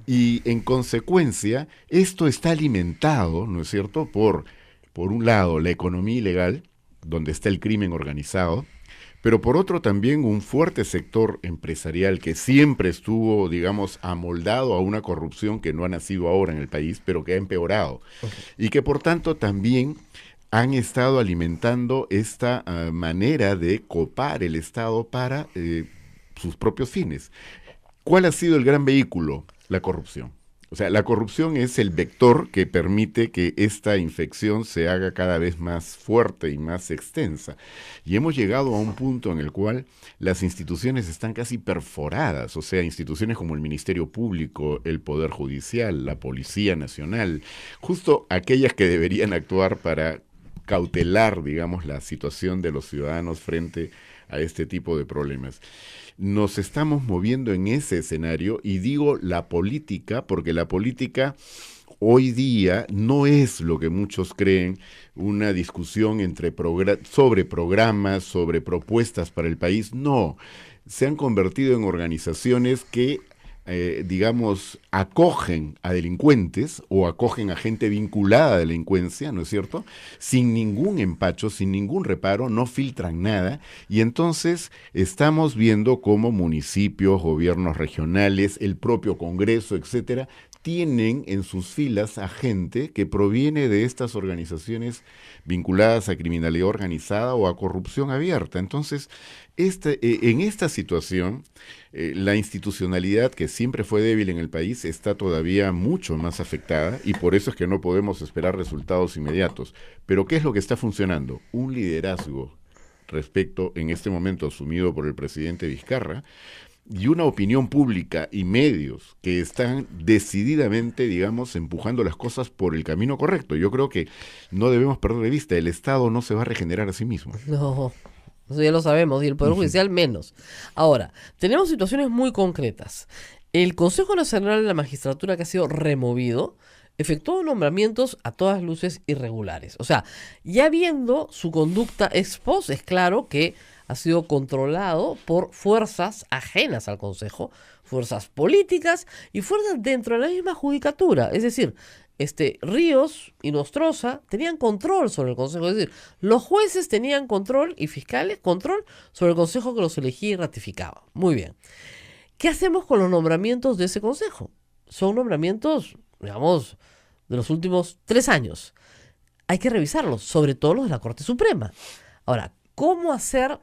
Y en consecuencia, esto está alimentado, ¿no es cierto?, por un lado, la economía ilegal, donde está el crimen organizado, pero por otro también un fuerte sector empresarial que siempre estuvo, digamos, amoldado a una corrupción que no ha nacido ahora en el país, pero que ha empeorado. Y que por tanto también han estado alimentando esta manera de copar el Estado para sus propios fines. ¿Cuál ha sido el gran vehículo? La corrupción. O sea, la corrupción es el vector que permite que esta infección se haga cada vez más fuerte y más extensa. Y hemos llegado a un punto en el cual las instituciones están casi perforadas, o sea, instituciones como el Ministerio Público, el Poder Judicial, la Policía Nacional, justo aquellas que deberían actuar para cautelar, digamos, la situación de los ciudadanos frente a este tipo de problemas. Nos estamos moviendo en ese escenario, y digo la política porque la política hoy día no es lo que muchos creen, una discusión sobre programas, sobre propuestas para el país. No, se han convertido en organizaciones que digamos, acogen a delincuentes o acogen a gente vinculada a delincuencia, ¿no es cierto? Sin ningún empacho, sin ningún reparo, no filtran nada, y entonces estamos viendo cómo municipios, gobiernos regionales, el propio Congreso, etcétera, tienen en sus filas a gente que proviene de estas organizaciones vinculadas a criminalidad organizada o a corrupción abierta. Entonces, en esta situación, la institucionalidad, que siempre fue débil en el país, está todavía mucho más afectada, y por eso es que no podemos esperar resultados inmediatos. Pero ¿qué es lo que está funcionando? Un liderazgo respecto, en este momento asumido por el presidente Vizcarra, y una opinión pública y medios que están decididamente, digamos, empujando las cosas por el camino correcto. Yo creo que no debemos perder de vista, el Estado no se va a regenerar a sí mismo. No, eso ya lo sabemos, y el Poder Judicial menos. Ahora, tenemos situaciones muy concretas. El Consejo Nacional de la Magistratura, que ha sido removido, efectuó nombramientos a todas luces irregulares. O sea, ya viendo su conducta ex post, es claro que ha sido controlado por fuerzas ajenas al Consejo, fuerzas políticas y fuerzas dentro de la misma judicatura. Es decir, Ríos y Nostroza tenían control sobre el Consejo. Es decir, los jueces tenían control y fiscales control sobre el Consejo que los elegía y ratificaba. Muy bien. ¿Qué hacemos con los nombramientos de ese Consejo? Son nombramientos, digamos, de los últimos 3 años. Hay que revisarlos, sobre todo los de la Corte Suprema. Ahora, ¿cómo hacer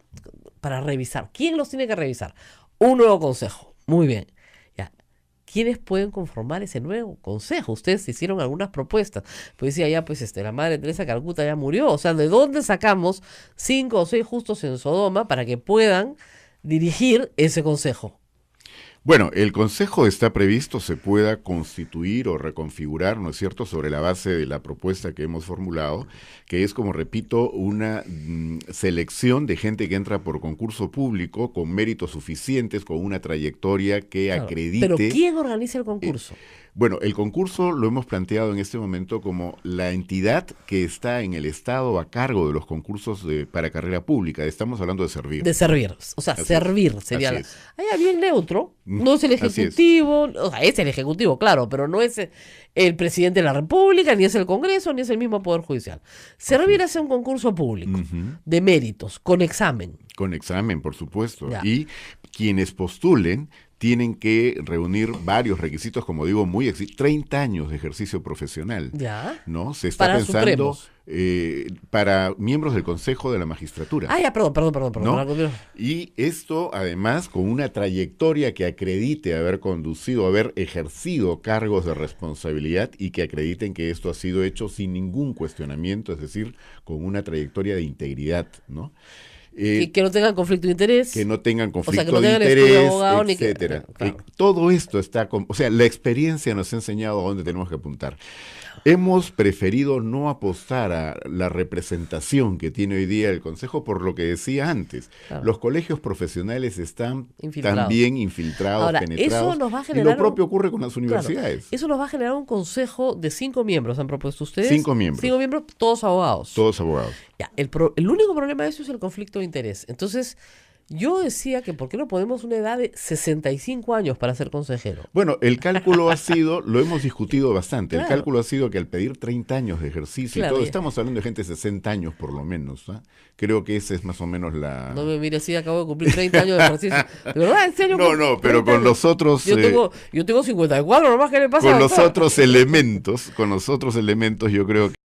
para revisar? ¿Quién los tiene que revisar? Un nuevo consejo. Muy bien. Ya. ¿Quiénes pueden conformar ese nuevo consejo? Ustedes hicieron algunas propuestas. Pues decía ya, pues la Madre Teresa de Calcuta ya murió. O sea, ¿de dónde sacamos 5 o 6 justos en Sodoma para que puedan dirigir ese consejo? Bueno, el Consejo está previsto, se pueda constituir o reconfigurar, ¿no es cierto?, sobre la base de la propuesta que hemos formulado, que es, como repito, una selección de gente que entra por concurso público con méritos suficientes, con una trayectoria que acredite. ¿Pero quién organiza el concurso? Bueno, el concurso lo hemos planteado en este momento como la entidad que está en el Estado a cargo de los concursos para carrera pública. Estamos hablando de servir. De servir. O sea, servir sería bien neutro. No es el Ejecutivo. O sea, es el Ejecutivo, claro, pero no es el Presidente de la República, ni es el Congreso, ni es el mismo Poder Judicial. Servir hace un concurso público de méritos, con examen. Con examen, por supuesto. Ya. Y quienes postulen tienen que reunir varios requisitos, como digo, 30 años de ejercicio profesional. Ya. ¿No? Se está Para pensando supremos. Para miembros del Consejo de la Magistratura. Ah, ya, perdón. ¿No? Y esto, además, con una trayectoria que acredite haber conducido, haber ejercido cargos de responsabilidad, y que acrediten que esto ha sido hecho sin ningún cuestionamiento, es decir, con una trayectoria de integridad, ¿no? Que no tengan conflicto de interés. Que no tengan conflicto que no de tengan estudio de interés, abogado, etcétera. Claro. Todo esto está... O sea, la experiencia nos ha enseñado a dónde tenemos que apuntar. Hemos preferido no apostar a la representación que tiene hoy día el Consejo, por lo que decía antes. Claro. Los colegios profesionales están también infiltrados, ahora, penetrados. Eso nos va a generar y lo propio ocurre con las universidades. Claro, eso nos va a generar un consejo de 5 miembros, ¿han propuesto ustedes? 5 miembros. 5 miembros, todos abogados. Todos abogados. Ya, el único problema de eso es el conflicto de interés. Entonces, yo decía que ¿por qué no ponemos una edad de 65 años para ser consejero? Bueno, el cálculo ha sido, lo hemos discutido bastante, Claro. El cálculo ha sido que al pedir 30 años de ejercicio Claro, y todo, ya. estamos hablando de gente de 60 años por lo menos, ¿eh? Creo que esa es más o menos la... No me mire, sí, acabo de cumplir 30 años de ejercicio. ¿De verdad? ¿En serio? No, pero 30 con años. los otros... Yo tengo 54, nomás que le pasa. con los otros elementos, yo creo que